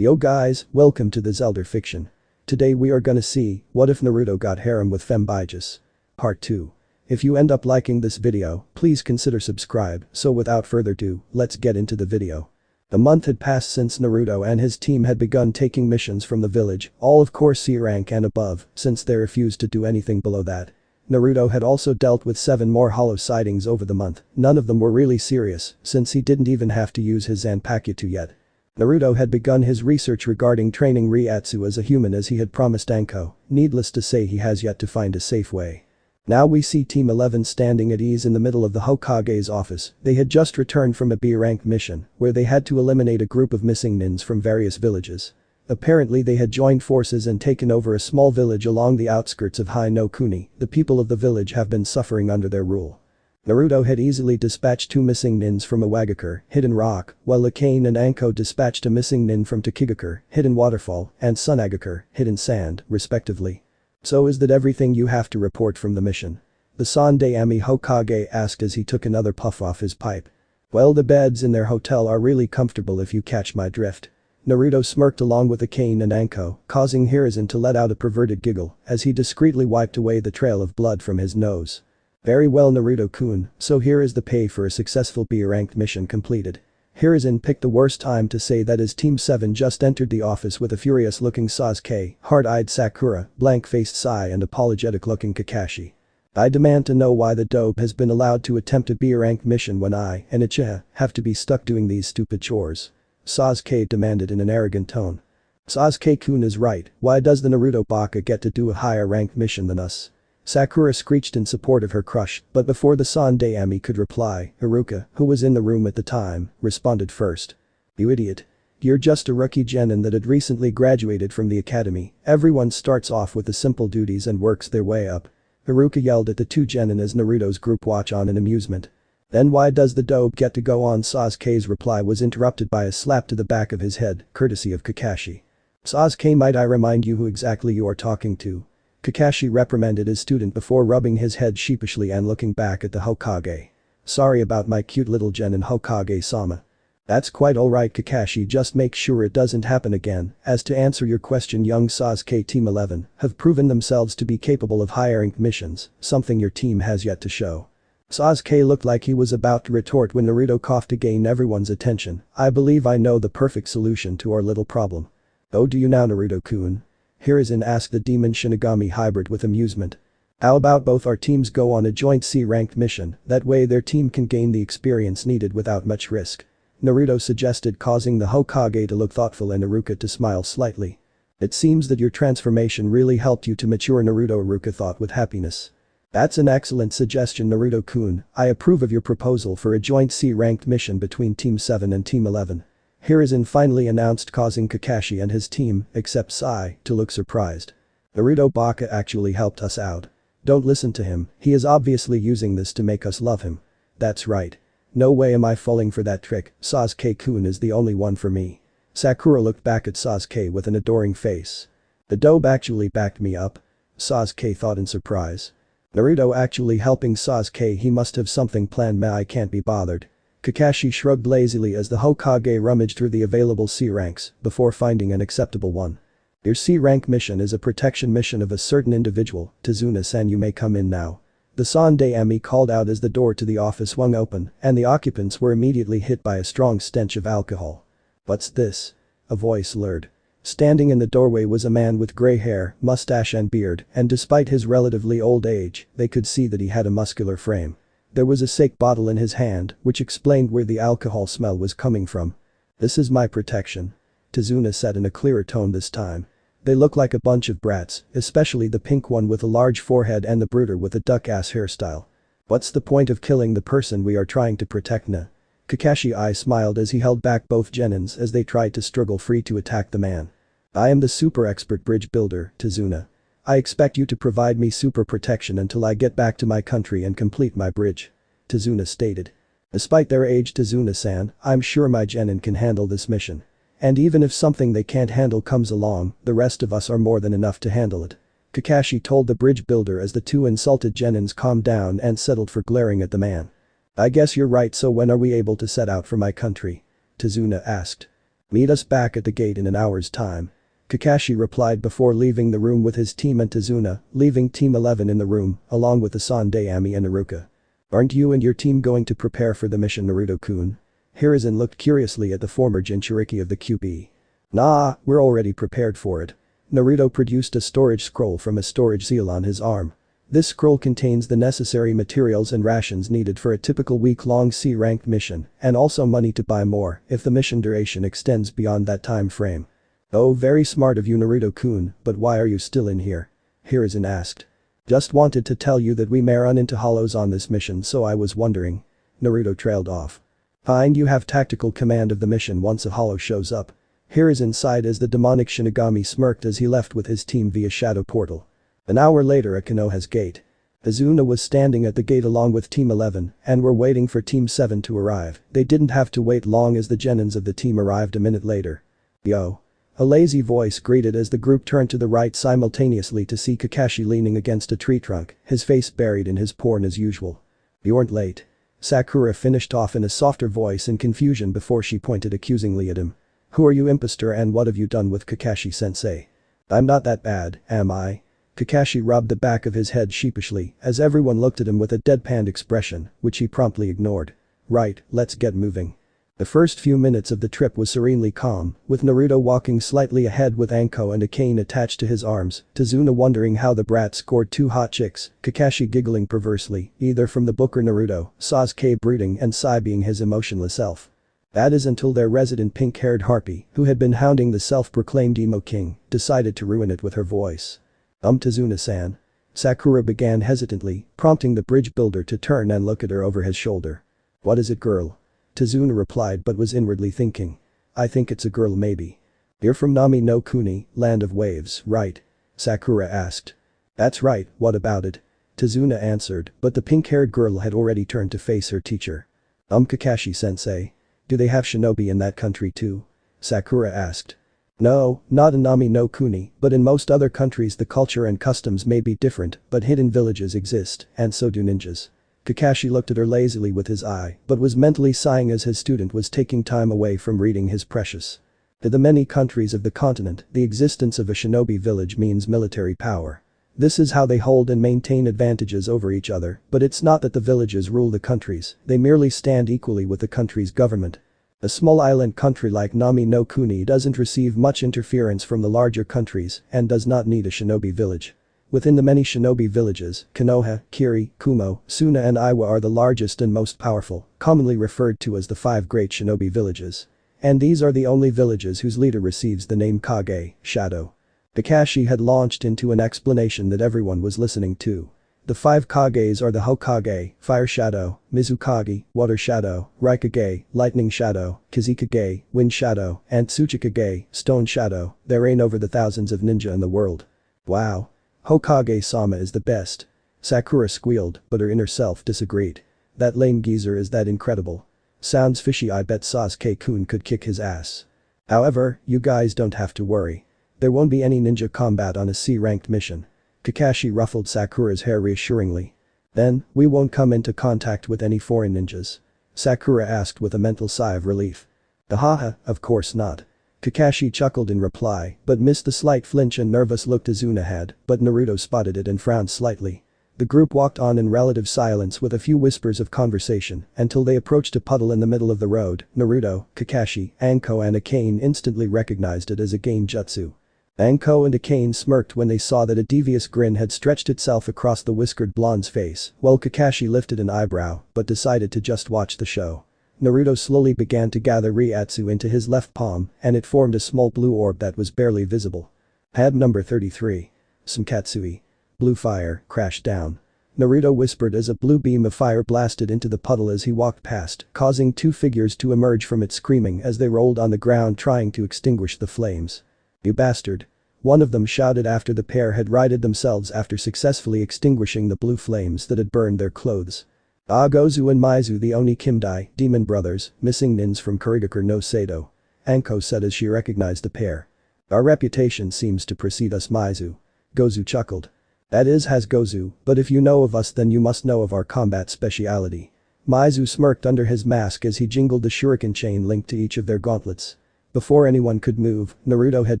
Yo guys, welcome to the Zelda fiction. Today we are gonna see, what if Naruto got harem with Fem Bijus? Part 2. If you end up liking this video, please consider subscribe, so without further ado, let's get into the video. A month had passed since Naruto and his team had begun taking missions from the village, all of course C rank and above, since they refused to do anything below that. Naruto had also dealt with 7 more hollow sightings over the month, none of them were really serious, since he didn't even have to use his Zanpakuto yet. Naruto had begun his research regarding training Ryatsu as a human as he had promised Anko, needless to say he has yet to find a safe way. Now we see Team 11 standing at ease in the middle of the Hokage's office. They had just returned from a B-rank mission, where they had to eliminate a group of missing nins from various villages. Apparently they had joined forces and taken over a small village along the outskirts of Hai no Kuni. The people of the village have been suffering under their rule. Naruto had easily dispatched 2 missing nins from Iwagakure, Hidden Rock, while Lakaine and Anko dispatched a missing nin from Tokigakure, Hidden Waterfall, and Sunagakure, Hidden Sand, respectively. So is that everything you have to report from the mission? The Sandaime Hokage asked as he took another puff off his pipe. Well, the beds in their hotel are really comfortable if you catch my drift. Naruto smirked along with Lakaine and Anko, causing Hiruzen to let out a perverted giggle as he discreetly wiped away the trail of blood from his nose. Very well Naruto-kun, so here is the pay for a successful B-ranked mission completed. Hiruzen picked the worst time to say that as Team 7 just entered the office with a furious-looking Sasuke, hard-eyed Sakura, blank-faced Sai and apologetic-looking Kakashi. I demand to know why the dope has been allowed to attempt a B-ranked mission when I and uchiha have to be stuck doing these stupid chores. Sasuke demanded in an arrogant tone. Sasuke-kun is right, why does the Naruto baka get to do a higher-ranked mission than us? Sakura screeched in support of her crush, but before the Sandaime could reply, Haruka, who was in the room at the time, responded first. You idiot. You're just a rookie genin that had recently graduated from the academy, everyone starts off with the simple duties and works their way up. Haruka yelled at the 2 genin as Naruto's group watch on in amusement. Then why does the dope get to go on? Sasuke's reply was interrupted by a slap to the back of his head, courtesy of Kakashi. Sasuke, might I remind you who exactly you are talking to? Kakashi reprimanded his student before rubbing his head sheepishly and looking back at the Hokage. Sorry about my cute little genin Hokage-sama. That's quite alright Kakashi, just make sure it doesn't happen again. As to answer your question, young Sasuke, Team 11 have proven themselves to be capable of high-ranked missions, something your team has yet to show. Sasuke looked like he was about to retort when Naruto coughed to gain everyone's attention. I believe I know the perfect solution to our little problem. Oh, do you now, Naruto-kun? Hiruzen asked the demon Shinigami hybrid with amusement. How about both our teams go on a joint C-ranked mission, that way their team can gain the experience needed without much risk. Naruto suggested, causing the Hokage to look thoughtful and Haruka to smile slightly. It seems that your transformation really helped you to mature, Naruto, Haruka thought with happiness. That's an excellent suggestion, Naruto-kun, I approve of your proposal for a joint C-ranked mission between Team 7 and Team 11. Hiruzen finally announced, causing Kakashi and his team, except Sai, to look surprised. Naruto baka actually helped us out. Don't listen to him, he is obviously using this to make us love him. That's right. No way am I falling for that trick, Sasuke-kun is the only one for me. Sakura looked back at Sasuke with an adoring face. The dope actually backed me up? Sasuke thought in surprise. Naruto actually helping Sasuke, he must have something planned. I can't be bothered. Kakashi shrugged lazily as the Hokage rummaged through the available C ranks before finding an acceptable one. Your C rank mission is a protection mission of a certain individual, Tazuna-san, you may come in now. The Sandaime called out as the door to the office swung open and the occupants were immediately hit by a strong stench of alcohol. What's this? A voice lured. Standing in the doorway was a man with gray hair, mustache and beard, and despite his relatively old age, they could see that he had a muscular frame. There was a sake bottle in his hand, which explained where the alcohol smell was coming from. This is my protection. Tazuna said in a clearer tone this time. They look like a bunch of brats, especially the pink one with a large forehead and the brooder with a duck-ass hairstyle. What's the point of killing the person we are trying to protect, na? Kakashi I smiled as he held back both genins as they tried to struggle free to attack the man. I am the super expert bridge builder, Tazuna. I expect you to provide me super protection until I get back to my country and complete my bridge. Tazuna stated. Despite their age, Tazuna-san, I'm sure my genin can handle this mission. And even if something they can't handle comes along, the rest of us are more than enough to handle it. Kakashi told the bridge builder as the 2 insulted genins calmed down and settled for glaring at the man. I guess you're right, so when are we able to set out for my country? Tazuna asked. Meet us back at the gate in an hour's time. Kakashi replied before leaving the room with his team and Tazuna, leaving Team 11 in the room, along with Asande Ami and Iruka. Aren't you and your team going to prepare for the mission, Naruto-kun? Hiruzen looked curiously at the former Jinchuriki of the QB. Nah, we're already prepared for it. Naruto produced a storage scroll from a storage seal on his arm. This scroll contains the necessary materials and rations needed for a typical week-long C-ranked mission, and also money to buy more if the mission duration extends beyond that time frame. Oh, very smart of you, Naruto-kun, but why are you still in here? Hiruzen asked. Just wanted to tell you that we may run into hollows on this mission, so I was wondering. Naruto trailed off. Fine, you have tactical command of the mission once a hollow shows up. Hiruzen sighed as the demonic Shinigami smirked as he left with his team via shadow portal. An hour later at Konoha's gate. Azuna was standing at the gate along with Team 11 and were waiting for Team 7 to arrive. They didn't have to wait long as the genins of the team arrived a minute later. Yo. A lazy voice greeted as the group turned to the right simultaneously to see Kakashi leaning against a tree trunk, his face buried in his porn as usual. You weren't late. Sakura finished off in a softer voice in confusion before she pointed accusingly at him. Who are you, impostor, and what have you done with Kakashi-sensei? I'm not that bad, am I? Kakashi rubbed the back of his head sheepishly as everyone looked at him with a deadpan expression, which he promptly ignored. Right, let's get moving. The first few minutes of the trip was serenely calm, with Naruto walking slightly ahead with Anko and a cane attached to his arms, Tazuna wondering how the brat scored 2 hot chicks, Kakashi giggling perversely, either from the book or Naruto, Sasuke brooding and Sai being his emotionless self. That is until their resident pink-haired harpy, who had been hounding the self-proclaimed emo king, decided to ruin it with her voice. Tazuna-san. Sakura began hesitantly, prompting the bridge builder to turn and look at her over his shoulder. What is it, girl? Tazuna replied but was inwardly thinking. I think it's a girl, maybe. You're from Nami no Kuni, land of waves, right? Sakura asked. That's right, what about it? Tazuna answered, but the pink-haired girl had already turned to face her teacher. Kakashi-sensei. Do they have shinobi in that country too? Sakura asked. No, not in Nami no Kuni, but in most other countries the culture and customs may be different, but hidden villages exist, and so do ninjas. Kakashi looked at her lazily with his eye, but was mentally sighing as his student was taking time away from reading his precious. To the many countries of the continent, the existence of a shinobi village means military power. This is how they hold and maintain advantages over each other, but it's not that the villages rule the countries, they merely stand equally with the country's government. A small island country like Nami no Kuni doesn't receive much interference from the larger countries and does not need a shinobi village. Within the many shinobi villages, Konoha, Kiri, Kumo, Suna and Iwa are the largest and most powerful, commonly referred to as the 5 great shinobi villages. And these are the only villages whose leader receives the name Kage, Shadow. Kakashi had launched into an explanation that everyone was listening to. The 5 Kages are the Hokage, Fire Shadow, Mizukage, Water Shadow, Raikage, Lightning Shadow, Kizukage, Wind Shadow, and Tsuchikage, Stone Shadow. They reign over the thousands of ninja in the world. Wow. Hokage-sama is the best. Sakura squealed, but her inner self disagreed. That lame geezer is that incredible. Sounds fishy, I bet Sasuke-kun could kick his ass. However, you guys don't have to worry. There won't be any ninja combat on a C-ranked mission. Kakashi ruffled Sakura's hair reassuringly. Then, we won't come into contact with any foreign ninjas? Sakura asked with a mental sigh of relief. Haha, of course not. Kakashi chuckled in reply, but missed the slight flinch and nervous look Tazuna had, but Naruto spotted it and frowned slightly. The group walked on in relative silence with a few whispers of conversation until they approached a puddle in the middle of the road. Naruto, Kakashi, Anko and Akane instantly recognized it as a genjutsu. Anko and Akane smirked when they saw that a devious grin had stretched itself across the whiskered blonde's face, while Kakashi lifted an eyebrow but decided to just watch the show. Naruto slowly began to gather Ryatsu into his left palm and it formed a small blue orb that was barely visible. Pad number 33. Sankatsui. Blue fire crashed down. Naruto whispered as a blue beam of fire blasted into the puddle as he walked past, causing 2 figures to emerge from it screaming as they rolled on the ground trying to extinguish the flames. You bastard. One of them shouted after the pair had righted themselves after successfully extinguishing the blue flames that had burned their clothes. Gozu and Maizu, the Oni Kimdai, demon brothers, missing nins from Kurigakur no Sado. Anko said as she recognized the pair. Our reputation seems to precede us, Maizu. Gozu chuckled. That is, has Gozu, but if you know of us then you must know of our combat speciality. Maizu smirked under his mask as he jingled the shuriken chain linked to each of their gauntlets. Before anyone could move, Naruto had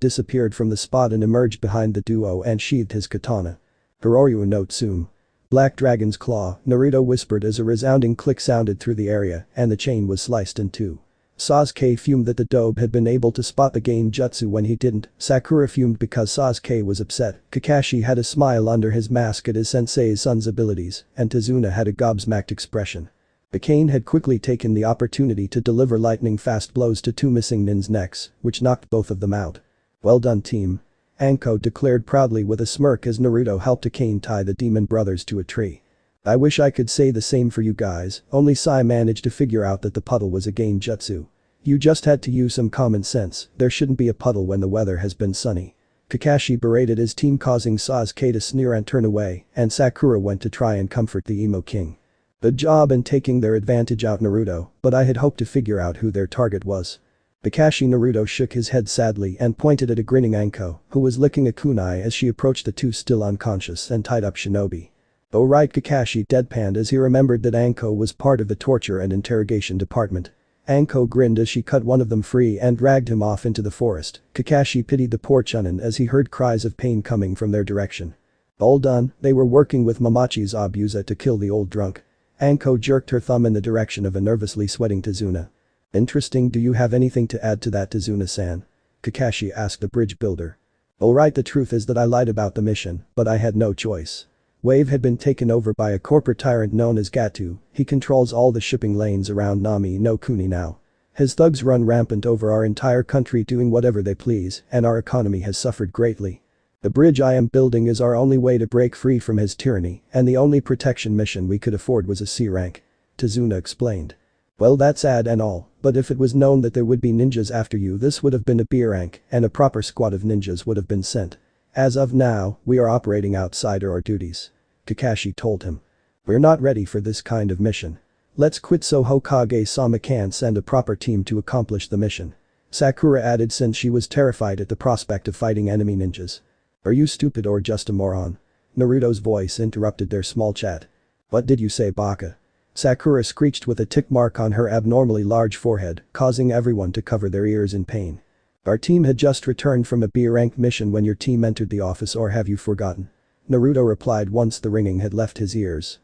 disappeared from the spot and emerged behind the duo and sheathed his katana. Hiroryu no Tsume. Black Dragon's Claw, Naruto whispered as a resounding click sounded through the area and the chain was sliced in two. Sasuke fumed that the dobe had been able to spot the game jutsu when he didn't, Sakura fumed because Sasuke was upset, Kakashi had a smile under his mask at his sensei's son's abilities, and Tazuna had a gobsmacked expression. Bakain had quickly taken the opportunity to deliver lightning-fast blows to two missing nins' necks, which knocked both of them out. Well done team. Anko declared proudly with a smirk as Naruto helped Bakain tie the demon brothers to a tree. I wish I could say the same for you guys, only Sai managed to figure out that the puddle was a game jutsu. You just had to use some common sense, there shouldn't be a puddle when the weather has been sunny. Kakashi berated his team causing Sasuke to sneer and turn away, and Sakura went to try and comfort the emo king. Good job in taking their advantage out Naruto, but I had hoped to figure out who their target was. Kakashi Naruto shook his head sadly and pointed at a grinning Anko, who was licking a kunai as she approached the two still unconscious and tied up shinobi. Oh right, Kakashi deadpanned as he remembered that Anko was part of the torture and interrogation department. Anko grinned as she cut one of them free and dragged him off into the forest. Kakashi pitied the poor chunin as he heard cries of pain coming from their direction. All done, they were working with Mamachi's abusa to kill the old drunk. Anko jerked her thumb in the direction of a nervously sweating Tazuna. Interesting, do you have anything to add to that, Tazuna-san? Kakashi asked the bridge builder. Alright, the truth is that I lied about the mission, but I had no choice. Wave had been taken over by a corporate tyrant known as Gatu, he controls all the shipping lanes around Nami no Kuni now. His thugs run rampant over our entire country doing whatever they please, and our economy has suffered greatly. The bridge I am building is our only way to break free from his tyranny, and the only protection mission we could afford was a C rank. Tazuna explained. Well, that's sad and all, but if it was known that there would be ninjas after you, this would have been a B rank, and a proper squad of ninjas would have been sent. As of now, we are operating outside our duties. Kakashi told him. We're not ready for this kind of mission. Let's quit so Hokage-sama can send a proper team to accomplish the mission. Sakura added since she was terrified at the prospect of fighting enemy ninjas. Are you stupid or just a moron? Naruto's voice interrupted their small chat. What did you say, Baka? Sakura screeched with a tick mark on her abnormally large forehead, causing everyone to cover their ears in pain. Our team had just returned from a B-rank mission when your team entered the office, or have you forgotten? Naruto replied once the ringing had left his ears.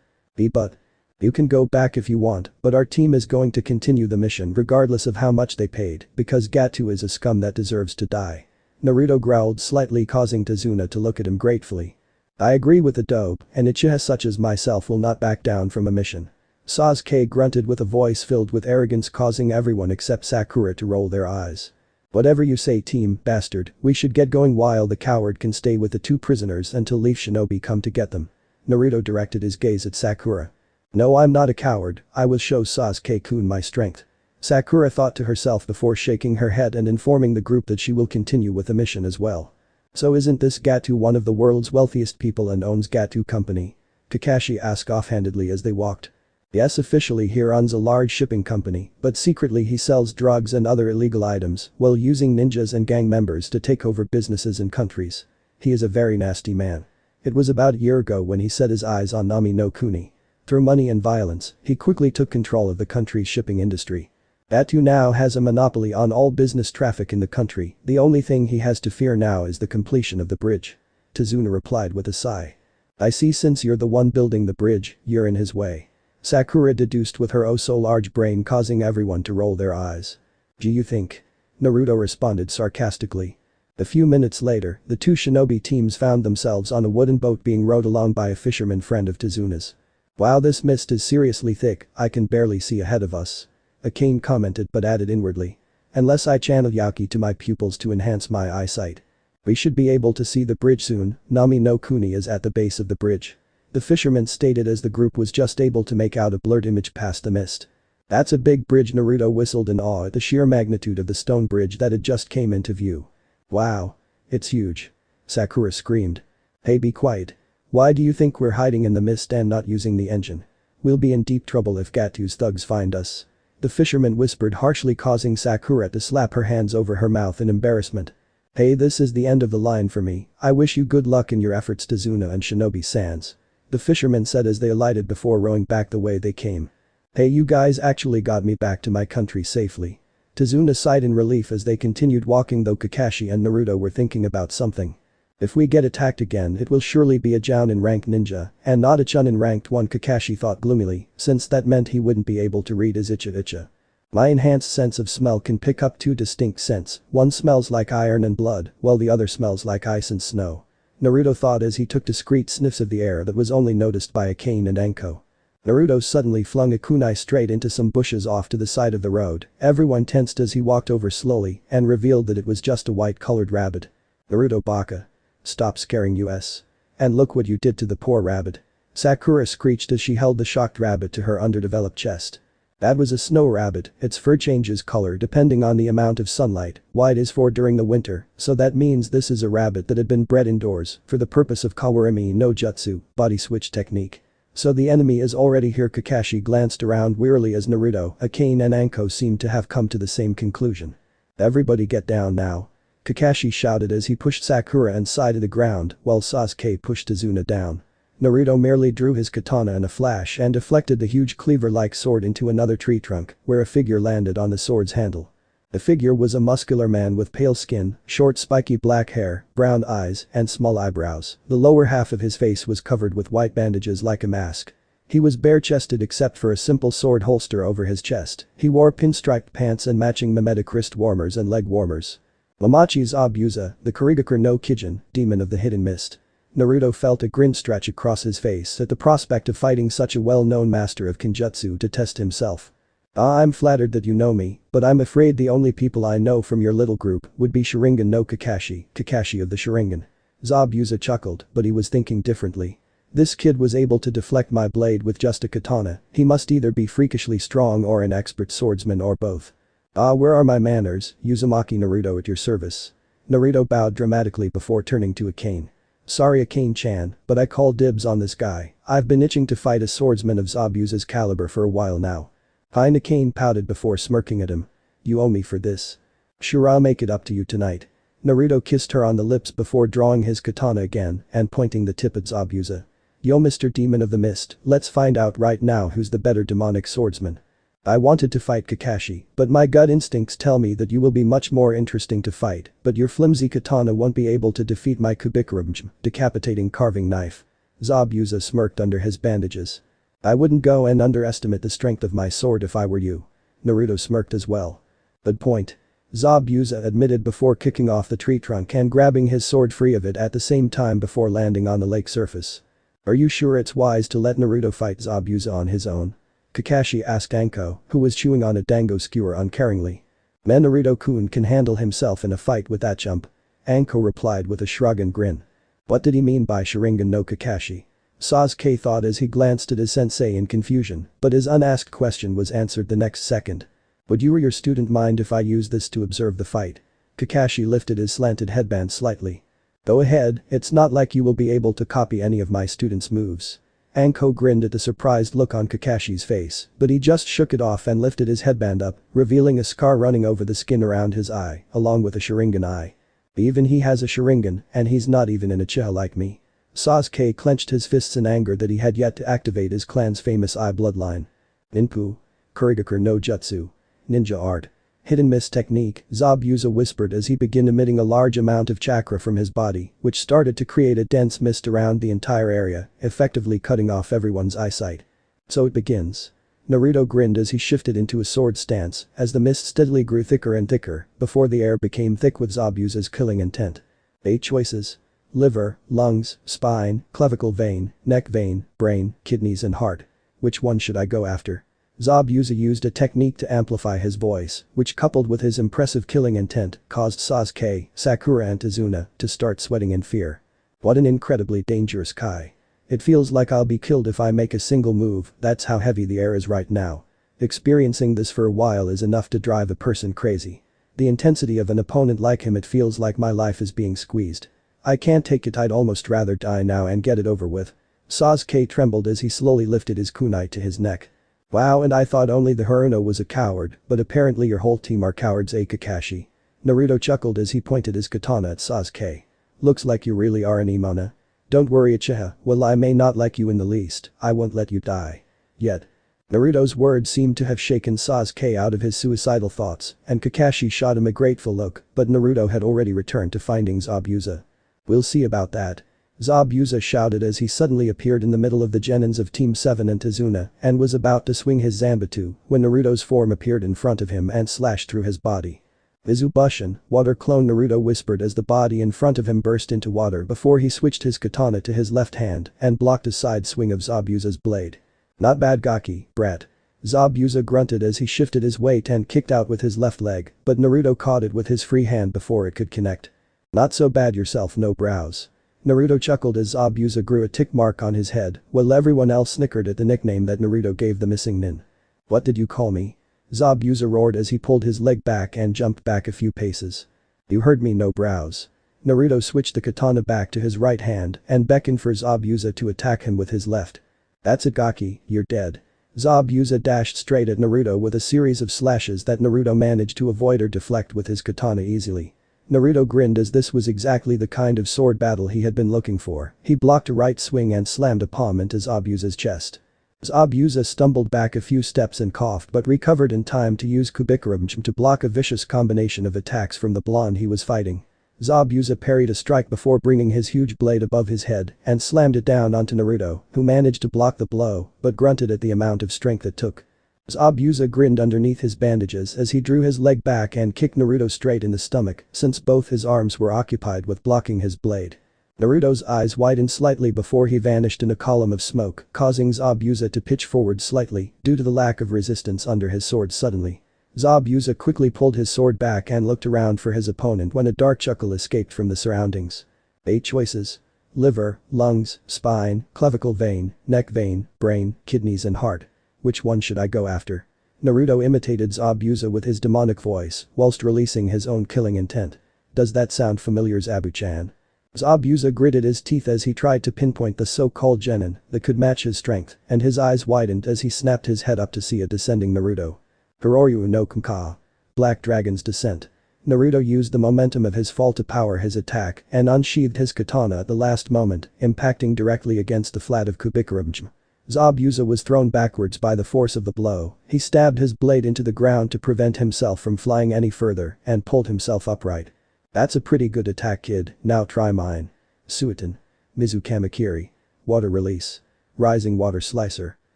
But. You can go back if you want, but our team is going to continue the mission regardless of how much they paid, because Gatu is a scum that deserves to die. Naruto growled slightly, causing Tazuna to look at him gratefully. I agree with the dope, and uchiha such as myself will not back down from a mission. Sasuke grunted with a voice filled with arrogance, causing everyone except Sakura to roll their eyes. Whatever you say, team bastard, we should get going while the coward can stay with the two prisoners until Leaf Shinobi come to get them. Naruto directed his gaze at Sakura. No, I'm not a coward, I will show Sasuke-kun my strength. Sakura thought to herself before shaking her head and informing the group that she will continue with the mission as well. So isn't this Gatu one of the world's wealthiest people and owns Gatu Company? Kakashi asked offhandedly as they walked. Yes, officially he runs a large shipping company, but secretly he sells drugs and other illegal items while using ninjas and gang members to take over businesses and countries. He is a very nasty man. It was about a year ago when he set his eyes on Nami no Kuni. Through money and violence, he quickly took control of the country's shipping industry. Gatu now has a monopoly on all business traffic in the country, the only thing he has to fear now is the completion of the bridge. Tazuna replied with a sigh. I see, since you're the one building the bridge, you're in his way. Sakura deduced with her oh-so-large brain, causing everyone to roll their eyes. Do you think? Naruto responded sarcastically. A few minutes later, the two shinobi teams found themselves on a wooden boat being rowed along by a fisherman friend of Tazuna's. Wow, this mist is seriously thick, I can barely see ahead of us. Akane commented but added inwardly. Unless I channel Yaki to my pupils to enhance my eyesight. We should be able to see the bridge soon, Nami no Kuni is at the base of the bridge. The fisherman stated as the group was just able to make out a blurred image past the mist. That's a big bridge, Naruto whistled in awe at the sheer magnitude of the stone bridge that had just came into view. Wow. It's huge. Sakura screamed. Hey, be quiet. Why do you think we're hiding in the mist and not using the engine? We'll be in deep trouble if Gatu's thugs find us. The fisherman whispered harshly, causing Sakura to slap her hands over her mouth in embarrassment. Hey, this is the end of the line for me, I wish you good luck in your efforts, Tazuna and Shinobi Sans. The fisherman said as they alighted before rowing back the way they came. Hey, you guys actually got me back to my country safely. Tazuna sighed in relief as they continued walking, though Kakashi and Naruto were thinking about something. If we get attacked again, it will surely be a Jounin ranked ninja and not a Chunin ranked one, Kakashi thought gloomily, since that meant he wouldn't be able to read his uchiha. My enhanced sense of smell can pick up two distinct scents, one smells like iron and blood, while the other smells like ice and snow. Naruto thought as he took discreet sniffs of the air that was only noticed by Akane and Anko. Naruto suddenly flung a kunai straight into some bushes off to the side of the road. Everyone tensed as he walked over slowly and revealed that it was just a white-colored rabbit. Naruto baka. Stop scaring us. And look what you did to the poor rabbit. Sakura screeched as she held the shocked rabbit to her underdeveloped chest. That was a snow rabbit, its fur changes color depending on the amount of sunlight, white is for during the winter, so that means this is a rabbit that had been bred indoors for the purpose of Kawarimi no Jutsu, body switch technique. So the enemy is already here. Kakashi glanced around wearily as Naruto, Akane and Anko seemed to have come to the same conclusion. Everybody get down now. Kakashi shouted as he pushed Sakura and Sai to the ground while Sasuke pushed Tazuna down. Naruto merely drew his katana in a flash and deflected the huge cleaver-like sword into another tree trunk where a figure landed on the sword's handle. The figure was a muscular man with pale skin, short spiky black hair, brown eyes, and small eyebrows. The lower half of his face was covered with white bandages like a mask. He was bare-chested except for a simple sword holster over his chest. He wore pinstriped pants and matching mimetic wrist warmers and leg warmers. Mamachi's Abusa, the Kurigakure no Kijin, demon of the hidden mist. Naruto felt a grin stretch across his face at the prospect of fighting such a well-known master of Kinjutsu to test himself. I'm flattered that you know me, but I'm afraid the only people I know from your little group would be Sharingan no Kakashi, Kakashi of the Sharingan. Zabuza chuckled, but he was thinking differently. This kid was able to deflect my blade with just a katana. He must either be freakishly strong or an expert swordsman or both. Where are my manners, Uzumaki Naruto, at your service. Naruto bowed dramatically before turning to Akane. Sorry Akane-chan, but I call dibs on this guy. I've been itching to fight a swordsman of Zabuza's caliber for a while now. Akane pouted before smirking at him. You owe me for this. Sure, I'll make it up to you tonight. Naruto kissed her on the lips before drawing his katana again and pointing the tip at Zabuza. Yo, Mr. Demon of the Mist, let's find out right now who's the better demonic swordsman. I wanted to fight Kakashi, but my gut instincts tell me that you will be much more interesting to fight, but your flimsy katana won't be able to defeat my Kubikurumj, decapitating carving knife. Zabuza smirked under his bandages. I wouldn't go and underestimate the strength of my sword if I were you. Naruto smirked as well. Good point. Zabuza admitted before kicking off the tree trunk and grabbing his sword free of it at the same time before landing on the lake surface. Are you sure it's wise to let Naruto fight Zabuza on his own? Kakashi asked Anko, who was chewing on a dango skewer uncaringly. Man, Naruto-kun can handle himself in a fight with that jump. Anko replied with a shrug and grin. What did he mean by Sharingan no Kakashi? Sasuke thought as he glanced at his sensei in confusion, but his unasked question was answered the next second. Would you or your student mind if I use this to observe the fight? Kakashi lifted his slanted headband slightly. Go ahead, it's not like you will be able to copy any of my students' moves. Anko grinned at the surprised look on Kakashi's face, but he just shook it off and lifted his headband up, revealing a scar running over the skin around his eye, along with a Sharingan eye. Even he has a Sharingan, and he's not even an uchiha like me. Sasuke clenched his fists in anger that he had yet to activate his clan's famous eye bloodline. Ninpu. Kurigakure no Jutsu. Ninja art. Hidden mist technique, Zabuza whispered as he began emitting a large amount of chakra from his body, which started to create a dense mist around the entire area, effectively cutting off everyone's eyesight. So it begins. Naruto grinned as he shifted into a sword stance as the mist steadily grew thicker and thicker before the air became thick with Zabuza's killing intent. 8 choices. Liver, lungs, spine, clavicle vein, neck vein, brain, kidneys and heart. Which one should I go after? Zabuza used a technique to amplify his voice, which coupled with his impressive killing intent caused Sasuke, Sakura and Tazuna to start sweating in fear. What an incredibly dangerous Kai. It feels like I'll be killed if I make a single move, that's how heavy the air is right now. Experiencing this for a while is enough to drive a person crazy. The intensity of an opponent like him, it feels like my life is being squeezed. I can't take it, I'd almost rather die now and get it over with. Sasuke trembled as he slowly lifted his kunai to his neck. Wow, and I thought only the Haruno was a coward, but apparently your whole team are cowards, Kakashi. Naruto chuckled as he pointed his katana at Sasuke. Looks like you really are an Imona. Don't worry Uchiha, while I may not like you in the least, I won't let you die. Yet. Naruto's words seemed to have shaken Sasuke out of his suicidal thoughts, and Kakashi shot him a grateful look, but Naruto had already returned to finding Zabuza. "We'll see about that." Zabuza shouted as he suddenly appeared in the middle of the genins of Team 7 and Tazuna and was about to swing his Zanbatsu when Naruto's form appeared in front of him and slashed through his body. "Bushin, water clone," Naruto whispered as the body in front of him burst into water before he switched his katana to his left hand and blocked a side swing of Zabuza's blade. "Not bad Gaki, brat." Zabuza grunted as he shifted his weight and kicked out with his left leg, but Naruto caught it with his free hand before it could connect. "Not so bad yourself, no brows." Naruto chuckled as Zabuza grew a tick mark on his head, while everyone else snickered at the nickname that Naruto gave the missing nin. "What did you call me?" Zabuza roared as he pulled his leg back and jumped back a few paces. "You heard me, no brows." Naruto switched the katana back to his right hand and beckoned for Zabuza to attack him with his left. "That's it Gaki, you're dead." Zabuza dashed straight at Naruto with a series of slashes that Naruto managed to avoid or deflect with his katana easily. Naruto grinned as this was exactly the kind of sword battle he had been looking for. He blocked a right swing and slammed a palm into Zabuza's chest. Zabuza stumbled back a few steps and coughed but recovered in time to use Kubikirabjm to block a vicious combination of attacks from the blonde he was fighting. Zabuza parried a strike before bringing his huge blade above his head and slammed it down onto Naruto, who managed to block the blow but grunted at the amount of strength it took. Zabuza grinned underneath his bandages as he drew his leg back and kicked Naruto straight in the stomach since both his arms were occupied with blocking his blade. Naruto's eyes widened slightly before he vanished in a column of smoke, causing Zabuza to pitch forward slightly due to the lack of resistance under his sword suddenly. Zabuza quickly pulled his sword back and looked around for his opponent when a dark chuckle escaped from the surroundings. 8 choices. Liver, lungs, spine, clavicle vein, neck vein, brain, kidneys and heart. Which one should I go after? Naruto imitated Zabuza with his demonic voice whilst releasing his own killing intent. Does that sound familiar, Zabu-chan? Zabuza gritted his teeth as he tried to pinpoint the so-called genin that could match his strength, and his eyes widened as he snapped his head up to see a descending Naruto. Hiroryu no Kumka. Black Dragon's Descent. Naruto used the momentum of his fall to power his attack and unsheathed his katana at the last moment, impacting directly against the flat of Kubikirabjm. Zabuza was thrown backwards by the force of the blow. He stabbed his blade into the ground to prevent himself from flying any further and pulled himself upright. "That's a pretty good attack kid, now try mine." Suiton. Mizukamakiri. Water Release. Rising Water Slicer.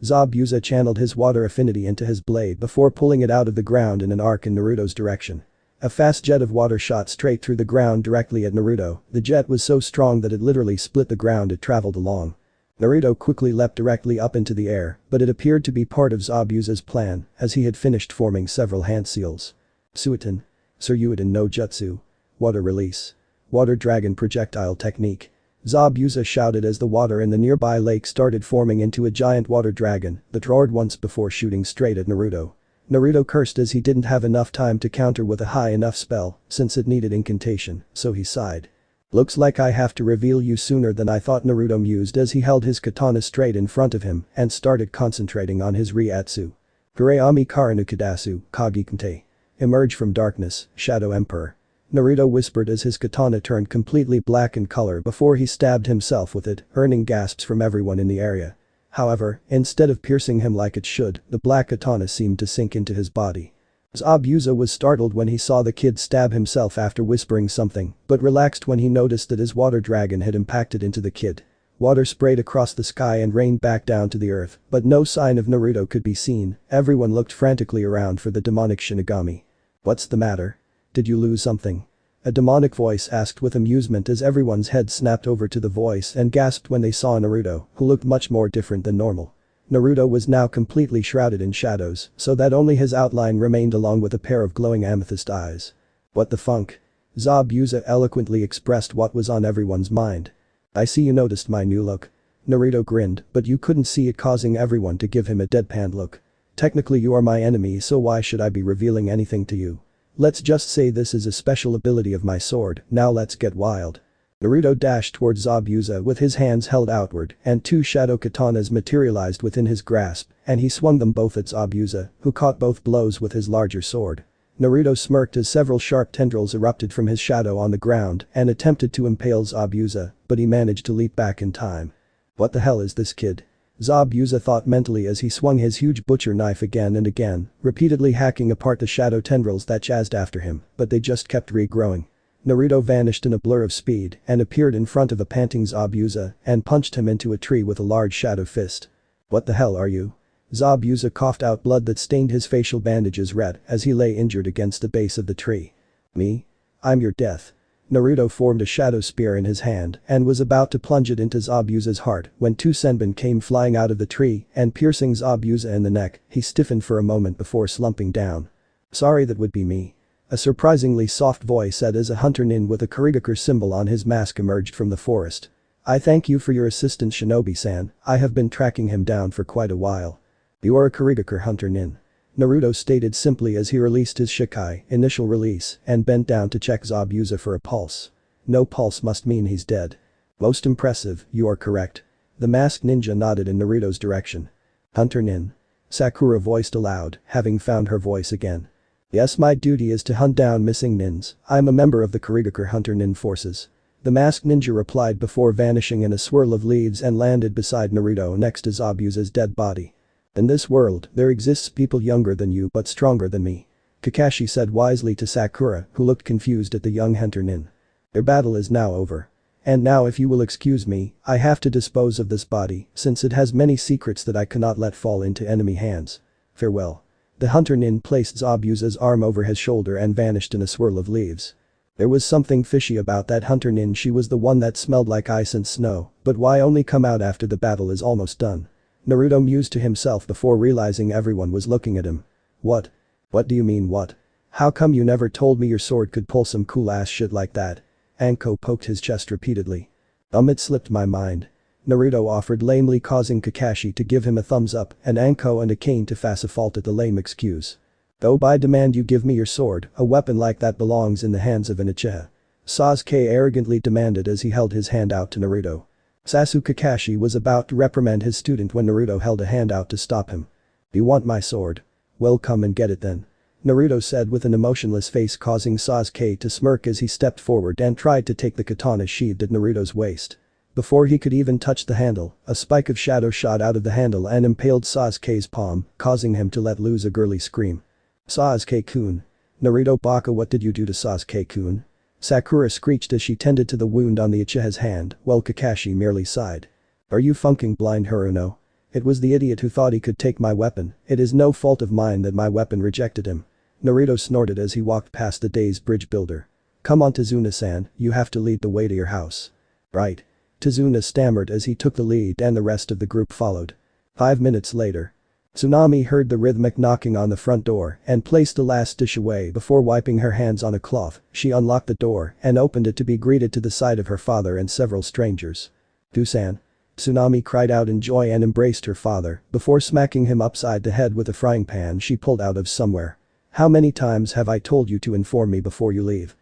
Zabuza channeled his water affinity into his blade before pulling it out of the ground in an arc in Naruto's direction. A fast jet of water shot straight through the ground directly at Naruto. The jet was so strong that it literally split the ground it traveled along. Naruto quickly leapt directly up into the air, but it appeared to be part of Zabuza's plan as he had finished forming several hand seals. Suiton. Suryuiden no Jutsu. Water Release. Water Dragon Projectile Technique. Zabuza shouted as the water in the nearby lake started forming into a giant water dragon that roared once before shooting straight at Naruto. Naruto cursed as he didn't have enough time to counter with a high enough spell since it needed incantation, so he sighed. "Looks like I have to reveal you sooner than I thought," Naruto mused as he held his katana straight in front of him and started concentrating on his Ryatsu. Kureami Karanukadasu, Kage. Emerge from darkness, Shadow Emperor. Naruto whispered as his katana turned completely black in color before he stabbed himself with it, earning gasps from everyone in the area. However, instead of piercing him like it should, the black katana seemed to sink into his body. Zabuza was startled when he saw the kid stab himself after whispering something, but relaxed when he noticed that his water dragon had impacted into the kid. Water sprayed across the sky and rained back down to the earth, but no sign of Naruto could be seen. Everyone looked frantically around for the demonic Shinigami. "What's the matter? Did you lose something?" A demonic voice asked with amusement as everyone's head snapped over to the voice and gasped when they saw Naruto, who looked much more different than normal. Naruto was now completely shrouded in shadows, so that only his outline remained along with a pair of glowing amethyst eyes. "What the funk?" Zabuza eloquently expressed what was on everyone's mind. "I see you noticed my new look." Naruto grinned, but you couldn't see it, causing everyone to give him a deadpan look. "Technically you are my enemy, so why should I be revealing anything to you? Let's just say this is a special ability of my sword, now let's get wild." Naruto dashed towards Zabuza with his hands held outward and 2 shadow katanas materialized within his grasp and he swung them both at Zabuza, who caught both blows with his larger sword. Naruto smirked as several sharp tendrils erupted from his shadow on the ground and attempted to impale Zabuza, but he managed to leap back in time. "What the hell is this kid?" Zabuza thought mentally as he swung his huge butcher knife again and again, repeatedly hacking apart the shadow tendrils that jazzed after him, but they just kept regrowing. Naruto vanished in a blur of speed and appeared in front of a panting Zabuza and punched him into a tree with a large shadow fist. "What the hell are you?" Zabuza coughed out blood that stained his facial bandages red as he lay injured against the base of the tree. "Me? I'm your death." Naruto formed a shadow spear in his hand and was about to plunge it into Zabuza's heart when two senbon came flying out of the tree and piercing Zabuza in the neck, he stiffened for a moment before slumping down. "Sorry, that would be me." A surprisingly soft voice said as a hunter nin with a Kurigakure symbol on his mask emerged from the forest. "I thank you for your assistance, Shinobi-san, I have been tracking him down for quite a while." "You are a Kurigakure hunter nin," Naruto stated simply as he released his Shikai, initial release, and bent down to check Zabuza for a pulse. No pulse must mean he's dead. "Most impressive, you are correct." The masked ninja nodded in Naruto's direction. "Hunter nin?" Sakura voiced aloud, having found her voice again. "Yes, my duty is to hunt down missing nins, I'm a member of the Kurigakure hunter nin forces." The masked ninja replied before vanishing in a swirl of leaves and landed beside Naruto next to Zabuza's dead body. "In this world, there exists people younger than you but stronger than me," Kakashi said wisely to Sakura, who looked confused at the young hunter nin. "Their battle is now over. And now, if you will excuse me, I have to dispose of this body since it has many secrets that I cannot let fall into enemy hands. Farewell." The hunter nin placed Zabuza's arm over his shoulder and vanished in a swirl of leaves. There was something fishy about that hunter nin, she was the one that smelled like ice and snow, but why only come out after the battle is almost done? Naruto mused to himself before realizing everyone was looking at him. "What? What do you mean what? How come you never told me your sword could pull some cool ass shit like that?" Anko poked his chest repeatedly. It slipped my mind." Naruto offered lamely, causing Kakashi to give him a thumbs up and Anko and Akane to face a fault at the lame excuse. "Though I demand you give me your sword, a weapon like that belongs in the hands of an uchiha," Sasuke arrogantly demanded as he held his hand out to Naruto. Sasuke Kakashi was about to reprimand his student when Naruto held a hand out to stop him. "Do you want my sword? Well, come and get it then," Naruto said with an emotionless face, causing Sasuke to smirk as he stepped forward and tried to take the katana sheathed at Naruto's waist. Before he could even touch the handle, a spike of shadow shot out of the handle and impaled Sasuke's palm, causing him to let loose a girly scream. "Sasuke-kun. Naruto baka, what did you do to Sasuke-kun?" Sakura screeched as she tended to the wound on the Uchiha's hand, while Kakashi merely sighed. "Are you funking blind, Haruno? It was the idiot who thought he could take my weapon, it is no fault of mine that my weapon rejected him." Naruto snorted as he walked past the dazed bridge builder. "Come on, Tazuna-san, you have to lead the way to your house." "Right." Tazuna stammered as he took the lead and the rest of the group followed. 5 minutes later. Tsunami heard the rhythmic knocking on the front door and placed the last dish away before wiping her hands on a cloth. She unlocked the door and opened it to be greeted to the sight of her father and several strangers. "Dusan." Tsunami cried out in joy and embraced her father before smacking him upside the head with a frying pan she pulled out of somewhere. "How many times have I told you to inform me before you leave?"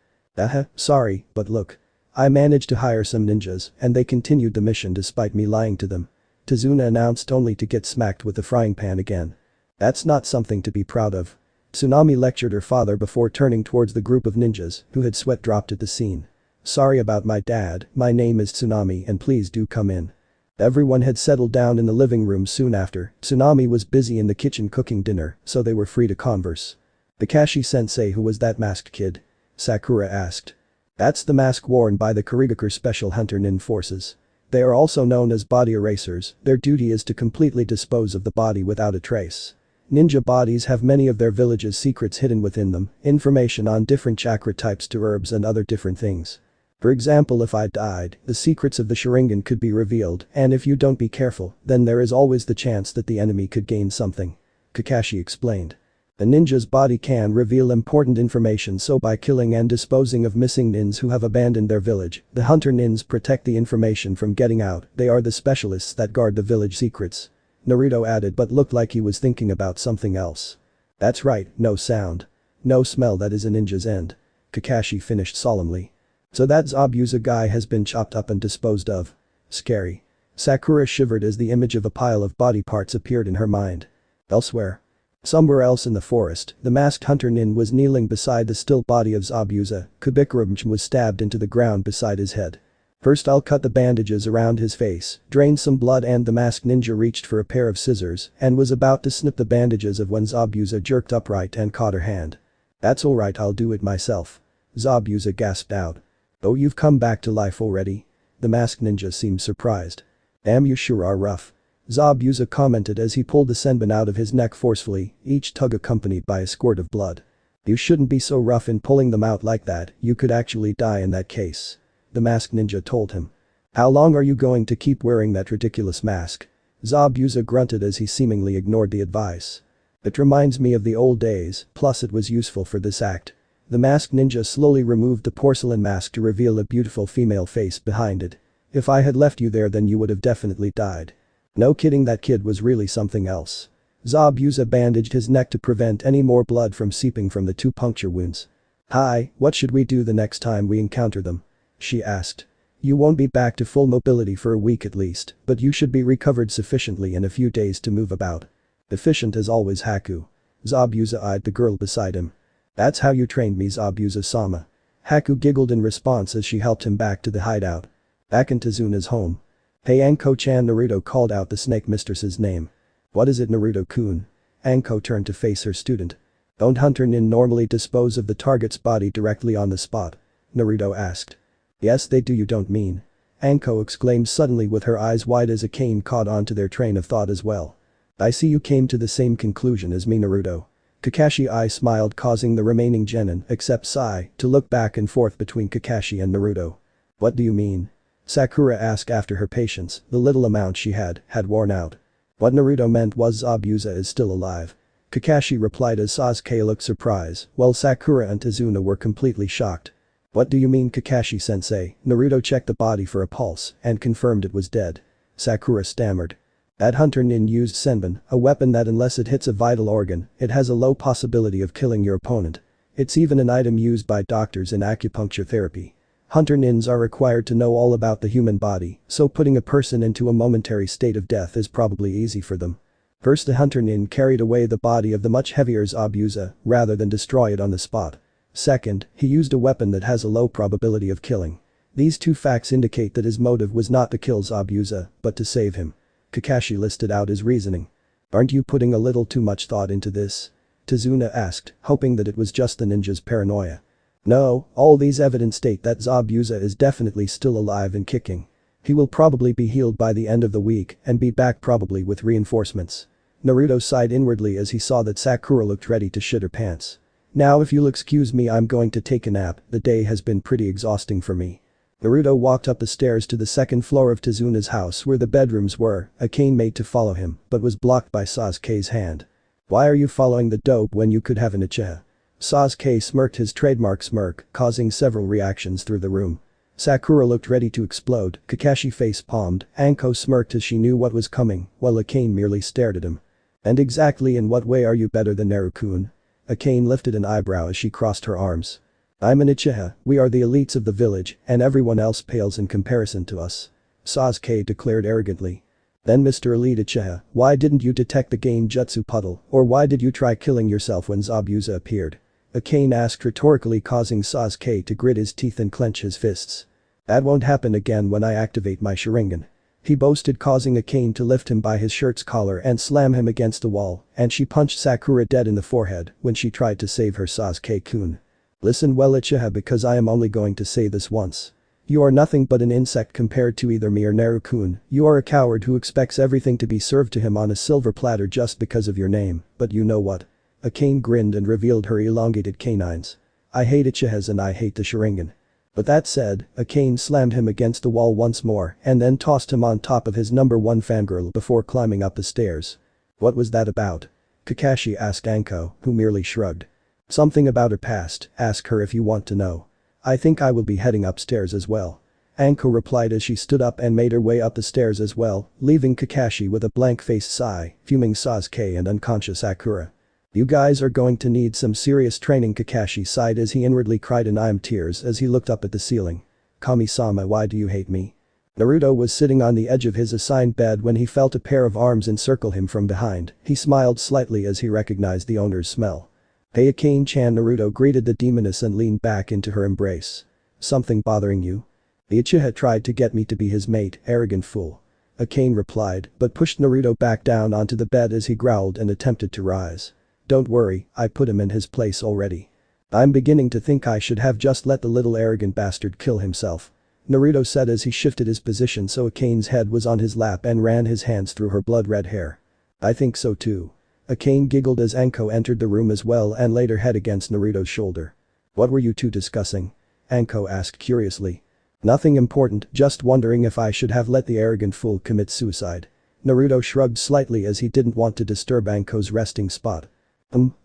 Sorry, but look. I managed to hire some ninjas and they continued the mission despite me lying to them," Tazuna announced, only to get smacked with the frying pan again. "That's not something to be proud of." Tsunami lectured her father before turning towards the group of ninjas who had sweat dropped at the scene. "Sorry about my dad, my name is Tsunami and please do come in." Everyone had settled down in the living room soon after. Tsunami was busy in the kitchen cooking dinner, so they were free to converse. "Kakashi-sensei, who was that masked kid?" Sakura asked. "That's the mask worn by the Kurigakure Special Hunter Nin forces. They are also known as body erasers, their duty is to completely dispose of the body without a trace. Ninja bodies have many of their village's secrets hidden within them, information on different chakra types to herbs and other different things. For example, if I died, the secrets of the Sharingan could be revealed, and if you don't be careful, then there is always the chance that the enemy could gain something," Kakashi explained. "A ninja's body can reveal important information, so by killing and disposing of missing nins who have abandoned their village, the hunter nins protect the information from getting out, they are the specialists that guard the village secrets," Naruto added, but looked like he was thinking about something else. "That's right, no sound. No smell, that is a ninja's end," Kakashi finished solemnly. "So that Zabuza guy has been chopped up and disposed of. Scary." Sakura shivered as the image of a pile of body parts appeared in her mind. Elsewhere. Somewhere else in the forest, the masked hunter nin was kneeling beside the still body of Zabuza. Kyuubix was stabbed into the ground beside his head. First I'll cut the bandages around his face, drain some blood, and the masked ninja reached for a pair of scissors and was about to snip the bandages of when Zabuza jerked upright and caught her hand. That's alright, I'll do it myself. Zabuza gasped out. Oh, you've come back to life already? The masked ninja seemed surprised. Damn, you sure are rough. Zabuza commented as he pulled the senbon out of his neck forcefully, each tug accompanied by a squirt of blood. You shouldn't be so rough in pulling them out like that, you could actually die in that case. The masked ninja told him. How long are you going to keep wearing that ridiculous mask? Zabuza grunted as he seemingly ignored the advice. It reminds me of the old days, plus it was useful for this act. The masked ninja slowly removed the porcelain mask to reveal a beautiful female face behind it. If I had left you there, then you would have definitely died. No kidding, that kid was really something else. Zabuza bandaged his neck to prevent any more blood from seeping from the 2 puncture wounds. Hi, what should we do the next time we encounter them? She asked. You won't be back to full mobility for a week at least, but you should be recovered sufficiently in a few days to move about. Efficient as always, Haku. Zabuza eyed the girl beside him. That's how you trained me, Zabuza-sama. Haku giggled in response as she helped him back to the hideout. Back in Tazuna's home. Hey Anko-chan, Naruto called out the snake mistress's name. What is it, Naruto-kun? Anko turned to face her student. Don't Hunter Nin normally dispose of the target's body directly on the spot? Naruto asked. Yes they do, you don't mean. Anko exclaimed suddenly with her eyes wide as Akane caught on to their train of thought as well. I see you came to the same conclusion as me, Naruto. Kakashi I smiled, causing the remaining genin, except Sai, to look back and forth between Kakashi and Naruto. What do you mean? Sakura asked after her patience, the little amount she had worn out. What Naruto meant was Zabuza is still alive. Kakashi replied as Sasuke looked surprised, while Sakura and Tazuna were completely shocked. What do you mean, Kakashi-sensei? Naruto checked the body for a pulse and confirmed it was dead. Sakura stammered. That Hunter Nin used senbon, a weapon that unless it hits a vital organ, it has a low possibility of killing your opponent. It's even an item used by doctors in acupuncture therapy. Hunter Nins are required to know all about the human body, so putting a person into a momentary state of death is probably easy for them. First, the Hunter Nin carried away the body of the much heavier Zabuza rather than destroy it on the spot. Second, he used a weapon that has a low probability of killing. These 2 facts indicate that his motive was not to kill Zabuza, but to save him. Kakashi listed out his reasoning. Aren't you putting a little too much thought into this? Tazuna asked, hoping that it was just the ninja's paranoia. No, all these evidence state that Zabuza is definitely still alive and kicking. He will probably be healed by the end of the week and be back probably with reinforcements. Naruto sighed inwardly as he saw that Sakura looked ready to shit her pants. Now if you'll excuse me, I'm going to take a nap, the day has been pretty exhausting for me. Naruto walked up the stairs to the 2nd floor of Tazuna's house where the bedrooms were, Akane made to follow him but was blocked by Sasuke's hand. Why are you following the dope when you could have an uchiha? Sasuke smirked his trademark smirk, causing several reactions through the room. Sakura looked ready to explode, Kakashi face-palmed, Anko smirked as she knew what was coming, while Akane merely stared at him. And exactly in what way are you better than Naruto-kun? Akane lifted an eyebrow as she crossed her arms. I'm an uchiha, we are the elites of the village, and everyone else pales in comparison to us. Sasuke declared arrogantly. Then Mr. Elite Uchiha, why didn't you detect the Genjutsu puddle, or why did you try killing yourself when Zabuza appeared? Akane asked rhetorically, causing Sasuke to grit his teeth and clench his fists. That won't happen again when I activate my Sharingan. He boasted, causing Akane to lift him by his shirt's collar and slam him against the wall, and she punched Sakura dead in the forehead when she tried to save her. Sasuke-kun. Listen well, Uchiha, because I am only going to say this once. You are nothing but an insect compared to either me or Naruto-kun. You are a coward who expects everything to be served to him on a silver platter just because of your name, but you know what? Akane grinned and revealed her elongated canines. I hate Uchihas and I hate the Sharingan. But that said, Akane slammed him against the wall once more and then tossed him on top of his number 1 fangirl before climbing up the stairs. What was that about? Kakashi asked Anko, who merely shrugged. Something about her past, ask her if you want to know. I think I will be heading upstairs as well. Anko replied as she stood up and made her way up the stairs as well, leaving Kakashi with a blank-faced Sai, fuming Sasuke and unconscious Sakura. You guys are going to need some serious training, Kakashi sighed as he inwardly cried in I'm tears as he looked up at the ceiling. Kami-sama, why do you hate me? Naruto was sitting on the edge of his assigned bed when he felt a pair of arms encircle him from behind. He smiled slightly as he recognized the owner's smell. Hey Akane-chan, Naruto greeted the demoness and leaned back into her embrace. Something bothering you? The Uchiha tried to get me to be his mate, arrogant fool. Akane replied, but pushed Naruto back down onto the bed as he growled and attempted to rise. Don't worry, I put him in his place already. I'm beginning to think I should have just let the little arrogant bastard kill himself. Naruto said as he shifted his position so Akane's head was on his lap and ran his hands through her blood-red hair. I think so too. Akane giggled as Anko entered the room as well and laid her head against Naruto's shoulder. What were you two discussing? Anko asked curiously. Nothing important, just wondering if I should have let the arrogant fool commit suicide. Naruto shrugged slightly as he didn't want to disturb Anko's resting spot.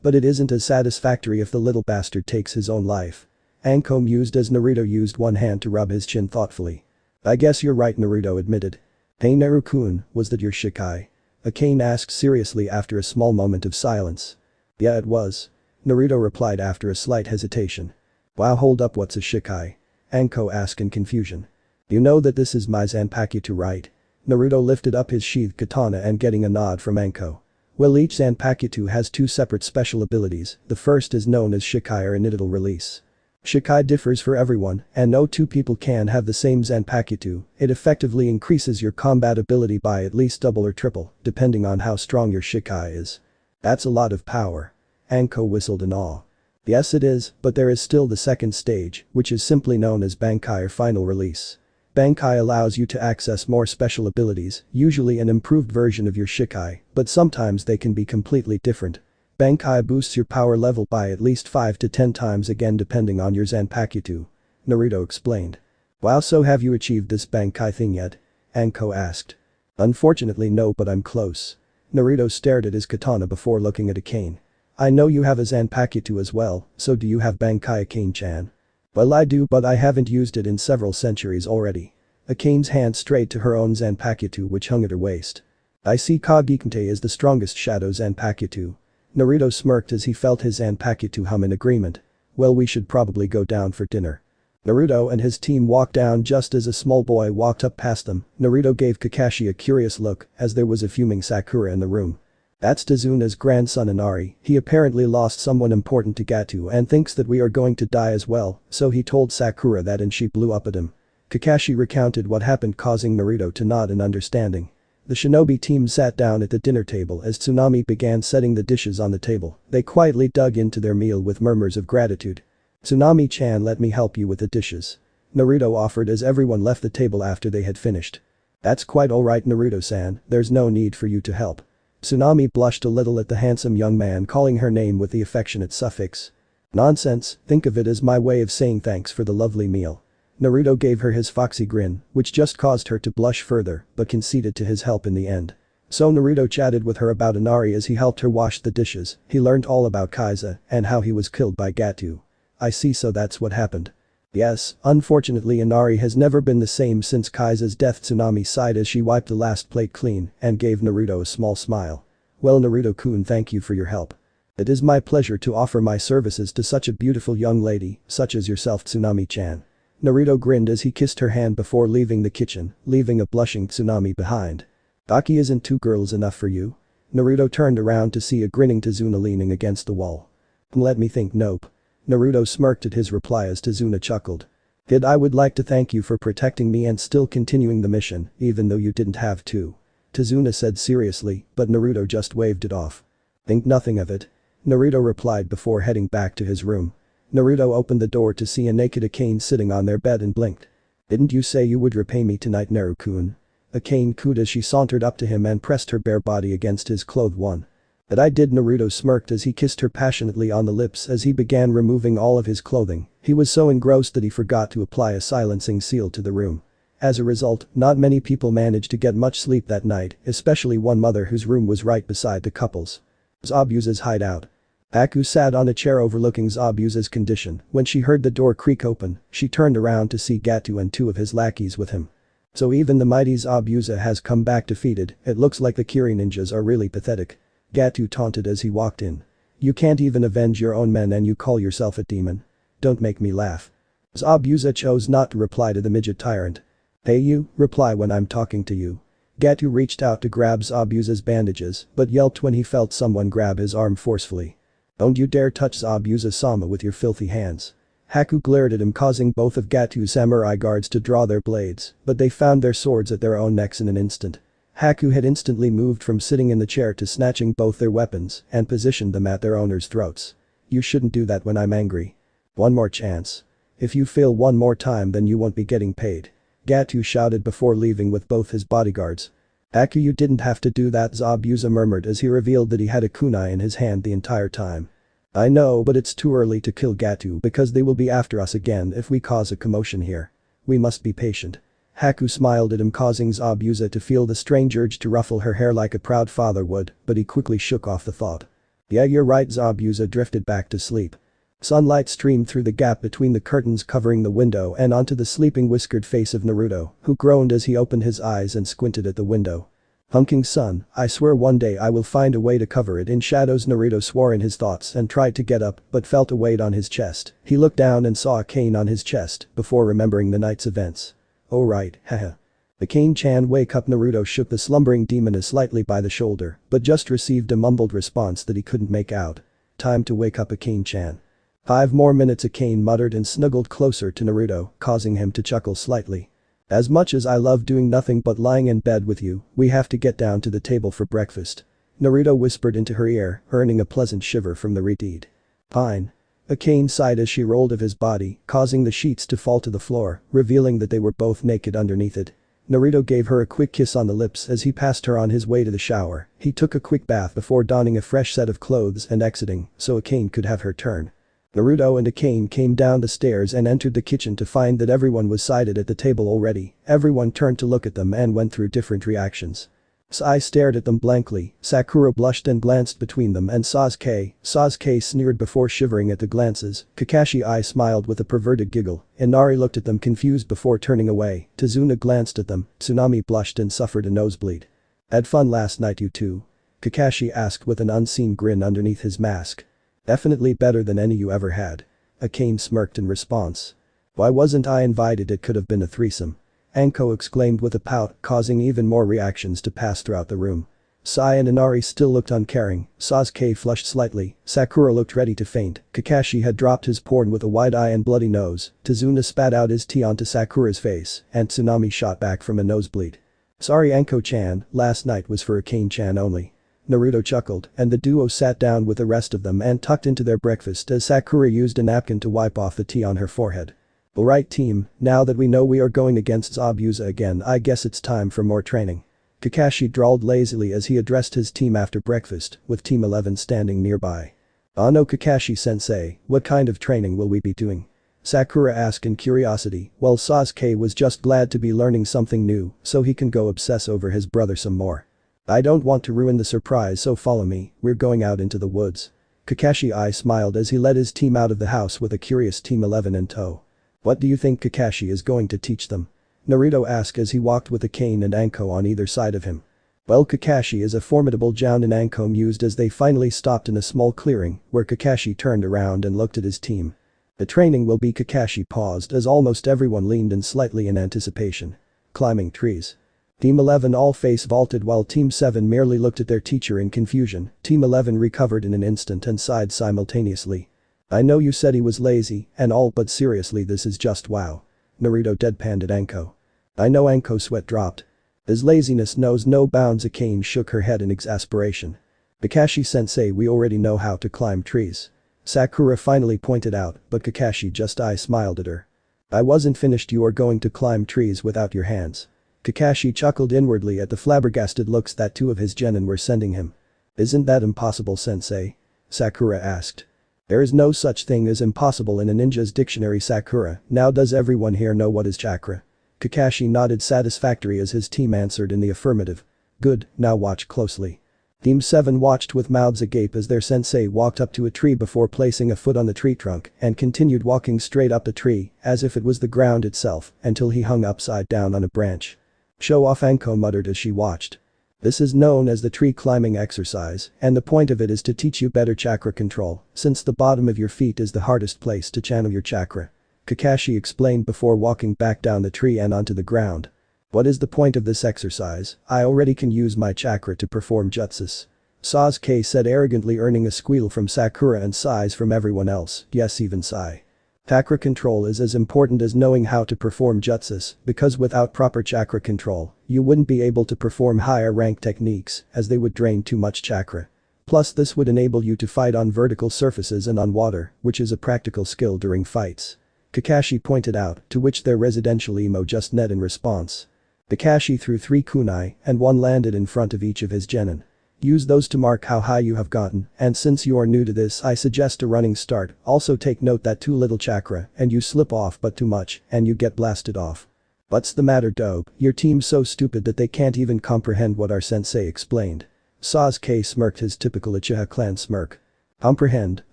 But it isn't as satisfactory if the little bastard takes his own life. Anko mused as Naruto used one hand to rub his chin thoughtfully. I guess you're right, Naruto admitted. Hey Naru-kun, was that your shikai? Akane asked seriously after a small moment of silence. Yeah, it was. Naruto replied after a slight hesitation. Wow, hold up, what's a shikai? Anko asked in confusion. You know that this is my Zanpakuto, right? Naruto lifted up his sheathed katana and getting a nod from Anko. Well, each Zanpakuto has two separate special abilities, the first is known as Shikai or initial release. Shikai differs for everyone, and no two people can have the same Zanpakuto, it effectively increases your combat ability by at least double or triple, depending on how strong your Shikai is. That's a lot of power. Anko whistled in awe. Yes it is, but there is still the second stage, which is simply known as Bankai or final release. Bankai allows you to access more special abilities, usually an improved version of your Shikai, but sometimes they can be completely different. Bankai boosts your power level by at least 5 to 10 times again depending on your Zanpakuto. Naruto explained. Wow, so have you achieved this Bankai thing yet? Anko asked. Unfortunately no, but I'm close. Naruto stared at his katana before looking at Akane. I know you have a Zanpakuto as well, so do you have Bankai, Akane-chan? Well, I do, but I haven't used it in several centuries already. Akane's hand strayed to her own Zanpakuto which hung at her waist. I see Kage is the strongest shadow Zanpakuto. Naruto smirked as he felt his Zanpakuto hum in agreement. Well, we should probably go down for dinner. Naruto and his team walked down just as a small boy walked up past them. Naruto gave Kakashi a curious look as there was a fuming Sakura in the room. That's Tazuna's grandson Inari, he apparently lost someone important to Gato and thinks that we are going to die as well, so he told Sakura that and she blew up at him. Kakashi recounted what happened causing Naruto to nod in understanding. The shinobi team sat down at the dinner table as Tsunami began setting the dishes on the table, they quietly dug into their meal with murmurs of gratitude. Tsunami-chan, let me help you with the dishes. Naruto offered as everyone left the table after they had finished. That's quite alright Naruto-san, there's no need for you to help. Tsunami blushed a little at the handsome young man calling her name with the affectionate suffix. Nonsense, think of it as my way of saying thanks for the lovely meal. Naruto gave her his foxy grin, which just caused her to blush further, but conceded to his help in the end. So Naruto chatted with her about Inari as he helped her wash the dishes, he learned all about Kaiza and how he was killed by Gato. I see, so that's what happened. Yes, unfortunately Inari has never been the same since Kaiza's death. Tsunami sighed as she wiped the last plate clean and gave Naruto a small smile. Well Naruto-kun, thank you for your help. It is my pleasure to offer my services to such a beautiful young lady, such as yourself Tsunami-chan. Naruto grinned as he kissed her hand before leaving the kitchen, leaving a blushing Tsunami behind. Taki, isn't two girls enough for you? Naruto turned around to see a grinning Tazuna leaning against the wall. Let me think, nope. Naruto smirked at his reply as Tazuna chuckled. Kid, I would like to thank you for protecting me and still continuing the mission, even though you didn't have to. Tazuna said seriously, but Naruto just waved it off. Think nothing of it. Naruto replied before heading back to his room. Naruto opened the door to see a naked Akane sitting on their bed and blinked. Didn't you say you would repay me tonight, Naru-kun? Akane cooed as she sauntered up to him and pressed her bare body against his clothed one. That I did, Naruto smirked as he kissed her passionately on the lips as he began removing all of his clothing, he was so engrossed that he forgot to apply a silencing seal to the room. As a result, not many people managed to get much sleep that night, especially one mother whose room was right beside the couple's. Zabuza's hideout. Aku sat on a chair overlooking Zabuza's condition. When she heard the door creak open, she turned around to see Gato and two of his lackeys with him. So even the mighty Zabuza has come back defeated, it looks like the Kiri ninjas are really pathetic. Gato taunted as he walked in. You can't even avenge your own men and you call yourself a demon? Don't make me laugh. Zabuza chose not to reply to the midget tyrant. Hey you, reply when I'm talking to you. Gato reached out to grab Zabuza's bandages but yelped when he felt someone grab his arm forcefully. Don't you dare touch Zabuza-sama with your filthy hands. Haku glared at him, causing both of Gatu's samurai guards to draw their blades, but they found their swords at their own necks in an instant. Haku had instantly moved from sitting in the chair to snatching both their weapons and positioned them at their owners' throats. You shouldn't do that when I'm angry. One more chance. If you fail one more time then you won't be getting paid. Gatu shouted before leaving with both his bodyguards. Aku, you didn't have to do that, Zabuza murmured as he revealed that he had a kunai in his hand the entire time. I know, but it's too early to kill Gatu because they will be after us again if we cause a commotion here. We must be patient. Haku smiled at him, causing Zabuza to feel the strange urge to ruffle her hair like a proud father would, but he quickly shook off the thought. Yeah, you're right. Zabuza drifted back to sleep. Sunlight streamed through the gap between the curtains covering the window and onto the sleeping whiskered face of Naruto, who groaned as he opened his eyes and squinted at the window. Hunking sun, I swear one day I will find a way to cover it in shadows. Naruto swore in his thoughts and tried to get up but felt a weight on his chest. He looked down and saw a cane on his chest before remembering the night's events. Oh right, haha. The cane-chan, wake up. Naruto shook the slumbering demon slightly by the shoulder but just received a mumbled response that he couldn't make out. Time to wake up, cane-chan. 5 more minutes, cane muttered and snuggled closer to Naruto, causing him to chuckle slightly. As much as I love doing nothing but lying in bed with you, we have to get down to the table for breakfast. Naruto whispered into her ear, earning a pleasant shiver from the redeed. Fine. Cane sighed as she rolled of his body, causing the sheets to fall to the floor, revealing that they were both naked underneath it. Naruto gave her a quick kiss on the lips as he passed her on his way to the shower. He took a quick bath before donning a fresh set of clothes and exiting, so Cane could have her turn. Naruto and Cane came down the stairs and entered the kitchen to find that everyone was seated at the table already. Everyone turned to look at them and went through different reactions. Sai stared at them blankly, Sakura blushed and glanced between them and Sasuke sneered before shivering at the glances, Kakashi smiled with a perverted giggle, Inari looked at them confused before turning away, Tazuna glanced at them, Tsunami blushed and suffered a nosebleed. Had fun last night, you two? Kakashi asked with an unseen grin underneath his mask. Definitely better than any you ever had. Cane smirked in response. Why wasn't I invited? It could have been a threesome. Anko exclaimed with a pout, causing even more reactions to pass throughout the room. Sai and Inari still looked uncaring, Sasuke flushed slightly, Sakura looked ready to faint, Kakashi had dropped his porn with a wide eye and bloody nose, Tazuna spat out his tea onto Sakura's face, and Tsunami shot back from a nosebleed. Sorry Anko-chan, last night was for Cane-chan only. Naruto chuckled, and the duo sat down with the rest of them and tucked into their breakfast as Sakura used a napkin to wipe off the tea on her forehead. Alright team, now that we know we are going against Zabuza again, I guess it's time for more training. Kakashi drawled lazily as he addressed his team after breakfast, with Team 11 standing nearby. Oh no, Kakashi-sensei, what kind of training will we be doing? Sakura asked in curiosity, while Sasuke was just glad to be learning something new so he can go obsess over his brother some more. I don't want to ruin the surprise, so follow me, we're going out into the woods. Kakashi smiled as he led his team out of the house with a curious Team 11 in tow. What do you think Kakashi is going to teach them? Naruto asked as he walked with Cane and Anko on either side of him. Well, Kakashi is a formidable jounin, Anko mused as they finally stopped in a small clearing where Kakashi turned around and looked at his team. The training will be. Kakashi paused as almost everyone leaned in slightly in anticipation. Climbing trees. Team 11 all face vaulted while Team 7 merely looked at their teacher in confusion. Team 11 recovered in an instant and sighed simultaneously. I know you said he was lazy and all, but seriously this is just wow. Naruto deadpanned at Anko. I know. Anko's sweat dropped. His laziness knows no bounds. Cane shook her head in exasperation. Kakashi-sensei, we already know how to climb trees. Sakura finally pointed out, but Kakashi just smiled at her. I wasn't finished. You are going to climb trees without your hands. Kakashi chuckled inwardly at the flabbergasted looks that 2 of his genin were sending him. Isn't that impossible, sensei? Sakura asked. There is no such thing as impossible in a ninja's dictionary, Sakura. Now does everyone here know what is chakra? Kakashi nodded satisfactory as his team answered in the affirmative. Good, now watch closely. Team 7 watched with mouths agape as their sensei walked up to a tree before placing a foot on the tree trunk and continued walking straight up the tree as if it was the ground itself until he hung upside down on a branch. Show off, Anko muttered as she watched. This is known as the tree climbing exercise, and the point of it is to teach you better chakra control, since the bottom of your feet is the hardest place to channel your chakra. Kakashi explained before walking back down the tree and onto the ground. What is the point of this exercise? I already can use my chakra to perform jutsus. Sasuke said arrogantly, earning a squeal from Sakura and sighs from everyone else, yes, even Sai. Chakra control is as important as knowing how to perform jutsus, because without proper chakra control, you wouldn't be able to perform higher rank techniques as they would drain too much chakra. Plus this would enable you to fight on vertical surfaces and on water, which is a practical skill during fights. Kakashi pointed out, to which their residential emo just net in response. Kakashi threw 3 kunai, and 1 landed in front of each of his genin. Use those to mark how high you have gotten, and since you are new to this I suggest a running start. Also take note that too little chakra and you slip off, but too much and you get blasted off. What's the matter, dope? Your team's so stupid that they can't even comprehend what our sensei explained. Sasuke smirked his typical Uchiha clan smirk. Comprehend,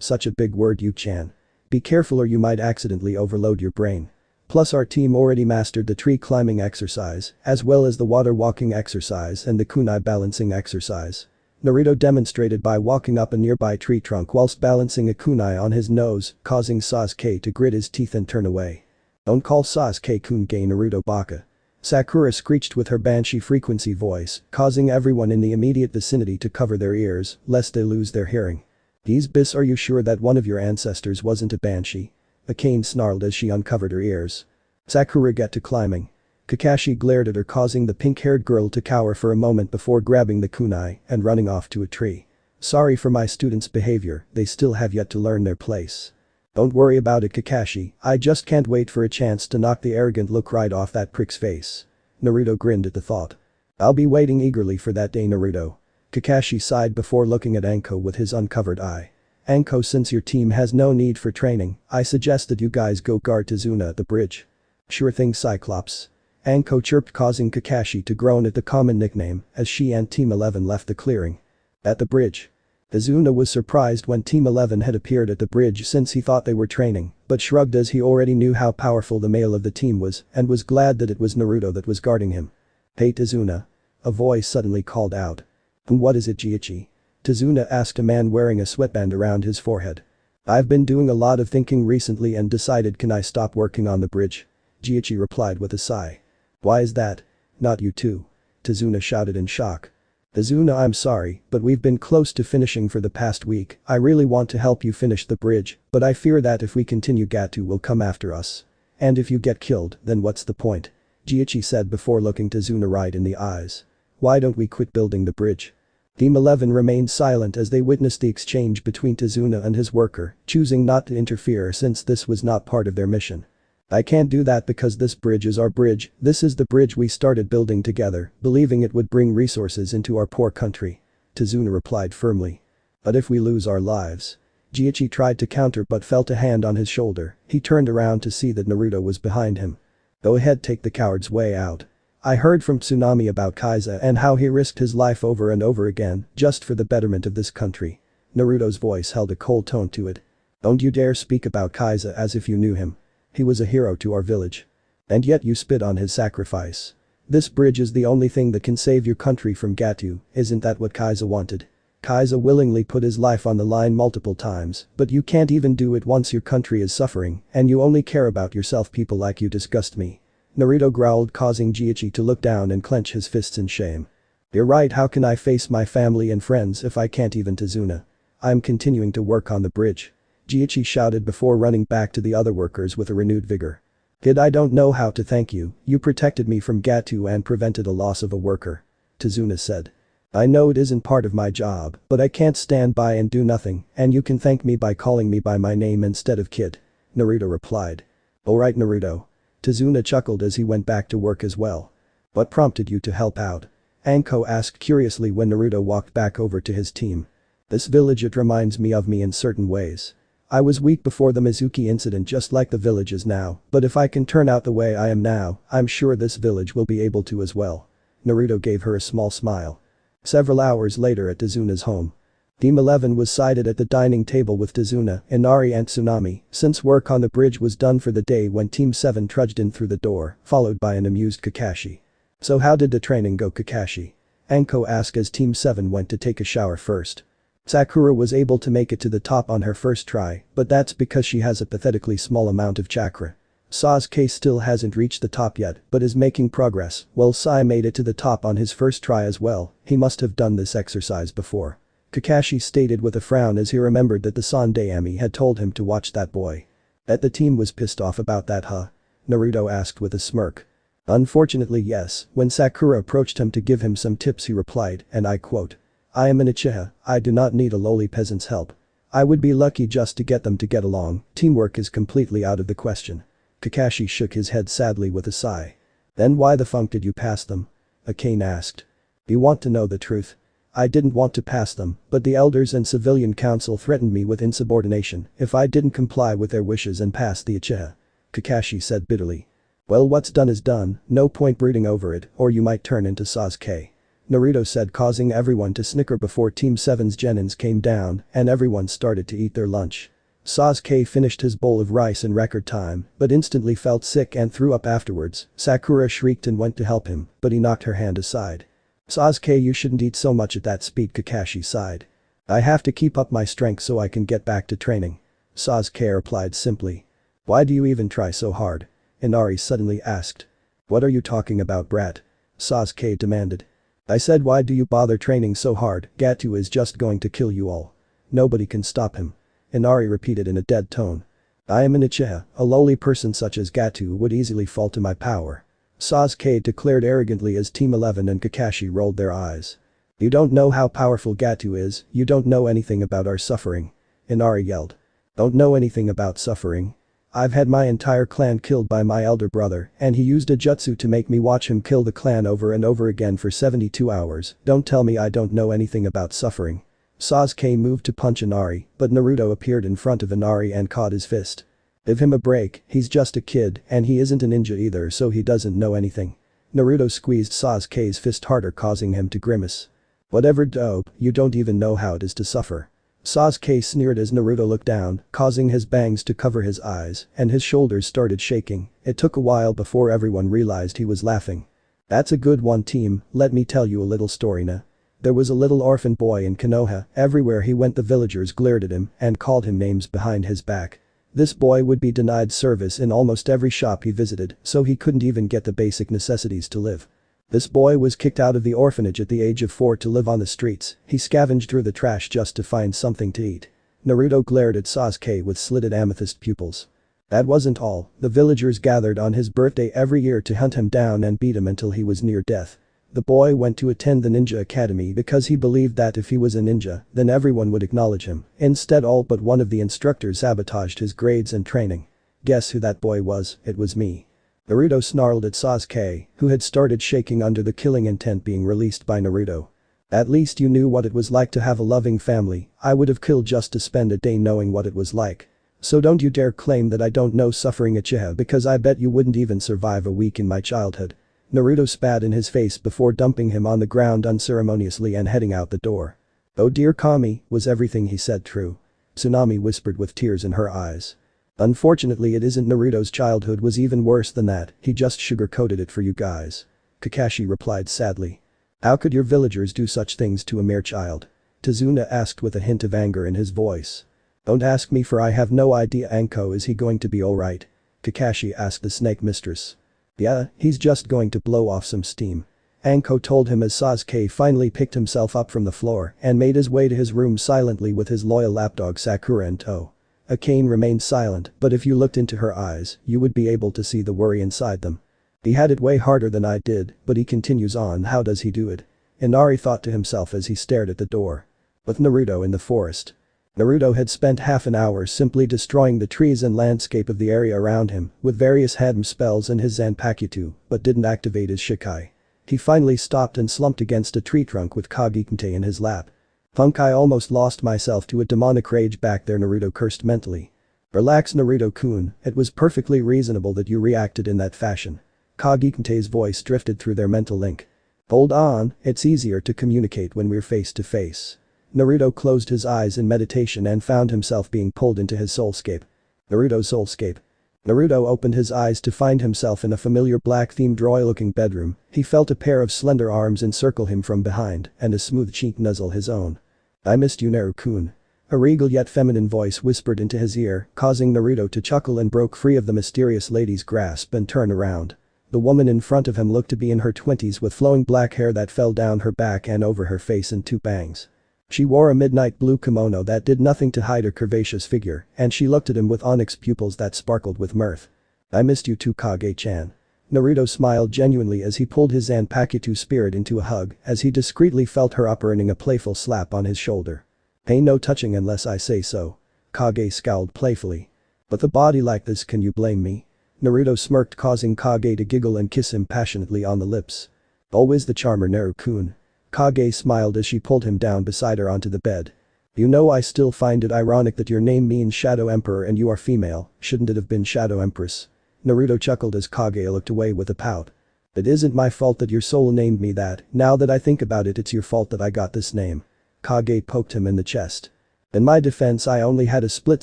such a big word, you-chan. Be careful or you might accidentally overload your brain. Plus our team already mastered the tree climbing exercise, as well as the water walking exercise and the kunai balancing exercise. Naruto demonstrated by walking up a nearby tree trunk whilst balancing a kunai on his nose, causing Sasuke to grit his teeth and turn away. Don't call Sasuke-kun gay, Naruto baka. Sakura screeched with her banshee frequency voice, causing everyone in the immediate vicinity to cover their ears, lest they lose their hearing. These bis, are you sure that one of your ancestors wasn't a banshee? Akane snarled as she uncovered her ears. Sakura, get to climbing. Kakashi glared at her, causing the pink-haired girl to cower for a moment before grabbing the kunai and running off to a tree. Sorry for my students' behavior, they still have yet to learn their place. Don't worry about it, Kakashi, I just can't wait for a chance to knock the arrogant look right off that prick's face. Naruto grinned at the thought. I'll be waiting eagerly for that day, Naruto. Kakashi sighed before looking at Anko with his uncovered eye. Anko, since your team has no need for training, I suggest that you guys go guard Tazuna at the bridge. Sure thing, Cyclops. Anko chirped, causing Kakashi to groan at the common nickname as she and Team 11 left the clearing. At the bridge. Tazuna was surprised when Team 11 had appeared at the bridge since he thought they were training, but shrugged as he already knew how powerful the male of the team was and was glad that it was Naruto that was guarding him. Hey Tazuna. A voice suddenly called out. What is it, Jiichi? Tazuna asked a man wearing a sweatband around his forehead. I've been doing a lot of thinking recently and decided, can I stop working on the bridge? Jiichi replied with a sigh. Why is that? Not you too. Tazuna shouted in shock. Tazuna, I'm sorry, but we've been close to finishing for the past week. I really want to help you finish the bridge, but I fear that if we continue Gato will come after us. And if you get killed, then what's the point? Jiichi said before looking Tazuna right in the eyes. Why don't we quit building the bridge? Team 11 remained silent as they witnessed the exchange between Tazuna and his worker, choosing not to interfere since this was not part of their mission. I can't do that because this bridge is our bridge, this is the bridge we started building together, believing it would bring resources into our poor country. Tazuna replied firmly. But if we lose our lives? Jiichi tried to counter but felt a hand on his shoulder. He turned around to see that Naruto was behind him. Go ahead, take the coward's way out. I heard from Tsunami about Kaiza and how he risked his life over and over again, just for the betterment of this country. Naruto's voice held a cold tone to it. Don't you dare speak about Kaiza as if you knew him. He was a hero to our village. And yet you spit on his sacrifice. This bridge is the only thing that can save your country from Gato, isn't that what Kaiza wanted? Kaiza willingly put his life on the line multiple times, but you can't even do it once your country is suffering, and you only care about yourself. People like you disgust me. Naruto growled, causing Jiichi to look down and clench his fists in shame. You're right, how can I face my family and friends if I can't even Tazuna? I'm continuing to work on the bridge. Jiichi shouted before running back to the other workers with a renewed vigor. Kid, I don't know how to thank you, you protected me from Gato and prevented a loss of a worker. Tazuna said. I know it isn't part of my job, but I can't stand by and do nothing, and you can thank me by calling me by my name instead of Kid. Naruto replied. Alright Naruto. Tazuna chuckled as he went back to work as well. What prompted you to help out? Anko asked curiously when Naruto walked back over to his team. This village, it reminds me of me in certain ways. I was weak before the Mizuki incident just like the village is now, but if I can turn out the way I am now, I'm sure this village will be able to as well. Naruto gave her a small smile. Several hours later at Tazuna's home. Team 11 was seated at the dining table with Tazuna, Inari and Tsunami, since work on the bridge was done for the day when Team 7 trudged in through the door, followed by an amused Kakashi. So how did the training go, Kakashi? Anko asked as Team 7 went to take a shower first. Sakura was able to make it to the top on her first try, but that's because she has a pathetically small amount of chakra. Sasuke still hasn't reached the top yet, but is making progress, while Sai made it to the top on his first try as well. He must have done this exercise before. Kakashi stated with a frown as he remembered that the Sandaime had told him to watch that boy. Bet the team was pissed off about that, huh? Naruto asked with a smirk. Unfortunately, yes. When Sakura approached him to give him some tips, he replied, and I quote, "I am an uchiha, I do not need a lowly peasant's help. I would be lucky just to get them to get along, teamwork is completely out of the question." Kakashi shook his head sadly with a sigh. Then why the funk did you pass them? Akane asked. You want to know the truth? I didn't want to pass them, but the elders and civilian council threatened me with insubordination if I didn't comply with their wishes and pass the uchiha. Kakashi said bitterly. Well, what's done is done, no point brooding over it or you might turn into Sasuke. Naruto said, causing everyone to snicker before Team 7's genins came down and everyone started to eat their lunch. Sasuke finished his bowl of rice in record time but instantly felt sick and threw up afterwards. Sakura shrieked and went to help him, but he knocked her hand aside. Sasuke, you shouldn't eat so much at that speed, Kakashi sighed. I have to keep up my strength so I can get back to training. Sasuke replied simply. Why do you even try so hard? Inari suddenly asked. What are you talking about, brat? Sasuke demanded. I said, why do you bother training so hard? Gato is just going to kill you all. Nobody can stop him. Inari repeated in a dead tone. I am an uchiha, a lowly person such as Gato would easily fall to my power. Sasuke declared arrogantly as Team 11 and Kakashi rolled their eyes. You don't know how powerful Gato is, you don't know anything about our suffering. Inari yelled. Don't know anything about suffering? I've had my entire clan killed by my elder brother and he used a jutsu to make me watch him kill the clan over and over again for 72 hours, don't tell me I don't know anything about suffering. Sasuke moved to punch Inari, but Naruto appeared in front of Inari and caught his fist. Give him a break, he's just a kid and he isn't a ninja either so he doesn't know anything. Naruto squeezed Sasuke's fist harder causing him to grimace. Whatever dope, you don't even know how it is to suffer. Sasuke sneered as Naruto looked down, causing his bangs to cover his eyes and his shoulders started shaking. It took a while before everyone realized he was laughing. That's a good one, team, let me tell you a little story now. There was a little orphan boy in Konoha, everywhere he went the villagers glared at him and called him names behind his back. This boy would be denied service in almost every shop he visited, so he couldn't even get the basic necessities to live. This boy was kicked out of the orphanage at the age of 4 to live on the streets, he scavenged through the trash just to find something to eat. Naruto glared at Sasuke with slitted amethyst pupils. That wasn't all, the villagers gathered on his birthday every year to hunt him down and beat him until he was near death. The boy went to attend the ninja academy because he believed that if he was a ninja, then everyone would acknowledge him. Instead, all but one of the instructors sabotaged his grades and training. Guess who that boy was? It was me. Naruto snarled at Sasuke, who had started shaking under the killing intent being released by Naruto. At least you knew what it was like to have a loving family, I would have killed just to spend a day knowing what it was like. So don't you dare claim that I don't know suffering, uchiha, because I bet you wouldn't even survive a week in my childhood. Naruto spat in his face before dumping him on the ground unceremoniously and heading out the door. Oh dear Kami, was everything he said true? Tsunami whispered with tears in her eyes. Unfortunately it isn't, Naruto's childhood was even worse than that, he just sugar-coated it for you guys. Kakashi replied sadly. How could your villagers do such things to a mere child? Tazuna asked with a hint of anger in his voice. Don't ask me for I have no idea. Anko, is he going to be alright? Kakashi asked the snake mistress. Yeah, he's just going to blow off some steam. Anko told him as Sasuke finally picked himself up from the floor and made his way to his room silently with his loyal lapdog Sakura in tow. Akane remained silent, but if you looked into her eyes, you would be able to see the worry inside them. He had it way harder than I did, but he continues on. How does he do it? Inari thought to himself as he stared at the door. With Naruto in the forest. Naruto had spent half an hour simply destroying the trees and landscape of the area around him with various Harem spells and his Zanpakuto, but didn't activate his Shikai. He finally stopped and slumped against a tree trunk with Kage Bushin in his lap. Punk, I almost lost myself to a demonic rage back there, Naruto cursed mentally. Relax, Naruto-kun, it was perfectly reasonable that you reacted in that fashion. Kage Bushin's voice drifted through their mental link. Hold on, it's easier to communicate when we're face to face. Naruto closed his eyes in meditation and found himself being pulled into his soulscape. Naruto's soulscape. Naruto opened his eyes to find himself in a familiar black-themed royal-looking bedroom. He felt a pair of slender arms encircle him from behind and a smooth cheek nuzzle his own. I missed you, Naruto-kun. A regal yet feminine voice whispered into his ear, causing Naruto to chuckle and broke free of the mysterious lady's grasp and turn around. The woman in front of him looked to be in her 20s with flowing black hair that fell down her back and over her face in 2 bangs. She wore a midnight blue kimono that did nothing to hide her curvaceous figure, and she looked at him with onyx pupils that sparkled with mirth. "I missed you too, Kage-chan." Naruto smiled genuinely as he pulled his Zanpakuto spirit into a hug as he discreetly felt her up, earning a playful slap on his shoulder. "Ain't no touching unless I say so." Kage scowled playfully. "With a body like this, can you blame me?" Naruto smirked, causing Kage to giggle and kiss him passionately on the lips. "Always the charmer, Naru-kun." Kage smiled as she pulled him down beside her onto the bed. "You know, I still find it ironic that your name means Shadow Emperor and you are female, shouldn't it have been Shadow Empress?" Naruto chuckled as Kage looked away with a pout. "It isn't my fault that your soul named me that, now that I think about it, it's your fault that I got this name." Kage poked him in the chest. "In my defense, I only had a split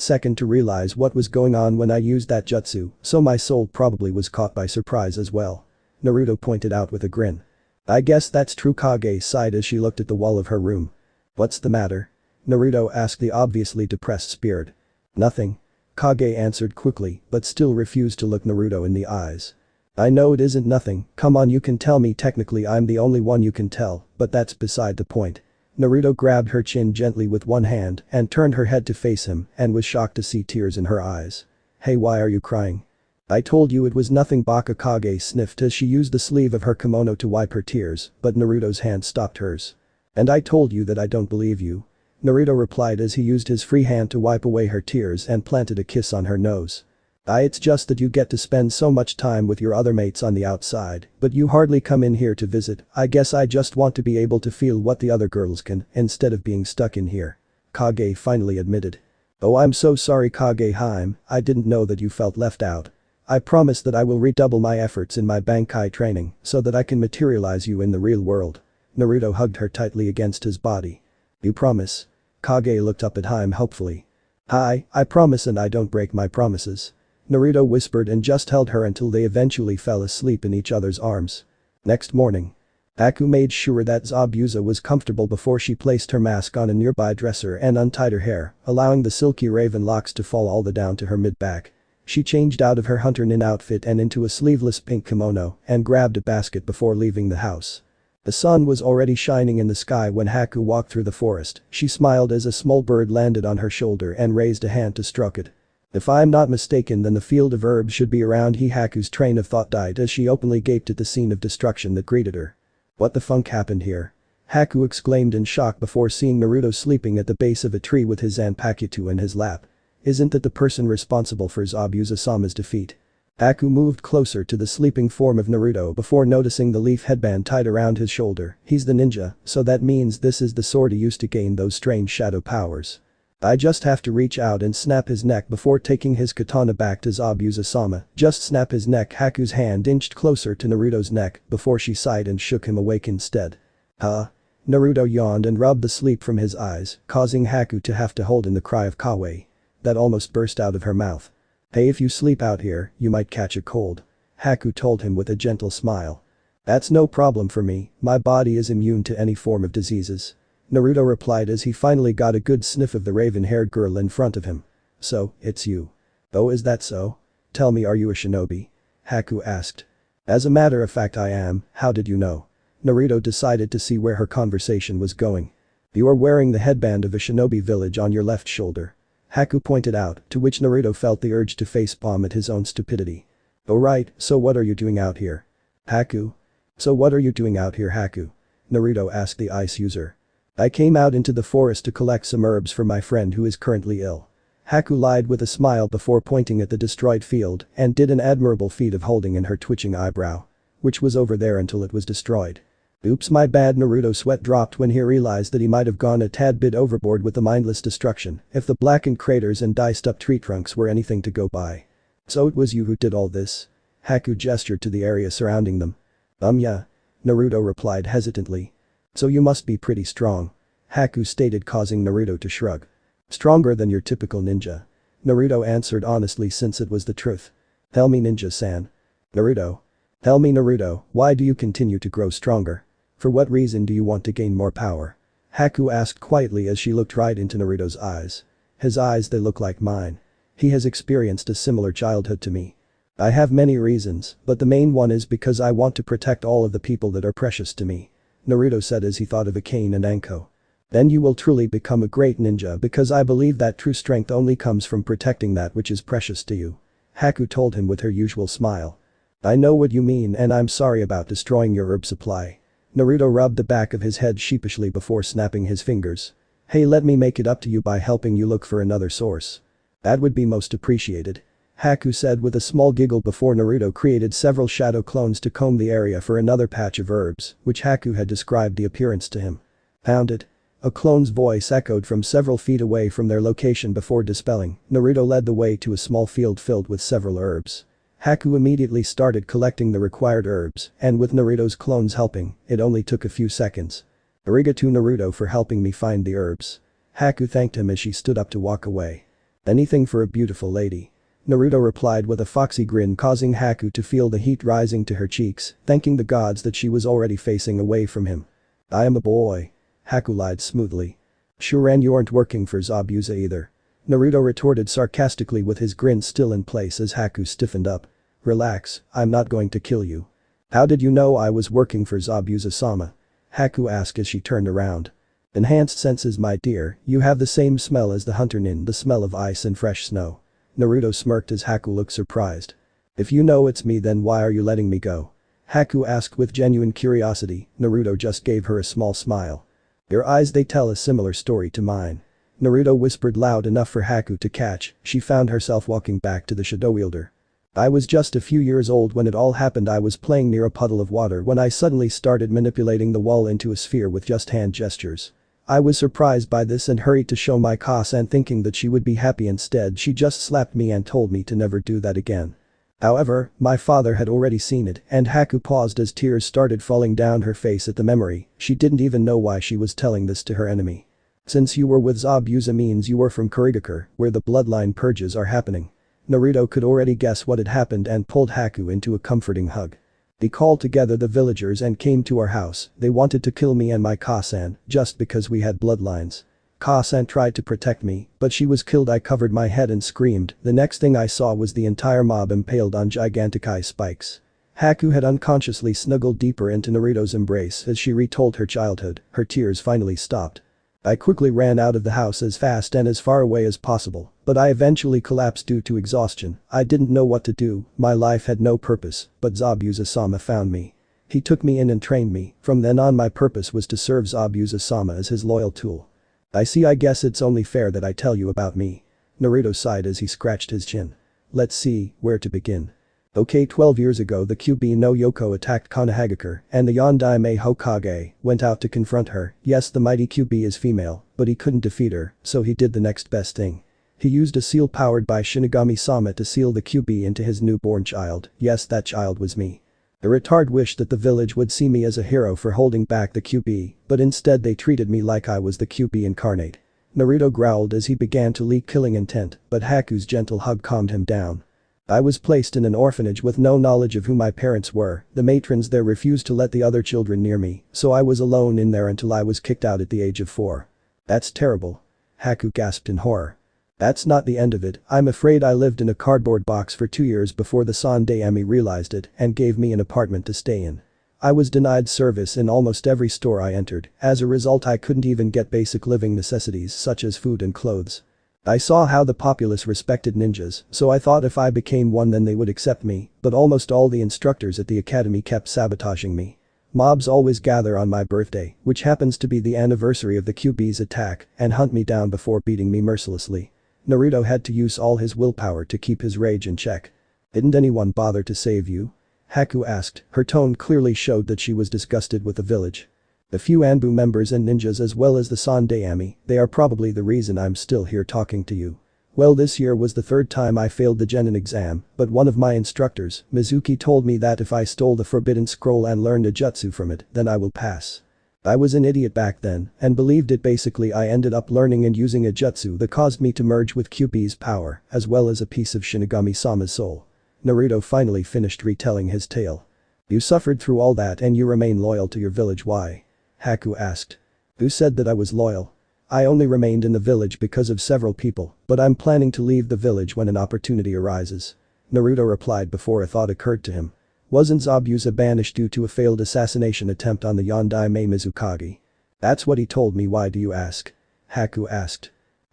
second to realize what was going on when I used that jutsu, so my soul probably was caught by surprise as well." Naruto pointed out with a grin. "I guess that's true." Kage sighed as she looked at the wall of her room. "What's the matter?" Naruto asked the obviously depressed spirit. "Nothing." Kage answered quickly, but still refused to look Naruto in the eyes. "I know it isn't nothing, come on, you can tell me. Technically I'm the only one you can tell, but that's beside the point." Naruto grabbed her chin gently with one hand and turned her head to face him and was shocked to see tears in her eyes. "Hey, why are you crying?" "I told you it was nothing." Baka. Kage sniffed as she used the sleeve of her kimono to wipe her tears, but Naruto's hand stopped hers. "And I told you that I don't believe you." Naruto replied as he used his free hand to wipe away her tears and planted a kiss on her nose. It's just that you get to spend so much time with your other mates on the outside, but you hardly come in here to visit. I guess I just want to be able to feel what the other girls can, instead of being stuck in here." Kage finally admitted. "Oh, I'm so sorry, Kage-hime, I didn't know that you felt left out. I promise that I will redouble my efforts in my Bankai training so that I can materialize you in the real world." Naruto hugged her tightly against his body. "You promise?" Kage looked up at Hime hopefully. "I promise, and I don't break my promises." Naruto whispered and just held her until they eventually fell asleep in each other's arms. Next morning. Aku made sure that Zabuza was comfortable before she placed her mask on a nearby dresser and untied her hair, allowing the silky raven locks to fall all the down to her mid-back. She changed out of her hunter nin outfit and into a sleeveless pink kimono and grabbed a basket before leaving the house. The sun was already shining in the sky when Haku walked through the forest. She smiled as a small bird landed on her shoulder and raised a hand to stroke it. "If I'm not mistaken, then the field of herbs should be around here." Haku's train of thought died as she openly gaped at the scene of destruction that greeted her. "What the funk happened here?" Haku exclaimed in shock before seeing Naruto sleeping at the base of a tree with his Zanpakuto in his lap. "Isn't that the person responsible for Zabuza-sama's defeat?" Haku moved closer to the sleeping form of Naruto before noticing the leaf headband tied around his shoulder. "He's the ninja, so that means this is the sword he used to gain those strange shadow powers. I just have to reach out and snap his neck before taking his katana back to Zabuza-sama. Just snap his neck." Haku's hand inched closer to Naruto's neck before she sighed and shook him awake instead. "Huh?" Naruto yawned and rubbed the sleep from his eyes, causing Haku to have to hold in the cry of "Kawaii" that almost burst out of her mouth. "Hey, if you sleep out here, you might catch a cold," Haku told him with a gentle smile. "That's no problem for me, my body is immune to any form of diseases," Naruto replied as he finally got a good sniff of the raven-haired girl in front of him. "So, it's you." "Oh, is that so? Tell me, are you a shinobi?" Haku asked. "As a matter of fact, I am. How did you know?" Naruto decided to see where her conversation was going. "You are wearing the headband of a shinobi village on your left shoulder," Haku pointed out, to which Naruto felt the urge to facepalm at his own stupidity. "Oh right, so what are you doing out here?" "Haku?" "So what are you doing out here, Haku?" Naruto asked the ice user. "I came out into the forest to collect some herbs for my friend who is currently ill." Haku lied with a smile before pointing at the destroyed field and did an admirable feat of holding in her twitching eyebrow. "Which was over there until it was destroyed." "Oops, my bad." Naruto's sweat dropped when he realized that he might have gone a tad bit overboard with the mindless destruction if the blackened craters and diced-up tree trunks were anything to go by. "So it was you who did all this?" Haku gestured to the area surrounding them. Yeah," Naruto replied hesitantly. "So you must be pretty strong," Haku stated, causing Naruto to shrug. "Stronger than your typical ninja," Naruto answered honestly since it was the truth. "Tell me, ninja-san." "Naruto. Tell me, Naruto, why do you continue to grow stronger? For what reason do you want to gain more power?" Haku asked quietly as she looked right into Naruto's eyes. His eyes, they look like mine. He has experienced a similar childhood to me. "I have many reasons, but the main one is because I want to protect all of the people that are precious to me," Naruto said as he thought of Akane and Anko. Then you will truly become a great ninja because I believe that true strength only comes from protecting that which is precious to you. Haku told him with her usual smile. I know what you mean and I'm sorry about destroying your herb supply. Naruto rubbed the back of his head sheepishly before snapping his fingers. Hey, let me make it up to you by helping you look for another source. That would be most appreciated. Haku said with a small giggle before Naruto created several shadow clones to comb the area for another patch of herbs, which Haku had described the appearance to him. Found it. A clone's voice echoed from several feet away from their location before dispelling. Naruto led the way to a small field filled with several herbs. Haku immediately started collecting the required herbs, and with Naruto's clones helping, it only took a few seconds. Arigato Naruto for helping me find the herbs. Haku thanked him as she stood up to walk away. Anything for a beautiful lady. Naruto replied with a foxy grin causing Haku to feel the heat rising to her cheeks, thanking the gods that she was already facing away from him. I am a boy. Haku lied smoothly. Sure, and you aren't working for Zabuza either. Naruto retorted sarcastically with his grin still in place as Haku stiffened up. Relax, I'm not going to kill you. How did you know I was working for Zabuza-sama? Haku asked as she turned around. Enhanced senses, my dear, you have the same smell as the hunter nin, the smell of ice and fresh snow. Naruto smirked as Haku looked surprised. If you know it's me, then why are you letting me go? Haku asked with genuine curiosity. Naruto just gave her a small smile. Your eyes, they tell a similar story to mine. Naruto whispered loud enough for Haku to catch. She found herself walking back to the shadow wielder. I was just a few years old when it all happened. I was playing near a puddle of water when I suddenly started manipulating the wall into a sphere with just hand gestures. I was surprised by this and hurried to show my Kage-san thinking that she would be happy. Instead, she just slapped me and told me to never do that again. However, my father had already seen it, and Haku paused as tears started falling down her face at the memory. She didn't even know why she was telling this to her enemy. Since you were with Zabuza means you were from Kurigakure, where the bloodline purges are happening. Naruto could already guess what had happened and pulled Haku into a comforting hug. They called together the villagers and came to our house. They wanted to kill me and my Kage-san just because we had bloodlines. Kage-san tried to protect me, but she was killed. I covered my head and screamed. The next thing I saw was the entire mob impaled on gigantic ice spikes. Haku had unconsciously snuggled deeper into Naruto's embrace as she retold her childhood. Her tears finally stopped. I quickly ran out of the house as fast and as far away as possible, but I eventually collapsed due to exhaustion. I didn't know what to do, my life had no purpose, but Zabuza-sama found me. He took me in and trained me. From then on my purpose was to serve Zabuza-sama as his loyal tool. I see, I guess it's only fair that I tell you about me. Naruto sighed as he scratched his chin. Let's see, where to begin. Okay, 12 years ago the Kyuubi no Yoko attacked Konohagakure and the Yondaime Hokage went out to confront her. Yes, the mighty Kyuubi is female, but he couldn't defeat her, so he did the next best thing. He used a seal powered by Shinigami-sama to seal the Kyuubi into his newborn child. Yes, that child was me. The retard wished that the village would see me as a hero for holding back the Kyuubi, but instead they treated me like I was the Kyuubi incarnate. Naruto growled as he began to leak killing intent, but Haku's gentle hug calmed him down. I was placed in an orphanage with no knowledge of who my parents were. The matrons there refused to let the other children near me, so I was alone in there until I was kicked out at the age of 4. That's terrible. Haku gasped in horror. That's not the end of it. I'm afraid I lived in a cardboard box for 2 years before the Shinigami realized it and gave me an apartment to stay in. I was denied service in almost every store I entered. As a result, I couldn't even get basic living necessities such as food and clothes. I saw how the populace respected ninjas, so I thought if I became one then they would accept me, but almost all the instructors at the academy kept sabotaging me. Mobs always gather on my birthday, which happens to be the anniversary of the Kyuubi's attack, and hunt me down before beating me mercilessly. Naruto had to use all his willpower to keep his rage in check. Didn't anyone bother to save you? Haku asked, her tone clearly showed that she was disgusted with the village. A few Anbu members and ninjas as well as the Shinigami, they are probably the reason I'm still here talking to you. Well, this year was the 3rd time I failed the Genin exam, but one of my instructors, Mizuki, told me that if I stole the Forbidden Scroll and learned a jutsu from it, then I will pass. I was an idiot back then and believed it. Basically, I ended up learning and using a jutsu that caused me to merge with Kyuubi's power as well as a piece of Shinigami-sama's soul. Naruto finally finished retelling his tale. You suffered through all that and you remain loyal to your village. Why? Haku asked. Who said that I was loyal? I only remained in the village because of several people, but I'm planning to leave the village when an opportunity arises. Naruto replied before a thought occurred to him. Wasn't Zabuza banished due to a failed assassination attempt on the Yondaime Mizukage? That's what he told me, why do you ask? Haku asked.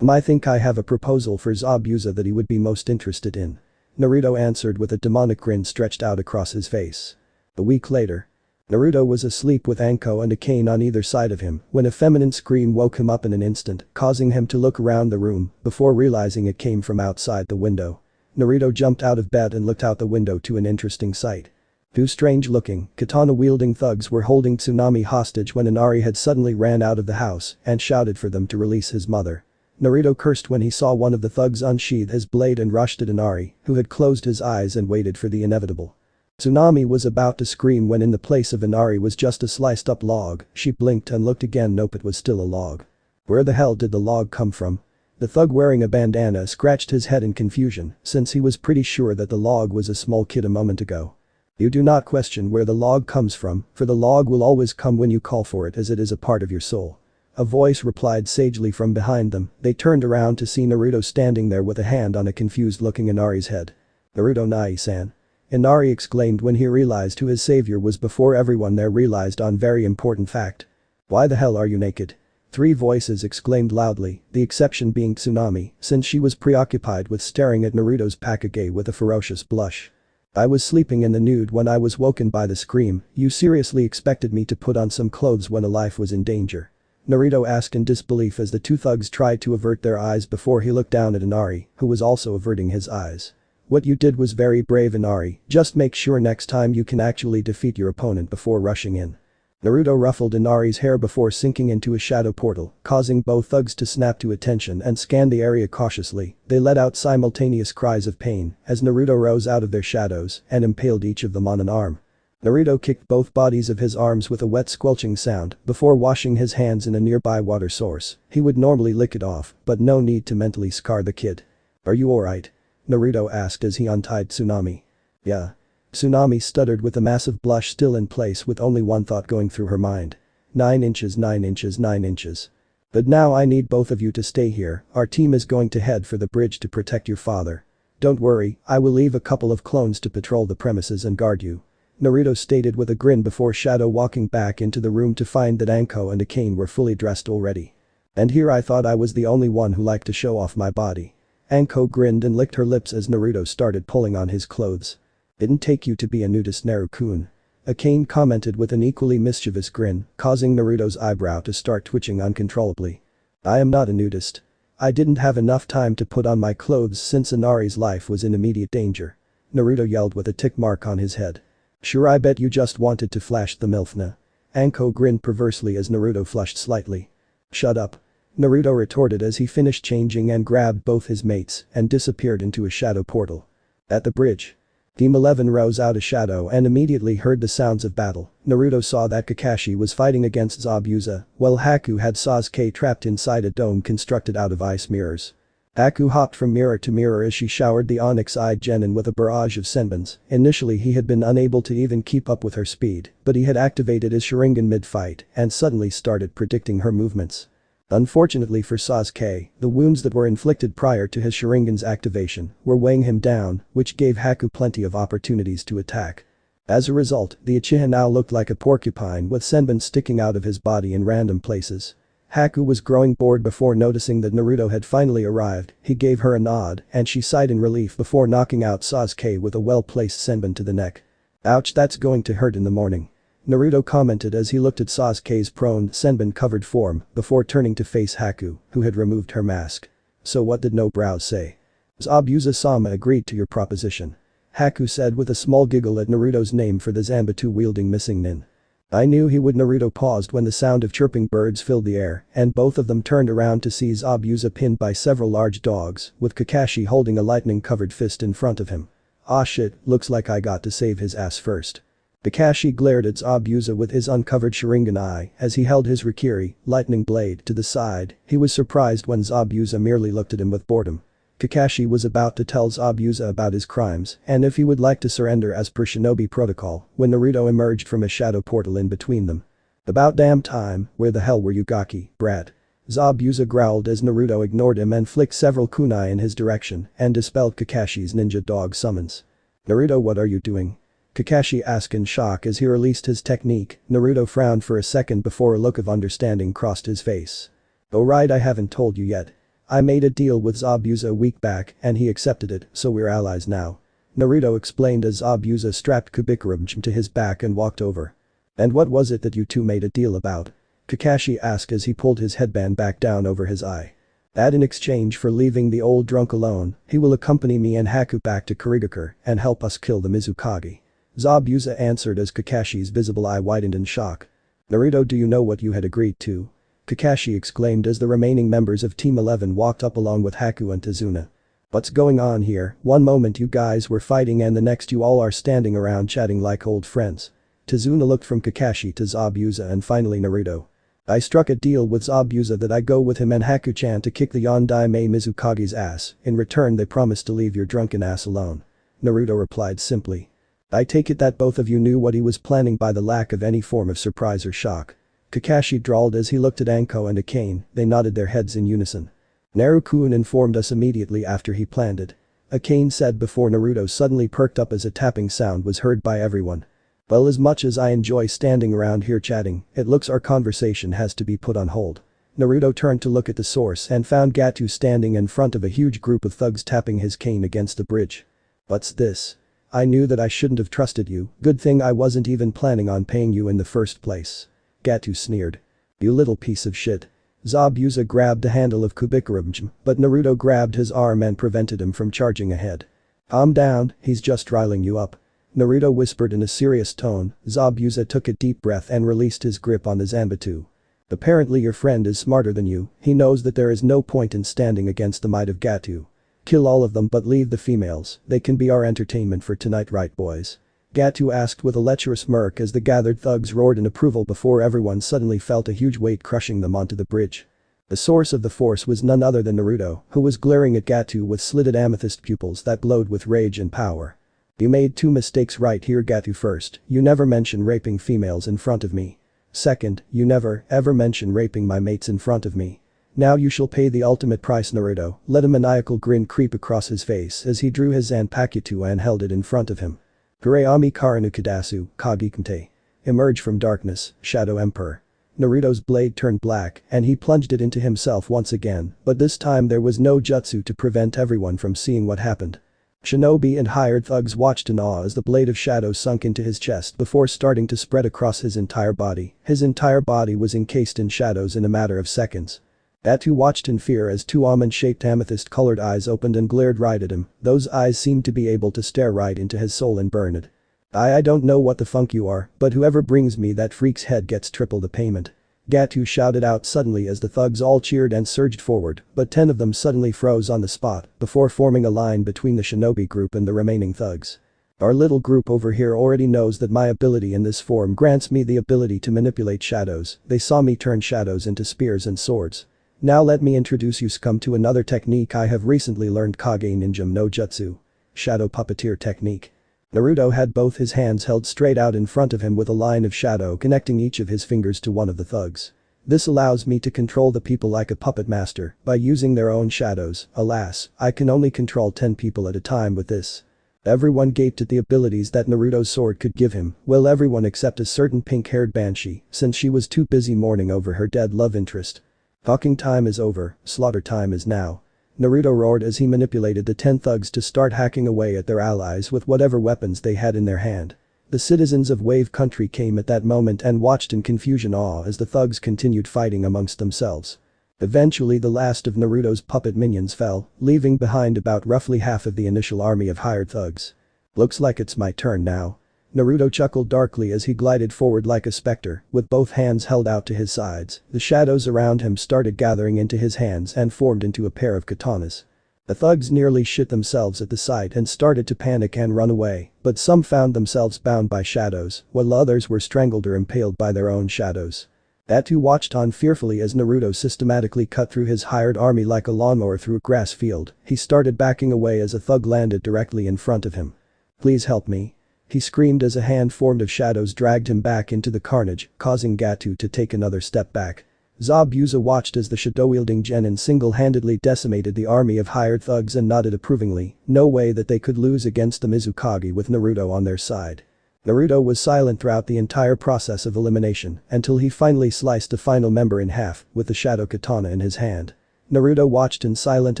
I think I have a proposal for Zabuza that he would be most interested in. Naruto answered with a demonic grin stretched out across his face. A week later. Naruto was asleep with Anko and Akane on either side of him when a feminine scream woke him up in an instant, causing him to look around the room before realizing it came from outside the window. Naruto jumped out of bed and looked out the window to an interesting sight. Two strange-looking, katana-wielding thugs were holding Tsunami hostage when Inari had suddenly ran out of the house and shouted for them to release his mother. Naruto cursed when he saw one of the thugs unsheath his blade and rushed at Inari, who had closed his eyes and waited for the inevitable. Tsunami was about to scream when in the place of Inari was just a sliced-up log. She blinked and looked again. Nope, it was still a log. Where the hell did the log come from? The thug wearing a bandana scratched his head in confusion, since he was pretty sure that the log was a small kid a moment ago. You do not question where the log comes from, for the log will always come when you call for it, as it is a part of your soul. A voice replied sagely from behind them. They turned around to see Naruto standing there with a hand on a confused-looking Inari's head. "Naruto Nai-san." Inari exclaimed when he realized who his savior was before everyone there realized on very important fact. "Why the hell are you naked?" Three voices exclaimed loudly, the exception being Tsunami, since she was preoccupied with staring at Naruto's Kage with a ferocious blush. "I was sleeping in the nude when I was woken by the scream. You seriously expected me to put on some clothes when a life was in danger?" Naruto asked in disbelief as the two thugs tried to avert their eyes before he looked down at Inari, who was also averting his eyes. "What you did was very brave, Inari, just make sure next time you can actually defeat your opponent before rushing in." Naruto ruffled Inari's hair before sinking into a shadow portal, causing both thugs to snap to attention and scan the area cautiously. They let out simultaneous cries of pain as Naruto rose out of their shadows and impaled each of them on an arm. Naruto kicked both bodies of his arms with a wet squelching sound before washing his hands in a nearby water source. He would normally lick it off, but no need to mentally scar the kid. "Are you alright?" Naruto asked as he untied Tsunami. "Yeah." Tsunami stuttered with a massive blush still in place with only one thought going through her mind. 9 inches, 9 inches, 9 inches. "But now I need both of you to stay here, our team is going to head for the bridge to protect your father. Don't worry, I will leave a couple of clones to patrol the premises and guard you." Naruto stated with a grin before shadow walking back into the room to find that Anko and Akane were fully dressed already. "And here I thought I was the only one who liked to show off my body." Anko grinned and licked her lips as Naruto started pulling on his clothes. "Didn't take you to be a nudist, Naru-kun." Akane commented with an equally mischievous grin, causing Naruto's eyebrow to start twitching uncontrollably. "I am not a nudist. I didn't have enough time to put on my clothes since Inari's life was in immediate danger." Naruto yelled with a tick mark on his head. "Sure, I bet you just wanted to flash the milfna." Anko grinned perversely as Naruto flushed slightly. "Shut up." Naruto retorted as he finished changing and grabbed both his mates and disappeared into a shadow portal. At the bridge. Team 11 rose out of shadow and immediately heard the sounds of battle. Naruto saw that Kakashi was fighting against Zabuza, while Haku had Sasuke trapped inside a dome constructed out of ice mirrors. Haku hopped from mirror to mirror as she showered the onyx-eyed genin with a barrage of senbons. Initially he had been unable to even keep up with her speed, but he had activated his Sharingan mid-fight and suddenly started predicting her movements. Unfortunately for Sasuke, the wounds that were inflicted prior to his Sharingan's activation were weighing him down, which gave Haku plenty of opportunities to attack. As a result, the Uchiha now looked like a porcupine with senbon sticking out of his body in random places. Haku was growing bored before noticing that Naruto had finally arrived. He gave her a nod and she sighed in relief before knocking out Sasuke with a well-placed senbon to the neck. "Ouch, that's going to hurt in the morning." Naruto commented as he looked at Sasuke's prone, senbon-covered form before turning to face Haku, who had removed her mask. "So what did No Brows say?" "Zabuza-sama agreed to your proposition." Haku said with a small giggle at Naruto's name for the Zanbatsu-wielding missing nin. "I knew he would." Naruto paused when the sound of chirping birds filled the air and both of them turned around to see Zabuza pinned by several large dogs, with Kakashi holding a lightning-covered fist in front of him. "Aw shit, looks like I got to save his ass first." Kakashi glared at Zabuza with his uncovered Sharingan eye as he held his Rikiri, lightning blade, to the side. He was surprised when Zabuza merely looked at him with boredom. Kakashi was about to tell Zabuza about his crimes and if he would like to surrender as per shinobi protocol when Naruto emerged from a shadow portal in between them. "About damn time, where the hell were you, Gaki, brat?" Zabuza growled as Naruto ignored him and flicked several kunai in his direction and dispelled Kakashi's ninja dog summons. "Naruto, what are you doing?" Kakashi asked in shock as he released his technique. Naruto frowned for a second before a look of understanding crossed his face. "Oh right, I haven't told you yet. I made a deal with Zabuza a week back and he accepted it, so we're allies now." Naruto explained as Zabuza strapped Kubikurum to his back and walked over. "And what was it that you two made a deal about?" Kakashi asked as he pulled his headband back down over his eye. "That in exchange for leaving the old drunk alone, he will accompany me and Haku back to Kurigakure and help us kill the Mizukage." Zabuza answered as Kakashi's visible eye widened in shock. "Naruto, do you know what you had agreed to?" Kakashi exclaimed as the remaining members of Team 11 walked up along with Haku and Tazuna. "What's going on here? One moment you guys were fighting and the next you all are standing around chatting like old friends." Tazuna looked from Kakashi to Zabuza and finally Naruto. "I struck a deal with Zabuza that I go with him and Haku-chan to kick the Yondaime Mizukage's ass. In return they promised to leave your drunken ass alone." Naruto replied simply. "I take it that both of you knew what he was planning by the lack of any form of surprise or shock." Kakashi drawled as he looked at Anko and Akane. They nodded their heads in unison. "Naru-kun informed us immediately after he planned it," Akane said before Naruto suddenly perked up as a tapping sound was heard by everyone. "Well, as much as I enjoy standing around here chatting, it looks our conversation has to be put on hold." Naruto turned to look at the source and found Gato standing in front of a huge group of thugs tapping his cane against the bridge. "What's this? I knew that I shouldn't have trusted you, good thing I wasn't even planning on paying you in the first place." Gato sneered. "You little piece of shit." Zabuza grabbed the handle of Kubikurum, but Naruto grabbed his arm and prevented him from charging ahead. "Calm down, he's just riling you up," Naruto whispered in a serious tone. Zabuza took a deep breath and released his grip on the Zanbatsu. "Apparently your friend is smarter than you, he knows that there is no point in standing against the might of Gato. Kill all of them but leave the females, they can be our entertainment for tonight, right boys?" Gato asked with a lecherous smirk as the gathered thugs roared in approval before everyone suddenly felt a huge weight crushing them onto the bridge. The source of the force was none other than Naruto, who was glaring at Gato with slitted amethyst pupils that glowed with rage and power. "You made two mistakes right here, Gato. First, you never mention raping females in front of me. Second, you never, ever mention raping my mates in front of me. Now you shall pay the ultimate price." Naruto let a maniacal grin creep across his face as he drew his Zanpakuto and held it in front of him. "Kurama Karanukadasu, Kage. Emerge from darkness, Shadow Emperor." Naruto's blade turned black and he plunged it into himself once again, but this time there was no jutsu to prevent everyone from seeing what happened. Shinobi and hired thugs watched in awe as the blade of shadow sunk into his chest before starting to spread across his entire body. His entire body was encased in shadows in a matter of seconds. Gato watched in fear as two almond-shaped amethyst-colored eyes opened and glared right at him. Those eyes seemed to be able to stare right into his soul and burn it. I don't know what the funk you are, but whoever brings me that freak's head gets triple the payment." Gato shouted out suddenly as the thugs all cheered and surged forward, but 10 of them suddenly froze on the spot before forming a line between the shinobi group and the remaining thugs. "Our little group over here already knows that my ability in this form grants me the ability to manipulate shadows. They saw me turn shadows into spears and swords. Now let me introduce you scum to another technique I have recently learned, Kage Ninja no Jutsu. Shadow Puppeteer Technique." Naruto had both his hands held straight out in front of him with a line of shadow connecting each of his fingers to one of the thugs. "This allows me to control the people like a puppet master by using their own shadows. Alas, I can only control 10 people at a time with this." Everyone gaped at the abilities that Naruto's sword could give him, well, everyone except a certain pink-haired banshee, since she was too busy mourning over her dead love interest. "Talking time is over, slaughter time is now." Naruto roared as he manipulated the 10 thugs to start hacking away at their allies with whatever weapons they had in their hand. The citizens of Wave Country came at that moment and watched in confusion awe as the thugs continued fighting amongst themselves. Eventually the last of Naruto's puppet minions fell, leaving behind about roughly half of the initial army of hired thugs. "Looks like it's my turn now." Naruto chuckled darkly as he glided forward like a specter, with both hands held out to his sides. The shadows around him started gathering into his hands and formed into a pair of katanas. The thugs nearly shit themselves at the sight and started to panic and run away, but some found themselves bound by shadows, while others were strangled or impaled by their own shadows. Gato watched on fearfully as Naruto systematically cut through his hired army like a lawnmower through a grass field. He started backing away as a thug landed directly in front of him. "Please help me," he screamed as a hand formed of shadows dragged him back into the carnage, causing Gato to take another step back. Zabuza watched as the shadow-wielding genin single-handedly decimated the army of hired thugs and nodded approvingly. No way that they could lose against the Mizukage with Naruto on their side. Naruto was silent throughout the entire process of elimination until he finally sliced the final member in half with the shadow katana in his hand. Naruto watched in silent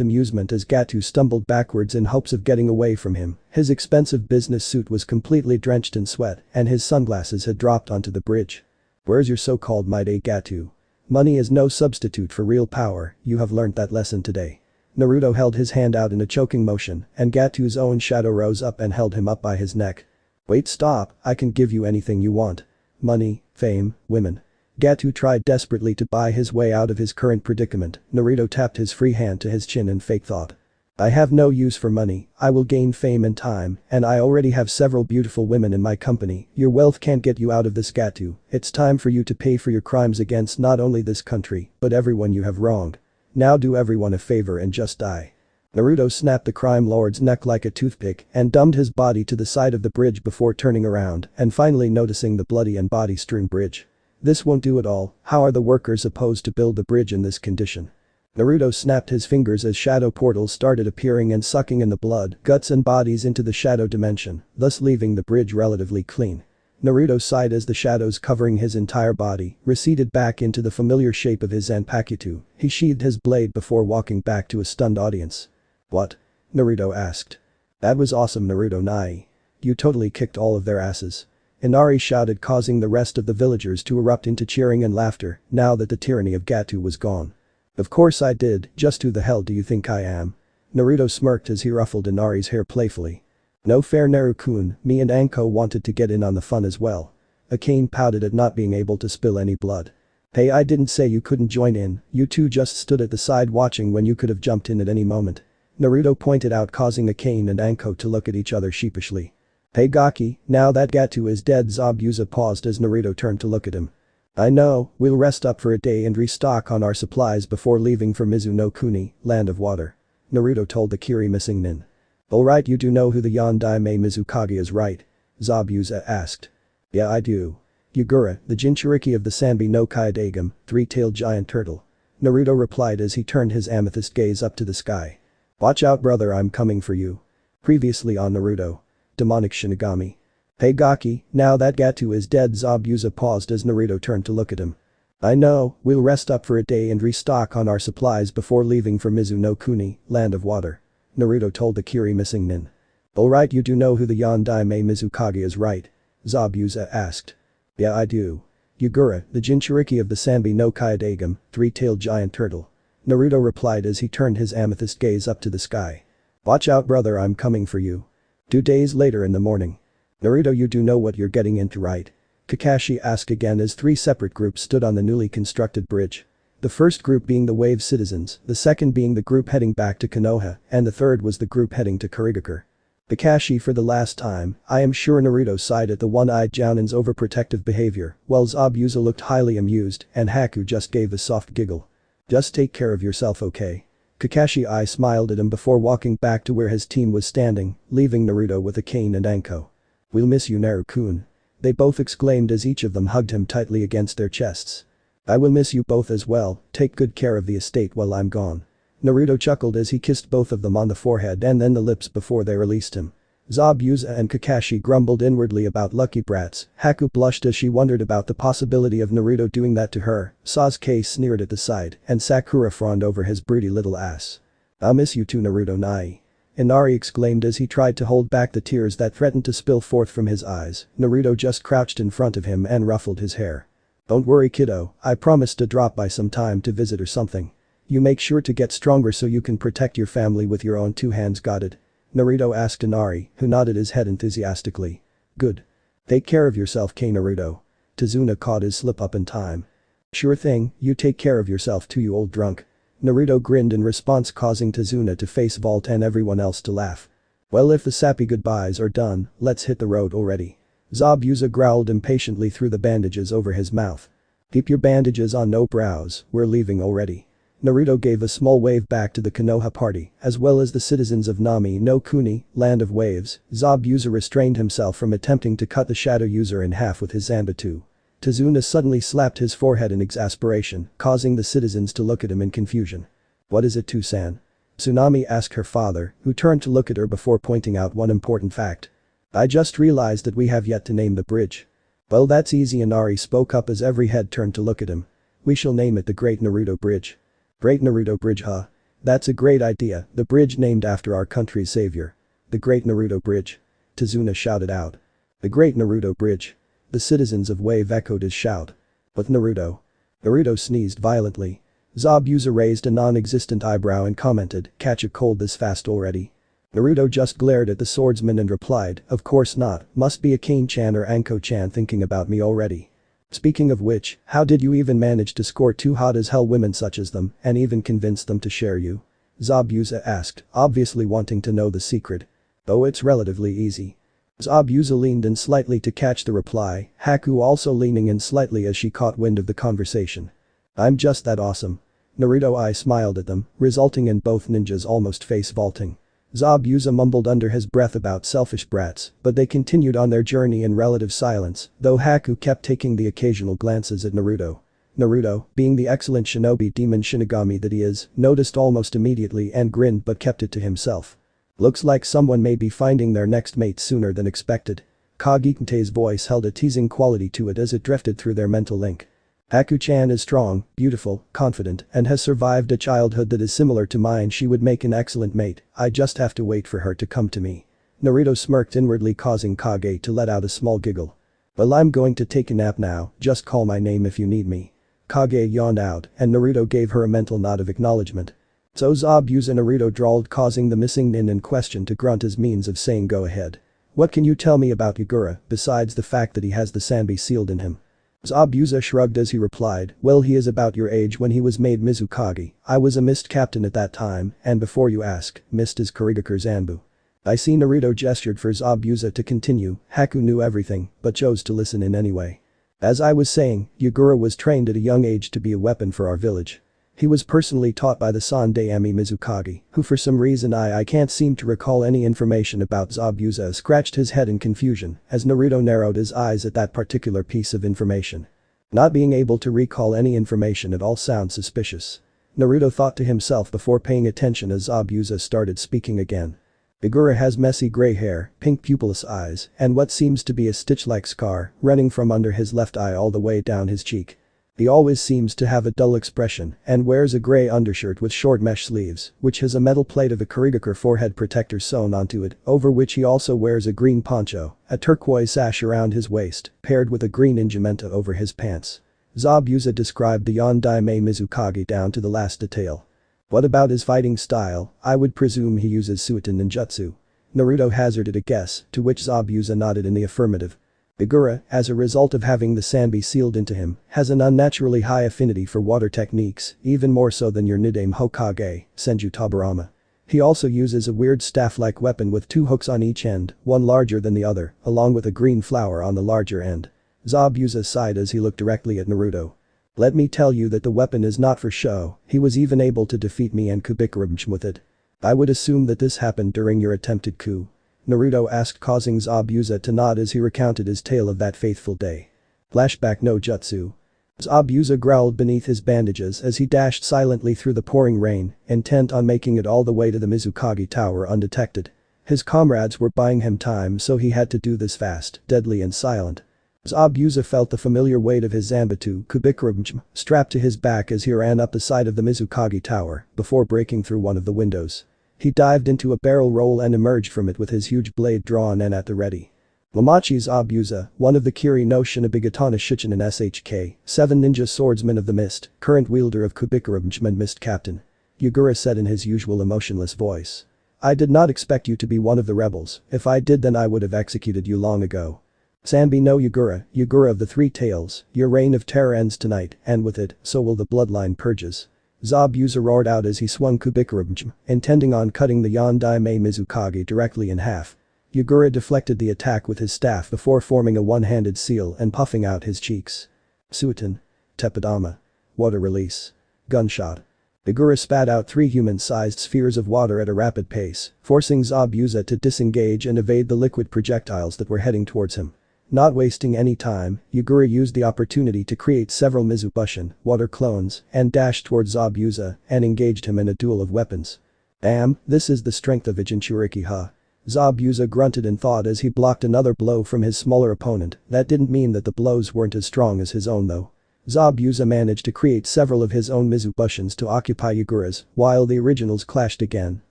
amusement as Gato stumbled backwards in hopes of getting away from him. His expensive business suit was completely drenched in sweat and his sunglasses had dropped onto the bridge. "Where's your so-called might, Gato? Money is no substitute for real power, you have learnt that lesson today." Naruto held his hand out in a choking motion and Gato's own shadow rose up and held him up by his neck. "Wait, stop, I can give you anything you want. Money, fame, women." Gato tried desperately to buy his way out of his current predicament. Naruto tapped his free hand to his chin and fake thought. "I have no use for money, I will gain fame and time, and I already have several beautiful women in my company. Your wealth can't get you out of this, Gato. It's time for you to pay for your crimes against not only this country, but everyone you have wronged. Now do everyone a favor and just die." Naruto snapped the crime lord's neck like a toothpick and dumped his body to the side of the bridge before turning around and finally noticing the bloody and body-strewn bridge. "This won't do at all, how are the workers supposed to build the bridge in this condition?" Naruto snapped his fingers as shadow portals started appearing and sucking in the blood, guts and bodies into the shadow dimension, thus leaving the bridge relatively clean. Naruto sighed as the shadows covering his entire body receded back into the familiar shape of his Zanpakuto. He sheathed his blade before walking back to a stunned audience. "What?" Naruto asked. "That was awesome, Naruto Nai. You totally kicked all of their asses." Inari shouted, causing the rest of the villagers to erupt into cheering and laughter now that the tyranny of Gato was gone. "Of course I did, just who the hell do you think I am?" Naruto smirked as he ruffled Inari's hair playfully. "No fair, Naru-kun, me and Anko wanted to get in on the fun as well." Akane pouted at not being able to spill any blood. "Hey, I didn't say you couldn't join in, you two just stood at the side watching when you could have jumped in at any moment." Naruto pointed out, causing Akane and Anko to look at each other sheepishly. "Hey Gaki, now that Gato is dead." Zabuza paused as Naruto turned to look at him. "I know, we'll rest up for a day and restock on our supplies before leaving for Mizuno-Kuni, land of water," Naruto told the Kiri missing nin. "Alright, you do know who the Yondaime Mizukage is, right?" Zabuza asked. "Yeah, I do. Yugura, the Jinchuriki of the Sanbi no Kaiodagame, three-tailed giant turtle," Naruto replied as he turned his amethyst gaze up to the sky. "Watch out, brother, I'm coming for you." Previously on Naruto. Demonic Shinigami. "Hey Gaki, now that Gato is dead." Zabuza paused as Naruto turned to look at him. "I know, we'll rest up for a day and restock on our supplies before leaving for Mizuno-Kuni, land of water," Naruto told the Kiri missing nin. "Alright, you do know who the Yondaime Mizukage is, right?" Zabuza asked. "Yeah, I do. Yugura, the Jinchuriki of the Sanbi no Kaiodagame, three-tailed giant turtle," Naruto replied as he turned his amethyst gaze up to the sky. "Watch out, brother, I'm coming for you." 2 days later in the morning. "Naruto, you do know what you're getting into, right?" Kakashi asked again as 3 separate groups stood on the newly constructed bridge. The first group being the Wave citizens, the second being the group heading back to Konoha, and the third was the group heading to Kurigakure. "Kakashi, for the last time, I am sure." Naruto sighed at the one-eyed Jounin's overprotective behavior, while Zabuza looked highly amused and Haku just gave a soft giggle. "Just take care of yourself, okay?" Kakashi I smiled at him before walking back to where his team was standing, leaving Naruto with Akane and Anko. "We'll miss you, Naru-kun," they both exclaimed as each of them hugged him tightly against their chests. "I will miss you both as well, take good care of the estate while I'm gone." Naruto chuckled as he kissed both of them on the forehead and then the lips before they released him. Zabuza and Kakashi grumbled inwardly about lucky brats. Haku blushed as she wondered about the possibility of Naruto doing that to her. Sasuke sneered at the sight and Sakura frowned over his broody little ass. "I'll miss you too, Naruto Nai," Inari exclaimed as he tried to hold back the tears that threatened to spill forth from his eyes. Naruto just crouched in front of him and ruffled his hair. "Don't worry, kiddo, I promised to drop by some time to visit or something. You make sure to get stronger so you can protect your family with your own 2 hands, got it?" Naruto asked Inari, who nodded his head enthusiastically. "Good. Take care of yourself, Naruto." Tazuna caught his slip up in time. "Sure thing, you take care of yourself too, you old drunk." Naruto grinned in response, causing Tazuna to face vault and everyone else to laugh. "Well, if the sappy goodbyes are done, let's hit the road already." Zabuza growled impatiently through the bandages over his mouth. "Keep your bandages on, no brows, we're leaving already." Naruto gave a small wave back to the Konoha party, as well as the citizens of Nami no Kuni, land of waves. Zabuza restrained himself from attempting to cut the shadow user in half with his Zanbatsu. Tazuna suddenly slapped his forehead in exasperation, causing the citizens to look at him in confusion. "What is it, Tusan?" Tsunami asked her father, who turned to look at her before pointing out one important fact. I just realized that we have yet to name the bridge. Well, that's easy, Inari spoke up as every head turned to look at him. We shall name it the Great Naruto Bridge. Great Naruto Bridge, huh? That's a great idea, the bridge named after our country's savior. The Great Naruto Bridge. Tazuna shouted out. The Great Naruto Bridge. The citizens of Wave echoed his shout. But Naruto. Naruto sneezed violently. Zabuza raised a non-existent eyebrow and commented, catch a cold this fast already? Naruto just glared at the swordsman and replied, of course not, must be a Kane-chan or Anko-chan thinking about me already. Speaking of which, how did you even manage to score two hot as hell women such as them and even convince them to share you? Zabuza asked, obviously wanting to know the secret. Oh, it's relatively easy. Zabuza leaned in slightly to catch the reply, Haku also leaning in slightly as she caught wind of the conversation. I'm just that awesome. Naruto I smiled at them, resulting in both ninjas almost face vaulting. Zabuza mumbled under his breath about selfish brats, but they continued on their journey in relative silence, though Haku kept taking the occasional glances at Naruto. Naruto, being the excellent shinobi demon Shinigami that he is, noticed almost immediately and grinned but kept it to himself. Looks like someone may be finding their next mate sooner than expected. Kage's voice held a teasing quality to it as it drifted through their mental link. Haku-chan is strong, beautiful, confident, and has survived a childhood that is similar to mine. She would make an excellent mate, I just have to wait for her to come to me. Naruto smirked inwardly, causing Kage to let out a small giggle. Well, I'm going to take a nap now, just call my name if you need me. Kage yawned out and Naruto gave her a mental nod of acknowledgement. So Zabuza Naruto drawled, causing the missing nin in question to grunt as means of saying go ahead. What can you tell me about Yagura besides the fact that he has the Sanbi sealed in him? Zabuza shrugged as he replied, well, he is about your age when he was made Mizukage. I was a mist captain at that time, and before you ask, mist is Kurigakure Zanbu. I see. Naruto gestured for Zabuza to continue. Haku knew everything, but chose to listen in anyway. As I was saying, Yagura was trained at a young age to be a weapon for our village. He was personally taught by the Sandaime Mizukage, who for some reason I can't seem to recall any information about. Zabuza scratched his head in confusion as Naruto narrowed his eyes at that particular piece of information. Not being able to recall any information at all sounds suspicious. Naruto thought to himself before paying attention as Zabuza started speaking again. Yagura has messy gray hair, pink pupilless eyes, and what seems to be a stitch-like scar running from under his left eye all the way down his cheek. He always seems to have a dull expression and wears a gray undershirt with short mesh sleeves, which has a metal plate of a Kurigakure forehead protector sewn onto it, over which he also wears a green poncho, a turquoise sash around his waist, paired with a green injimenta over his pants. Zabuza described the Yondaime Mizukage down to the last detail. What about his fighting style? I would presume he uses Suiton ninjutsu. Naruto hazarded a guess, to which Zabuza nodded in the affirmative. Yagura, as a result of having the Sanbi sealed into him, has an unnaturally high affinity for water techniques, even more so than your Nidaime Hokage, Senju Tabarama. He also uses a weird staff-like weapon with two hooks on each end, one larger than the other, along with a green flower on the larger end. Zabuza sighed as he looked directly at Naruto. Let me tell you that the weapon is not for show, he was even able to defeat me and Kyuubix with it. I would assume that this happened during your attempted coup. Naruto asked, causing Zabuza to nod as he recounted his tale of that fateful day. Flashback no jutsu. Zabuza growled beneath his bandages as he dashed silently through the pouring rain, intent on making it all the way to the Mizukage Tower undetected. His comrades were buying him time, so he had to do this fast, deadly and silent. Zabuza felt the familiar weight of his Zanbatsu Kyuubix strapped to his back as he ran up the side of the Mizukage Tower before breaking through one of the windows. He dived into a barrel roll and emerged from it with his huge blade drawn and at the ready. Momochi Zabuza, one of the Kiri no Shinobigatana Shichinen SHK, 7 ninja swordsmen of the mist, current wielder of Kyuubix and mist captain. Yagura said in his usual emotionless voice. I did not expect you to be one of the rebels, if I did then I would have executed you long ago. Sanbi no Yagura, Yagura of the Three Tails, your reign of terror ends tonight, and with it, so will the bloodline purges. Zabuza roared out as he swung Kyuubix, intending on cutting the Yondaime Mizukage directly in half. Yagura deflected the attack with his staff before forming a one-handed seal and puffing out his cheeks. Suiton. Tepidama. Water release. Gunshot. Yagura spat out 3 human-sized spheres of water at a rapid pace, forcing Zabuza to disengage and evade the liquid projectiles that were heading towards him. Not wasting any time, Yagura used the opportunity to create several Mizubushin, water clones, and dashed towards Zabuza and engaged him in a duel of weapons. Damn, this is the strength of a Jinchuriki, huh? Zabuza grunted in thought as he blocked another blow from his smaller opponent. That didn't mean that the blows weren't as strong as his own though. Zabuza managed to create several of his own Mizubushins to occupy Yagura's, while the originals clashed again,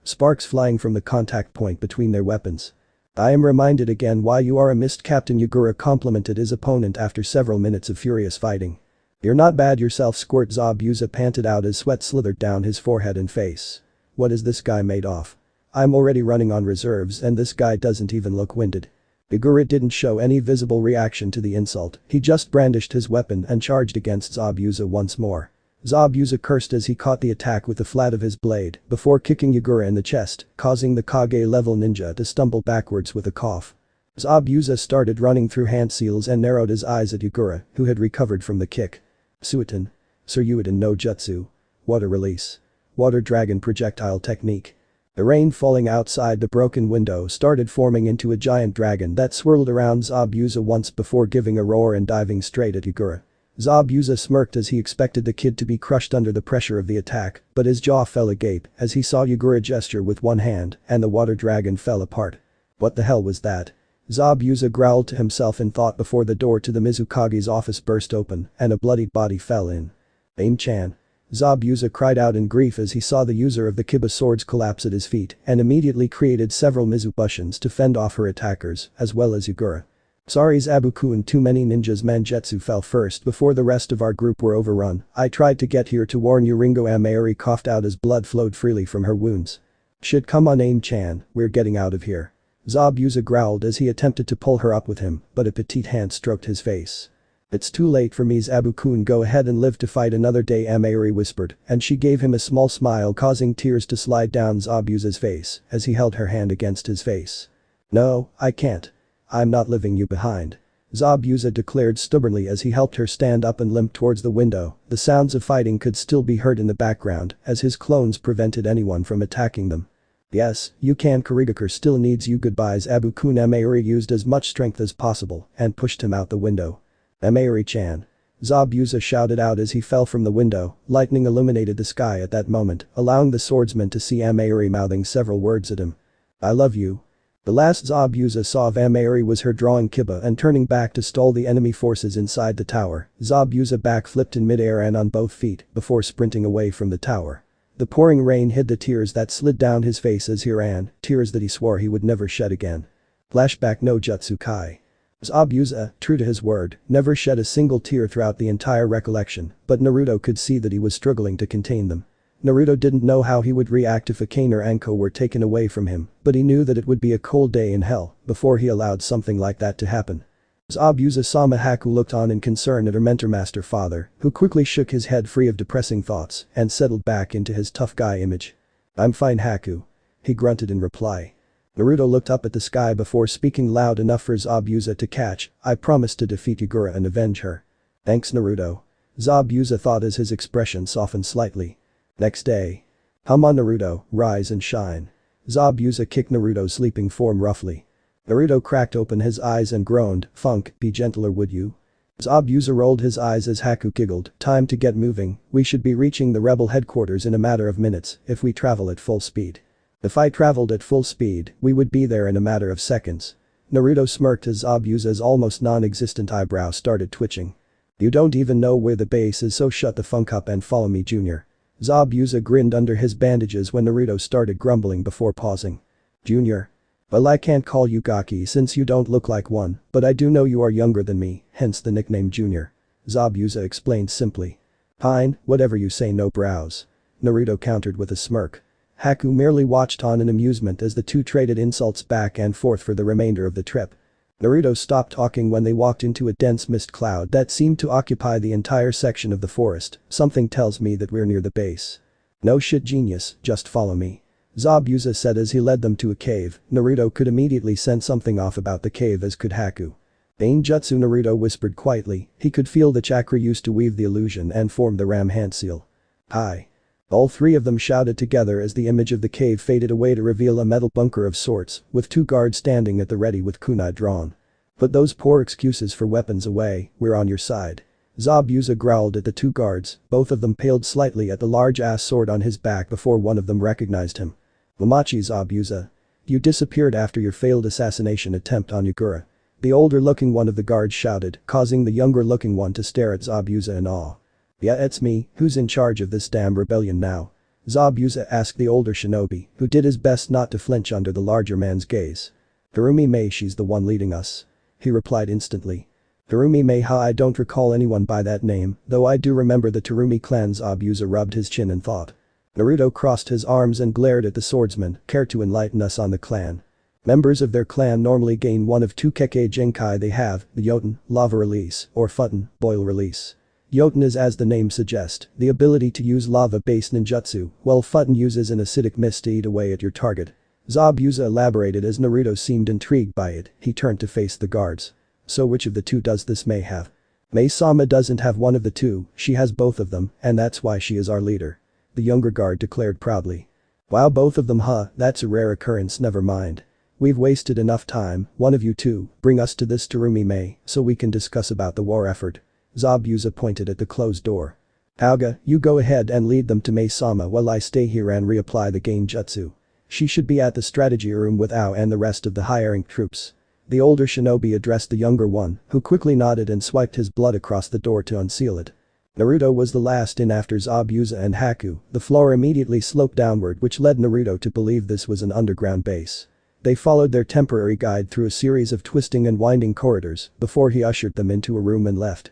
sparks flying from the contact point between their weapons. I am reminded again why you are a mist, Captain Yagura complimented his opponent after several minutes of furious fighting. You're not bad yourself, Squirt, Zabuza panted out as sweat slithered down his forehead and face. What is this guy made of? I'm already running on reserves and this guy doesn't even look winded. Yagura didn't show any visible reaction to the insult, he just brandished his weapon and charged against Zabuza once more. Zabuza cursed as he caught the attack with the flat of his blade before kicking Yagura in the chest, causing the Kage-level ninja to stumble backwards with a cough. Zabuza started running through hand seals and narrowed his eyes at Yagura, who had recovered from the kick. Suiton. Suryuiden no Jutsu. Water release. Water dragon projectile technique. The rain falling outside the broken window started forming into a giant dragon that swirled around Zabuza once before giving a roar and diving straight at Yagura. Zabuza smirked as he expected the kid to be crushed under the pressure of the attack, but his jaw fell agape as he saw Yagura gesture with one hand and the water dragon fell apart. What the hell was that? Zabuza growled to himself in thought before the door to the Mizukage's office burst open and a bloodied body fell in. Aim-chan. Zabuza cried out in grief as he saw the user of the Kiba swords collapse at his feet and immediately created several Mizubushins to fend off her attackers, as well as Yagura. Sorry's Abuku and too many ninjas Manjetsu fell first before the rest of our group were overrun. I tried to get here to warn you, Ringo. Amayuri coughed out as blood flowed freely from her wounds. Shit, come on Aim-chan, we're getting out of here. Zabuza growled as he attempted to pull her up with him, but a petite hand stroked his face. It's too late for me, Abu-kun, go ahead and live to fight another day, Amayuri whispered, and she gave him a small smile causing tears to slide down Zabuza's face as he held her hand against his face. No, I can't. I'm not leaving you behind. Zabuza declared stubbornly as he helped her stand up and limped towards the window. The sounds of fighting could still be heard in the background as his clones prevented anyone from attacking them. Yes, you can. Kurigakure still needs you. Goodbyes, Abu-kun. Amayuri used as much strength as possible and pushed him out the window. Amayuri-chan. Zabuza shouted out as he fell from the window. Lightning illuminated the sky at that moment, allowing the swordsman to see Amayuri mouthing several words at him. I love you. The last Zabuza saw of Amayuri was her drawing Kiba and turning back to stall the enemy forces inside the tower. Zabuza backflipped in midair and on both feet before sprinting away from the tower. The pouring rain hid the tears that slid down his face as he ran, tears that he swore he would never shed again. Flashback no Jutsu Kai. Zabuza, true to his word, never shed a single tear throughout the entire recollection, but Naruto could see that he was struggling to contain them. Naruto didn't know how he would react if Akane or Anko were taken away from him, but he knew that it would be a cold day in hell before he allowed something like that to happen. Zabuza saw Mihaku looked on in concern at her mentor master father, who quickly shook his head free of depressing thoughts and settled back into his tough guy image. I'm fine, Haku. He grunted in reply. Naruto looked up at the sky before speaking loud enough for Zabuza to catch. I promised to defeat Yagura and avenge her. Thanks, Naruto. Zabuza thought as his expression softened slightly. Next day. Come on, Naruto, rise and shine. Zabuza kicked Naruto's sleeping form roughly. Naruto cracked open his eyes and groaned, Funk, be gentler would you? Zabuza rolled his eyes as Haku giggled, time to get moving, we should be reaching the rebel headquarters in a matter of minutes if we travel at full speed. If I traveled at full speed, we would be there in a matter of seconds. Naruto smirked as Zabuza's almost non-existent eyebrow started twitching. You don't even know where the base is, so shut the funk up and follow me, Junior. Zabuza grinned under his bandages when Naruto started grumbling before pausing. Junior. Well, I can't call you Gaki since you don't look like one, but I do know you are younger than me, hence the nickname Junior. Zabuza explained simply. Fine, whatever you say, no brows. Naruto countered with a smirk. Haku merely watched on in amusement as the two traded insults back and forth for the remainder of the trip. Naruto stopped talking when they walked into a dense mist cloud that seemed to occupy the entire section of the forest. Something tells me that we're near the base. No shit, genius, just follow me. Zabuza said as he led them to a cave. Naruto could immediately sense something off about the cave, as could Haku. Ainjutsu, Naruto whispered quietly. He could feel the chakra used to weave the illusion and form the ram hand seal. Hi. All three of them shouted together as the image of the cave faded away to reveal a metal bunker of sorts, with two guards standing at the ready with kunai drawn. Put those poor excuses for weapons away, we're on your side. Zabuza growled at the two guards, both of them paled slightly at the large-ass sword on his back before one of them recognized him. Wamachi, Zabuza. You disappeared after your failed assassination attempt on Yagura. The older-looking one of the guards shouted, causing the younger-looking one to stare at Zabuza in awe. Yeah, it's me, who's in charge of this damn rebellion now? Zabuza asked the older shinobi, who did his best not to flinch under the larger man's gaze. Harumi Mei, she's the one leading us. He replied instantly. Harumi Mei, I don't recall anyone by that name, though I do remember the Tarumi clan. Zabuza rubbed his chin in thought. Naruto crossed his arms and glared at the swordsman, care to enlighten us on the clan. Members of their clan normally gain one of two Kekkei Genkai. They have the Yoten, lava release, or Futon, boil release. Yoten is, as the name suggests, the ability to use lava-based ninjutsu, while Futon uses an acidic mist to eat away at your target. Zabuza elaborated as Naruto seemed intrigued by it. He turned to face the guards. So which of the two does this Mei have? Mei-sama doesn't have one of the two, she has both of them, and that's why she is our leader. The younger guard declared proudly. Wow, both of them, huh? That's a rare occurrence. Never mind. We've wasted enough time. One of you two, bring us to this Tarumi Mei so we can discuss about the war effort. Zabuza pointed at the closed door. Aoga, you go ahead and lead them to Mei-sama while I stay here and reapply the Genjutsu. She should be at the strategy room with Ao and the rest of the higher-rank troops. The older shinobi addressed the younger one, who quickly nodded and swiped his blood across the door to unseal it. Naruto was the last in after Zabuza and Haku. The floor immediately sloped downward, which led Naruto to believe this was an underground base. They followed their temporary guide through a series of twisting and winding corridors before he ushered them into a room and left.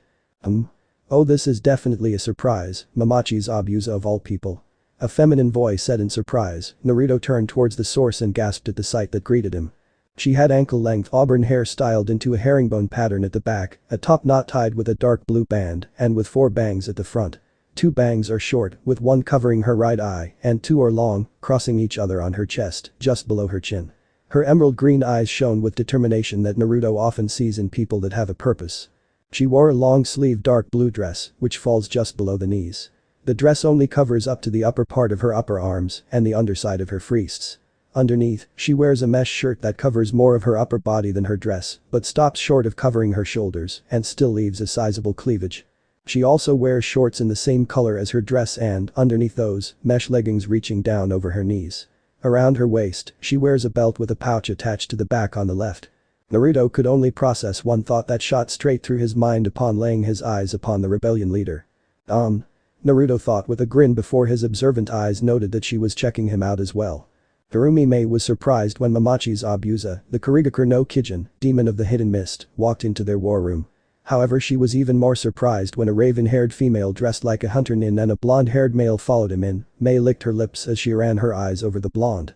Oh, this is definitely a surprise, Mamachi Zabuza of all people. A feminine voice said in surprise. Naruto turned towards the source and gasped at the sight that greeted him. She had ankle-length auburn hair styled into a herringbone pattern at the back, a top knot tied with a dark blue band, and with 4 bangs at the front. 2 bangs are short, with one covering her right eye, and 2 are long, crossing each other on her chest, just below her chin. Her emerald green eyes shone with determination that Naruto often sees in people that have a purpose. She wore a long-sleeved dark blue dress, which falls just below the knees. The dress only covers up to the upper part of her upper arms and the underside of her wrists. Underneath, she wears a mesh shirt that covers more of her upper body than her dress, but stops short of covering her shoulders and still leaves a sizable cleavage. She also wears shorts in the same color as her dress and, underneath those, mesh leggings reaching down over her knees. Around her waist, she wears a belt with a pouch attached to the back on the left. Naruto could only process one thought that shot straight through his mind upon laying his eyes upon the rebellion leader. Naruto thought with a grin before his observant eyes noted that she was checking him out as well. Harumi Mei was surprised when Mamachi Zabuza, the Kurigakure no Kijin, demon of the hidden mist, walked into their war room. However, she was even more surprised when a raven-haired female dressed like a hunter nin and a blonde-haired male followed him in. Mei licked her lips as she ran her eyes over the blonde.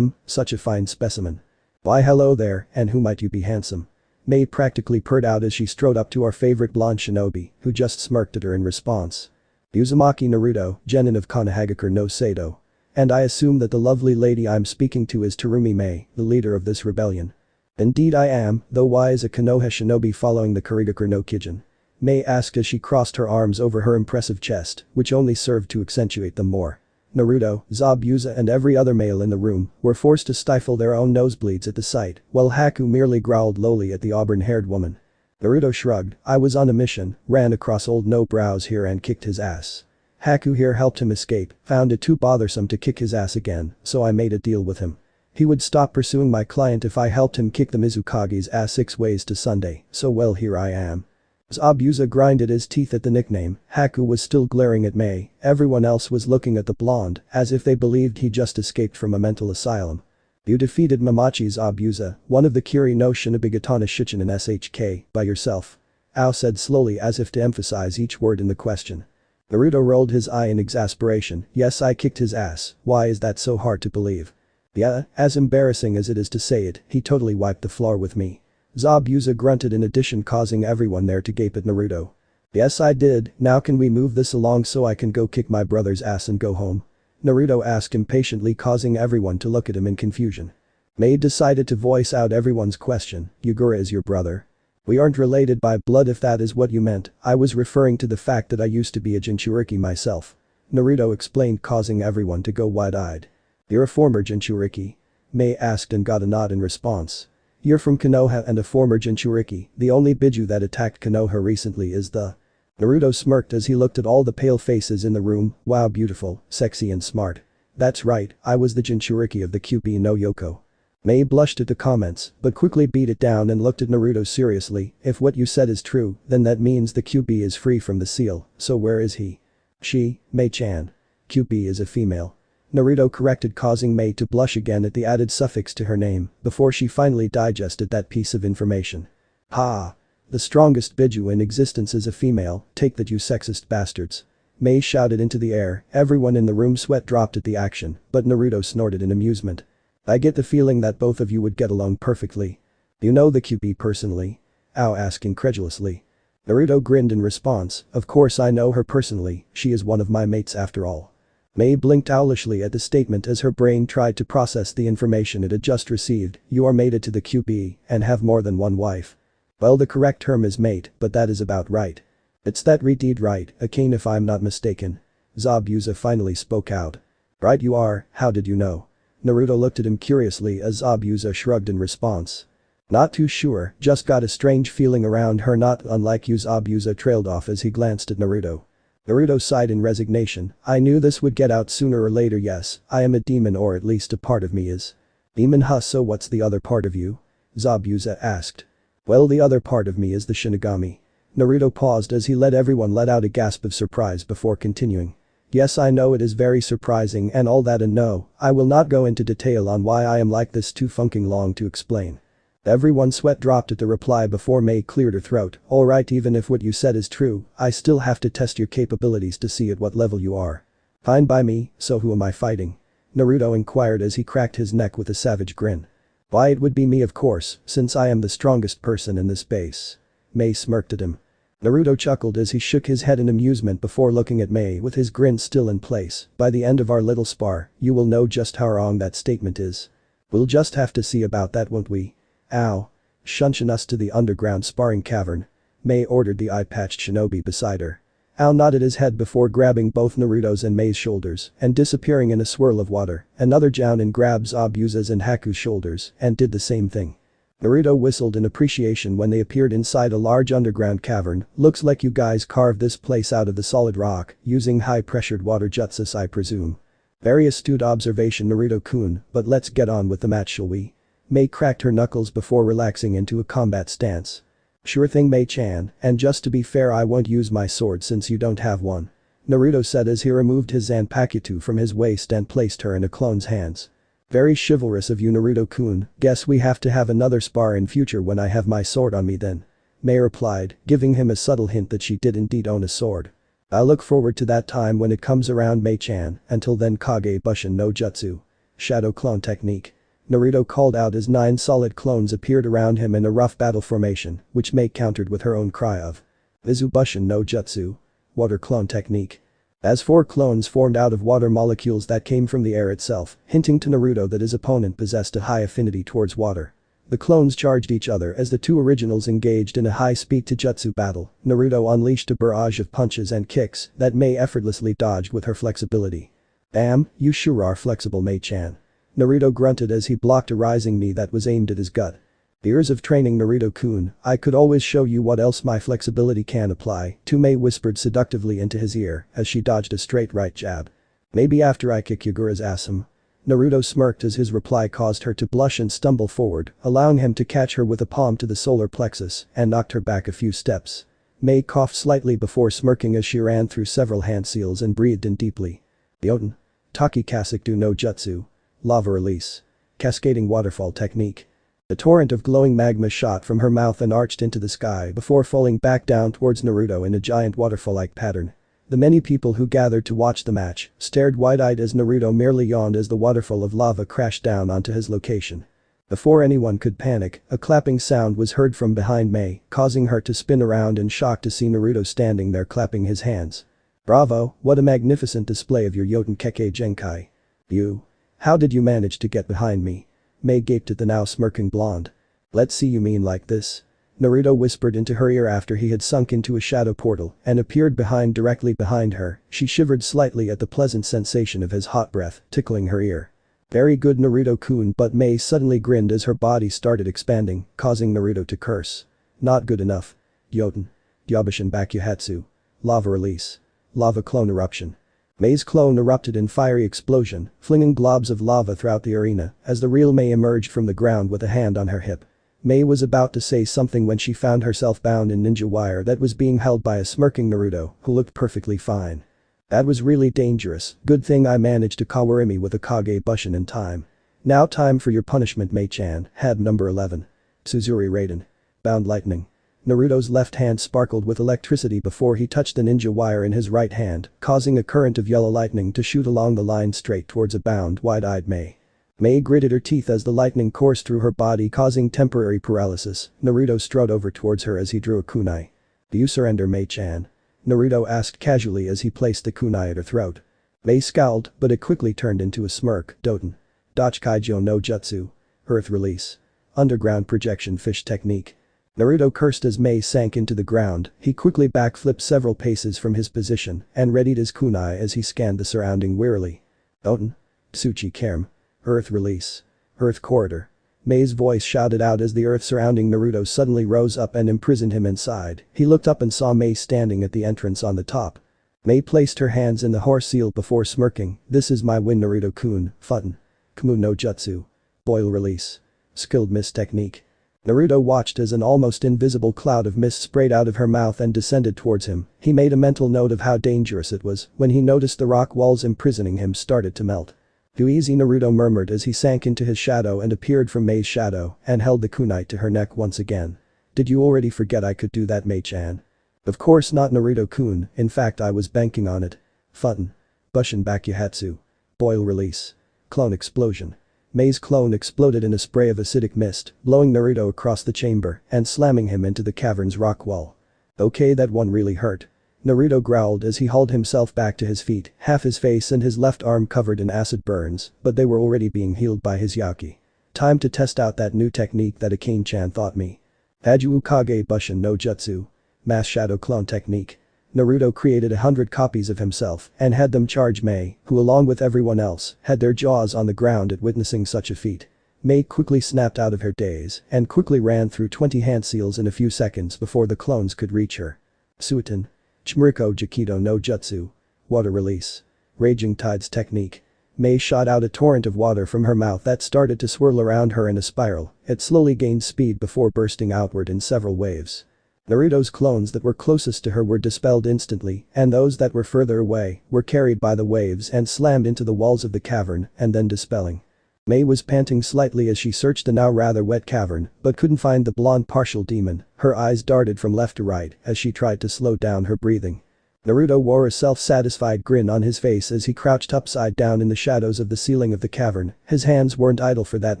Such a fine specimen. Why hello there, and who might you be, handsome? Mei practically purred out as she strode up to our favorite blonde shinobi, who just smirked at her in response. Uzumaki Naruto, genin of Konohagakure no Sado. And I assume that the lovely lady I'm speaking to is Tarumi Mei, the leader of this rebellion. Indeed I am, though why is a Konoha shinobi following the Kurigakure no Kijin? Mei asked as she crossed her arms over her impressive chest, which only served to accentuate them more. Naruto, Zabuza and every other male in the room were forced to stifle their own nosebleeds at the sight, while Haku merely growled lowly at the auburn-haired woman. Naruto shrugged. I was on a mission, ran across old No Brows here and kicked his ass. Haku here helped him escape, found it too bothersome to kick his ass again, so I made a deal with him. He would stop pursuing my client if I helped him kick the Mizukage's ass 6 ways to Sunday, so well, here I am. Zabuza grinded his teeth at the nickname. Haku was still glaring at Mei. Everyone else was looking at the blonde, as if they believed he just escaped from a mental asylum. You defeated Mamachi Zabuza, one of the Kiri no Shinobigatana Shichinen SHK, by yourself. Ao said slowly as if to emphasize each word in the question. Naruto rolled his eye in exasperation. Yes, I kicked his ass. Why is that so hard to believe? Yeah, as embarrassing as it is to say it, he totally wiped the floor with me. Zabuza grunted in addition, causing everyone there to gape at Naruto. Yes, I did. Now can we move this along so I can go kick my brother's ass and go home? Naruto asked impatiently, causing everyone to look at him in confusion. Mei decided to voice out everyone's question. Yagura is your brother? We aren't related by blood if that is what you meant. I was referring to the fact that I used to be a Jinchuriki myself. Naruto explained, causing everyone to go wide-eyed. You're a former Jinchuriki? Mei asked and got a nod in response. You're from Konoha and a former Jinchuriki. The only Biju that attacked Konoha recently is the… Naruto smirked as he looked at all the pale faces in the room. Wow, beautiful, sexy and smart. That's right, I was the Jinchuriki of the Kyuubi no Yoko. Mei blushed at the comments, but quickly beat it down and looked at Naruto seriously. If what you said is true, then that means the QB is free from the seal, so where is he? She, Mei-chan. QB is a female. Naruto corrected, causing Mei to blush again at the added suffix to her name, before she finally digested that piece of information. Ha! The strongest Biju in existence is a female, take that you sexist bastards. Mei shouted into the air, everyone in the room sweat dropped at the action, but Naruto snorted in amusement. I get the feeling that both of you would get along perfectly. You know the QB personally? Ao asked incredulously. Naruto grinned in response, of course I know her personally, she is one of my mates after all. Mei blinked owlishly at the statement as her brain tried to process the information it had just received. You are mated to the QB and have more than one wife. Well, the correct term is mate, but that is about right. It's that redeed right, Akane, if I'm not mistaken. Zabuza finally spoke out. Right you are, how did you know? Naruto looked at him curiously as Zabuza shrugged in response. Not too sure, just got a strange feeling around her, not unlike you. Zabuza trailed off as he glanced at Naruto. Naruto sighed in resignation, I knew this would get out sooner or later. Yes, I am a demon, or at least a part of me is. Demon, huh? So what's the other part of you? Zabuza asked. Well, the other part of me is the Shinigami. Naruto paused as he let everyone let out a gasp of surprise before continuing. Yes, I know it is very surprising and all that, and no, I will not go into detail on why I am like this, too fucking long to explain. Everyone's sweat dropped at the reply before Mei cleared her throat. Alright, even if what you said is true, I still have to test your capabilities to see at what level you are. Fine by me, so who am I fighting? Naruto inquired as he cracked his neck with a savage grin. Why, it would be me, of course, since I am the strongest person in this base. Mei smirked at him. Naruto chuckled as he shook his head in amusement before looking at Mei with his grin still in place. By the end of our little spar, you will know just how wrong that statement is. We'll just have to see about that, won't we? Ow. Shunshin us to the underground sparring cavern. Mei ordered the eye-patched shinobi beside her. Ao nodded his head before grabbing both Naruto's and Mei's shoulders and disappearing in a swirl of water. Another Jounin grabbed Zabuza's and Haku's shoulders and did the same thing. Naruto whistled in appreciation when they appeared inside a large underground cavern. Looks like you guys carved this place out of the solid rock, using high-pressured water jutsus, I presume. Very astute observation, Naruto-kun, but let's get on with the match, shall we? Mei cracked her knuckles before relaxing into a combat stance. Sure thing, Mei-chan, and just to be fair, I won't use my sword since you don't have one. Naruto said as he removed his Zanpakuto from his waist and placed her in a clone's hands. Very chivalrous of you, Naruto-kun, guess we have to have another spar in future when I have my sword on me then. Mei replied, giving him a subtle hint that she did indeed own a sword. I look forward to that time when it comes around, Mei-chan. Until then, Kage Bushin no Jutsu. Shadow clone technique. Naruto called out as 9 solid clones appeared around him in a rough battle formation, which Mei countered with her own cry of Izu Bushin no Jutsu. Water clone technique. As 4 clones formed out of water molecules that came from the air itself, hinting to Naruto that his opponent possessed a high affinity towards water. The clones charged each other as the 2 originals engaged in a high-speed taijutsu battle. Naruto unleashed a barrage of punches and kicks that Mei effortlessly dodged with her flexibility. Damn, you sure are flexible, Mei-chan. Naruto grunted as he blocked a rising knee that was aimed at his gut. Years of training, Naruto-kun, I could always show you what else my flexibility can apply, to Mei whispered seductively into his ear as she dodged a straight right jab. Maybe after I kick Yagura's assum. Naruto smirked as his reply caused her to blush and stumble forward, allowing him to catch her with a palm to the solar plexus and knocked her back a few steps. Mei coughed slightly before smirking as she ran through several hand seals and breathed in deeply. Yoten. Taki Kasekdo no Jutsu. Lava release. Cascading waterfall technique. A torrent of glowing magma shot from her mouth and arched into the sky before falling back down towards Naruto in a giant waterfall-like pattern. The many people who gathered to watch the match stared wide-eyed as Naruto merely yawned as the waterfall of lava crashed down onto his location. Before anyone could panic, a clapping sound was heard from behind Mei, causing her to spin around in shock to see Naruto standing there clapping his hands. Bravo, what a magnificent display of your Yoten Kekkei Genkai. You. How did you manage to get behind me? Mei gaped at the now smirking blonde. Let's see, you mean like this? Naruto whispered into her ear after he had sunk into a shadow portal and appeared directly behind her. She shivered slightly at the pleasant sensation of his hot breath tickling her ear. Very good, Naruto-kun, but Mei suddenly grinned as her body started expanding, causing Naruto to curse. Not good enough. Yoten. Gyabushin Bakuhatsu. Lava release. Lava clone eruption. Mei's clone erupted in fiery explosion, flinging globs of lava throughout the arena as the real Mei emerged from the ground with a hand on her hip. Mei was about to say something when she found herself bound in ninja wire that was being held by a smirking Naruto who looked perfectly fine. That was really dangerous, good thing I managed to Kawarimi with a Kage Bushin in time. Now time for your punishment Mei-chan, had number 11. Suzuri Raiden. Bound lightning. Naruto's left hand sparkled with electricity before he touched the ninja wire in his right hand, causing a current of yellow lightning to shoot along the line straight towards a bound, wide-eyed Mei. Mei gritted her teeth as the lightning coursed through her body causing temporary paralysis. Naruto strode over towards her as he drew a kunai. Do you surrender Mei-chan? Naruto asked casually as he placed the kunai at her throat. Mei scowled, but it quickly turned into a smirk. Doten. Dachikaijo no Jutsu. Earth release. Underground projection fish technique. Naruto cursed as Mei sank into the ground, he quickly backflipped several paces from his position and readied his kunai as he scanned the surrounding wearily. Doten. Tsuchi Kerm. Earth release. Earth corridor. Mei's voice shouted out as the earth surrounding Naruto suddenly rose up and imprisoned him inside. He looked up and saw Mei standing at the entrance on the top. Mei placed her hands in the horse seal before smirking. This is my win Naruto-kun, Futen. Kumu no Jutsu. Boil release. Skilled mist technique. Naruto watched as an almost invisible cloud of mist sprayed out of her mouth and descended towards him. He made a mental note of how dangerous it was when he noticed the rock walls imprisoning him started to melt. Too easy Naruto murmured as he sank into his shadow and appeared from Mei's shadow and held the kunai to her neck once again. Did you already forget I could do that Mei-chan? Of course not Naruto-kun, in fact I was banking on it. Futen. Bushin Bakuhatsu. Boil release. Clone explosion. Mei's clone exploded in a spray of acidic mist, blowing Naruto across the chamber and slamming him into the cavern's rock wall. Okay, that one really hurt. Naruto growled as he hauled himself back to his feet, half his face and his left arm covered in acid burns, but they were already being healed by his yaki. Time to test out that new technique that Akane-chan taught me. Haju Kage Bushin no Jutsu. Mass Shadow Clone Technique. Naruto created 100 copies of himself and had them charge Mei, who along with everyone else, had their jaws on the ground at witnessing such a feat. Mei quickly snapped out of her daze and quickly ran through 20 hand seals in a few seconds before the clones could reach her. Suiten. Chimuriko Jakido no Jutsu. Water release. Raging Tides Technique. Mei shot out a torrent of water from her mouth that started to swirl around her in a spiral. It slowly gained speed before bursting outward in several waves. Naruto's clones that were closest to her were dispelled instantly, and those that were further away were carried by the waves and slammed into the walls of the cavern and then dispelling. Mei was panting slightly as she searched the now rather wet cavern, but couldn't find the blonde partial demon. Her eyes darted from left to right as she tried to slow down her breathing. Naruto wore a self-satisfied grin on his face as he crouched upside down in the shadows of the ceiling of the cavern. His hands weren't idle for that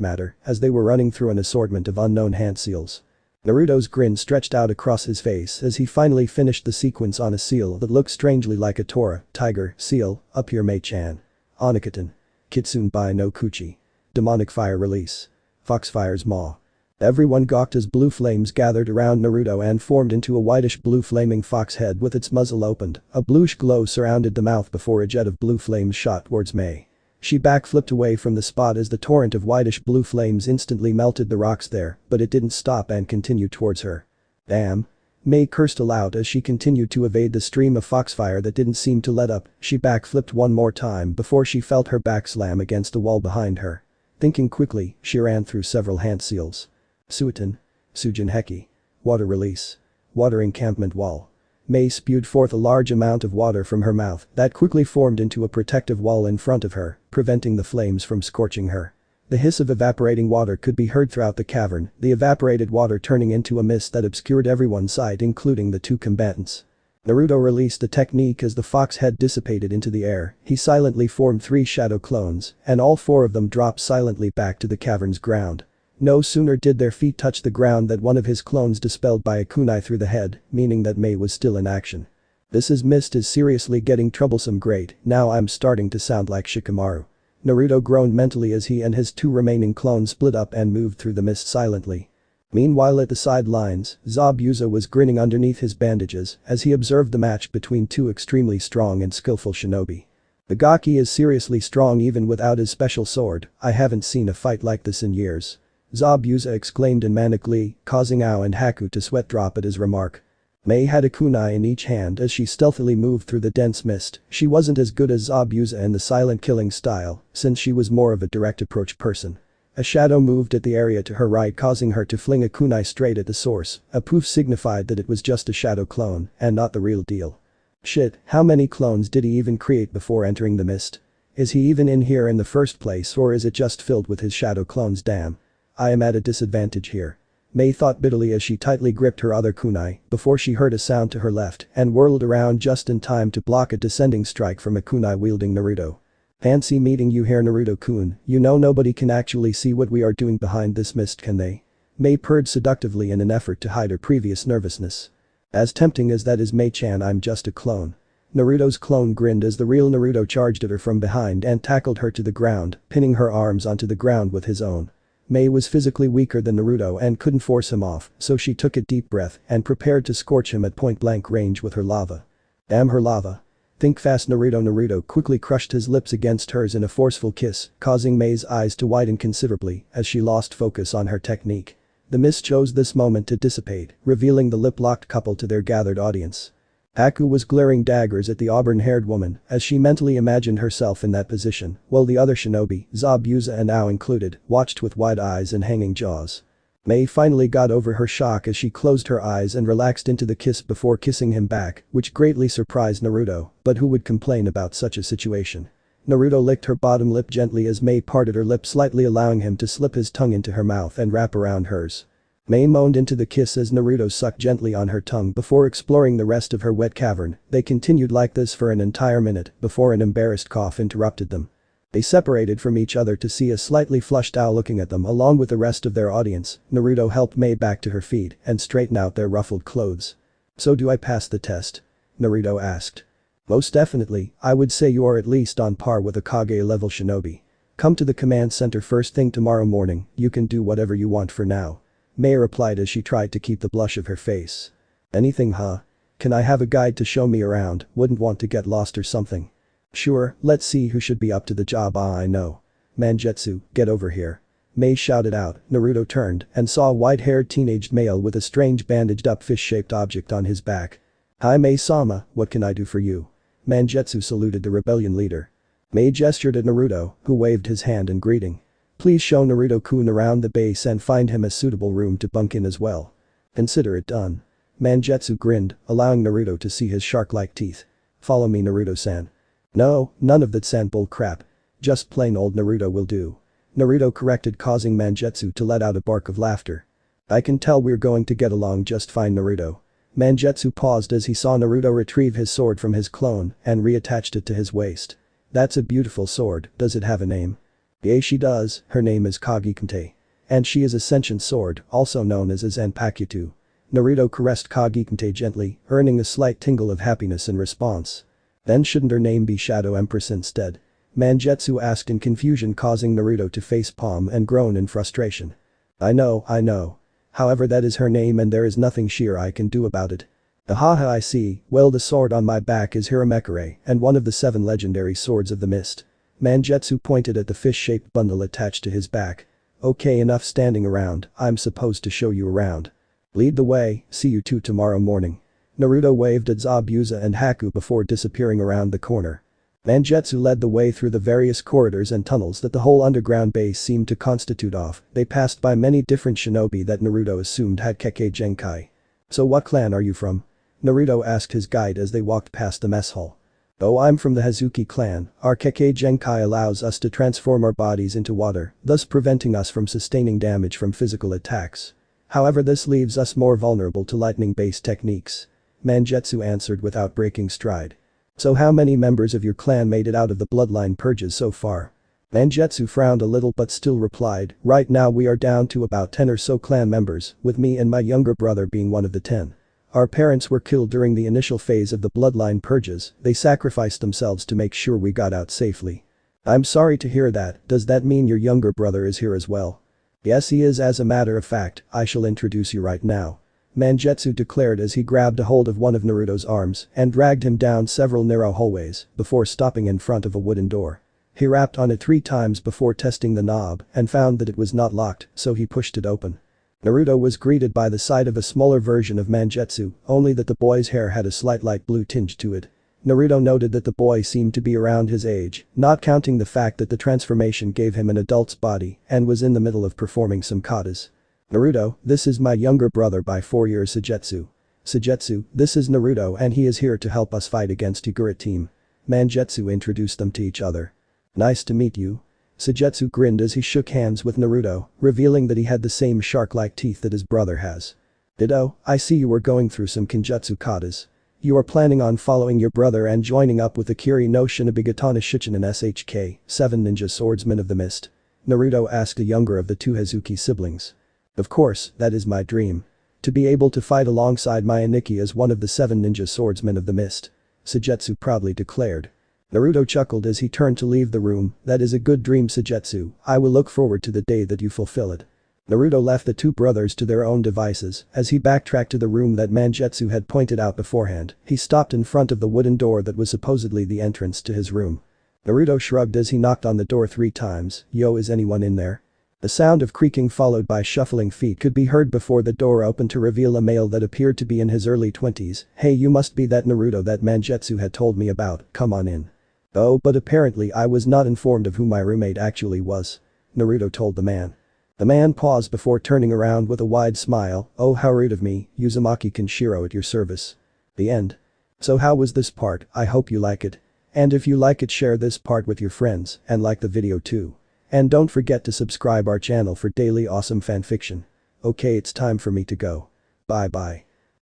matter, as they were running through an assortment of unknown hand seals. Naruto's grin stretched out across his face as he finally finished the sequence on a seal that looked strangely like a tora, tiger, seal. Up here Mei-chan. Onikaten. Kitsune Bai no Kuchi. Demonic fire release. Foxfire's maw. Everyone gawked as blue flames gathered around Naruto and formed into a whitish blue flaming fox head with its muzzle opened. A bluish glow surrounded the mouth before a jet of blue flames shot towards Mei. She backflipped away from the spot as the torrent of whitish blue flames instantly melted the rocks there, but it didn't stop and continued towards her. Damn. Mei cursed aloud as she continued to evade the stream of foxfire that didn't seem to let up. She backflipped one more time before she felt her back slam against a wall behind her. Thinking quickly, she ran through several hand seals. Suiten. Sujin Heki. Water release. Water encampment wall. Mei spewed forth a large amount of water from her mouth that quickly formed into a protective wall in front of her, preventing the flames from scorching her. The hiss of evaporating water could be heard throughout the cavern, the evaporated water turning into a mist that obscured everyone's sight including the two combatants. Naruto released the technique as the fox head dissipated into the air. He silently formed 3 shadow clones, and all 4 of them dropped silently back to the cavern's ground. No sooner did their feet touch the ground that one of his clones dispelled by a kunai through the head, meaning that Mei was still in action. This mist is seriously getting troublesome. Great, now I'm starting to sound like Shikamaru. Naruto groaned mentally as he and his 2 remaining clones split up and moved through the mist silently. Meanwhile at the sidelines, Zabuza was grinning underneath his bandages as he observed the match between 2 extremely strong and skillful shinobi. The Gaki is seriously strong even without his special sword. I haven't seen a fight like this in years. Zabuza exclaimed in manic glee, causing Ao and Haku to sweat drop at his remark. Mei had a kunai in each hand as she stealthily moved through the dense mist. She wasn't as good as Zabuza in the silent killing style, since she was more of a direct approach person. A shadow moved at the area to her right, causing her to fling a kunai straight at the source. A poof signified that it was just a shadow clone and not the real deal. Shit, how many clones did he even create before entering the mist? Is he even in here in the first place, or is it just filled with his shadow clones? Damn. I am at a disadvantage here. Mei thought bitterly as she tightly gripped her other kunai before she heard a sound to her left and whirled around just in time to block a descending strike from a kunai-wielding Naruto. Fancy meeting you here, Naruto-kun. You know nobody can actually see what we are doing behind this mist, can they? Mei purred seductively in an effort to hide her previous nervousness. As tempting as that is, Mei-chan, I'm just a clone. Naruto's clone grinned as the real Naruto charged at her from behind and tackled her to the ground, pinning her arms onto the ground with his own. Mei was physically weaker than Naruto and couldn't force him off, so she took a deep breath and prepared to scorch him at point-blank range with her lava. Damn her lava. Think fast, Naruto. Naruto quickly crushed his lips against hers in a forceful kiss, causing Mei's eyes to widen considerably as she lost focus on her technique. The mist chose this moment to dissipate, revealing the lip-locked couple to their gathered audience. Haku was glaring daggers at the auburn-haired woman as she mentally imagined herself in that position, while the other shinobi, Zabuza and Ao included, watched with wide eyes and hanging jaws. Mei finally got over her shock as she closed her eyes and relaxed into the kiss before kissing him back, which greatly surprised Naruto, but who would complain about such a situation? Naruto licked her bottom lip gently as Mei parted her lips slightly, allowing him to slip his tongue into her mouth and wrap around hers. Mei moaned into the kiss as Naruto sucked gently on her tongue before exploring the rest of her wet cavern. They continued like this for an entire minute before an embarrassed cough interrupted them. They separated from each other to see a slightly flushed Ao looking at them along with the rest of their audience. Naruto helped Mei back to her feet and straighten out their ruffled clothes. So do I pass the test? Naruto asked. Most definitely, I would say you are at least on par with a Kage level shinobi. Come to the command center first thing tomorrow morning, you can do whatever you want for now. Mei replied as she tried to keep the blush of her face. Anything, huh? Can I have a guide to show me around? Wouldn't want to get lost or something. Sure, let's see who should be up to the job. I know. Mangetsu, get over here. Mei shouted out. Naruto turned and saw a white-haired teenaged male with a strange bandaged-up fish-shaped object on his back. Hi Mei-sama, what can I do for you? Mangetsu saluted the rebellion leader. Mei gestured at Naruto, who waved his hand in greeting. Please show Naruto-kun around the base and find him a suitable room to bunk in as well. Consider it done. Mangetsu grinned, allowing Naruto to see his shark-like teeth. Follow me, Naruto-san. No, none of that san bull crap. Just plain old Naruto will do. Naruto corrected, causing Mangetsu to let out a bark of laughter. I can tell we're going to get along just fine, Naruto. Mangetsu paused as he saw Naruto retrieve his sword from his clone and reattached it to his waist. That's a beautiful sword, does it have a name? Yeah, she does, her name is Kage Bushin. And she is a sentient sword, also known as a Zanpakuto. Naruto caressed Kage Bushin gently, earning a slight tingle of happiness in response. Then shouldn't her name be Shadow Empress instead? Mangetsu asked in confusion, causing Naruto to facepalm and groan in frustration. I know. However, that is her name and there is nothing sheer I can do about it. Ahaha, I see. Well, the sword on my back is Hiramekure and one of the 7 legendary swords of the mist. Mangetsu pointed at the fish-shaped bundle attached to his back. Okay, enough standing around, I'm supposed to show you around. Lead the way, see you two tomorrow morning. Naruto waved at Zabuza and Haku before disappearing around the corner. Mangetsu led the way through the various corridors and tunnels that the whole underground base seemed to constitute of. They passed by many different shinobi that Naruto assumed had Kekkei Genkai. So what clan are you from? Naruto asked his guide as they walked past the mess hall. Oh, I'm from the Hazuki clan. Our Kekkei Genkai allows us to transform our bodies into water, thus preventing us from sustaining damage from physical attacks. However, this leaves us more vulnerable to lightning-based techniques. Mangetsu answered without breaking stride. So how many members of your clan made it out of the bloodline purges so far? Mangetsu frowned a little but still replied, right now we are down to about 10 or so clan members, with me and my younger brother being one of the 10. Our parents were killed during the initial phase of the bloodline purges, they sacrificed themselves to make sure we got out safely. I'm sorry to hear that, does that mean your younger brother is here as well? Yes, he is. As a matter of fact, I shall introduce you right now. Mangetsu declared as he grabbed a hold of one of Naruto's arms and dragged him down several narrow hallways before stopping in front of a wooden door. He rapped on it 3 times before testing the knob and found that it was not locked, so he pushed it open. Naruto was greeted by the sight of a smaller version of Mangetsu, only that the boy's hair had a slight light blue tinge to it. Naruto noted that the boy seemed to be around his age, not counting the fact that the transformation gave him an adult's body and was in the middle of performing some katas. Naruto, this is my younger brother by 4 years Sujetsu. Sujetsu, this is Naruto and he is here to help us fight against Higure team. Mangetsu introduced them to each other. Nice to meet you. Sujetsu grinned as he shook hands with Naruto, revealing that he had the same shark-like teeth that his brother has. Ditto, I see you were going through some Kenjutsu katas. You are planning on following your brother and joining up with the Kiri no Shinabigatana Shichinen SHK, 7 ninja swordsmen of the mist. Naruto asked the younger of the two Hazuki siblings. Of course, that is my dream. To be able to fight alongside my Aniki as one of the 7 ninja swordsmen of the mist. Sujetsu proudly declared. Naruto chuckled as he turned to leave the room, that is a good dream Sujetsu, I will look forward to the day that you fulfill it. Naruto left the two brothers to their own devices as he backtracked to the room that Mangetsu had pointed out beforehand. He stopped in front of the wooden door that was supposedly the entrance to his room. Naruto shrugged as he knocked on the door 3 times, yo, is anyone in there? The sound of creaking followed by shuffling feet could be heard before the door opened to reveal a male that appeared to be in his early 20s. Hey, you must be that Naruto that Mangetsu had told me about, come on in. Oh, but apparently I was not informed of who my roommate actually was. Naruto told the man. The man paused before turning around with a wide smile, oh how rude of me, Uzumaki Kenshiro at your service. The end. So how was this part, I hope you like it. And if you like it share this part with your friends and like the video too. And don't forget to subscribe our channel for daily awesome fanfiction. Okay, it's time for me to go. Bye bye.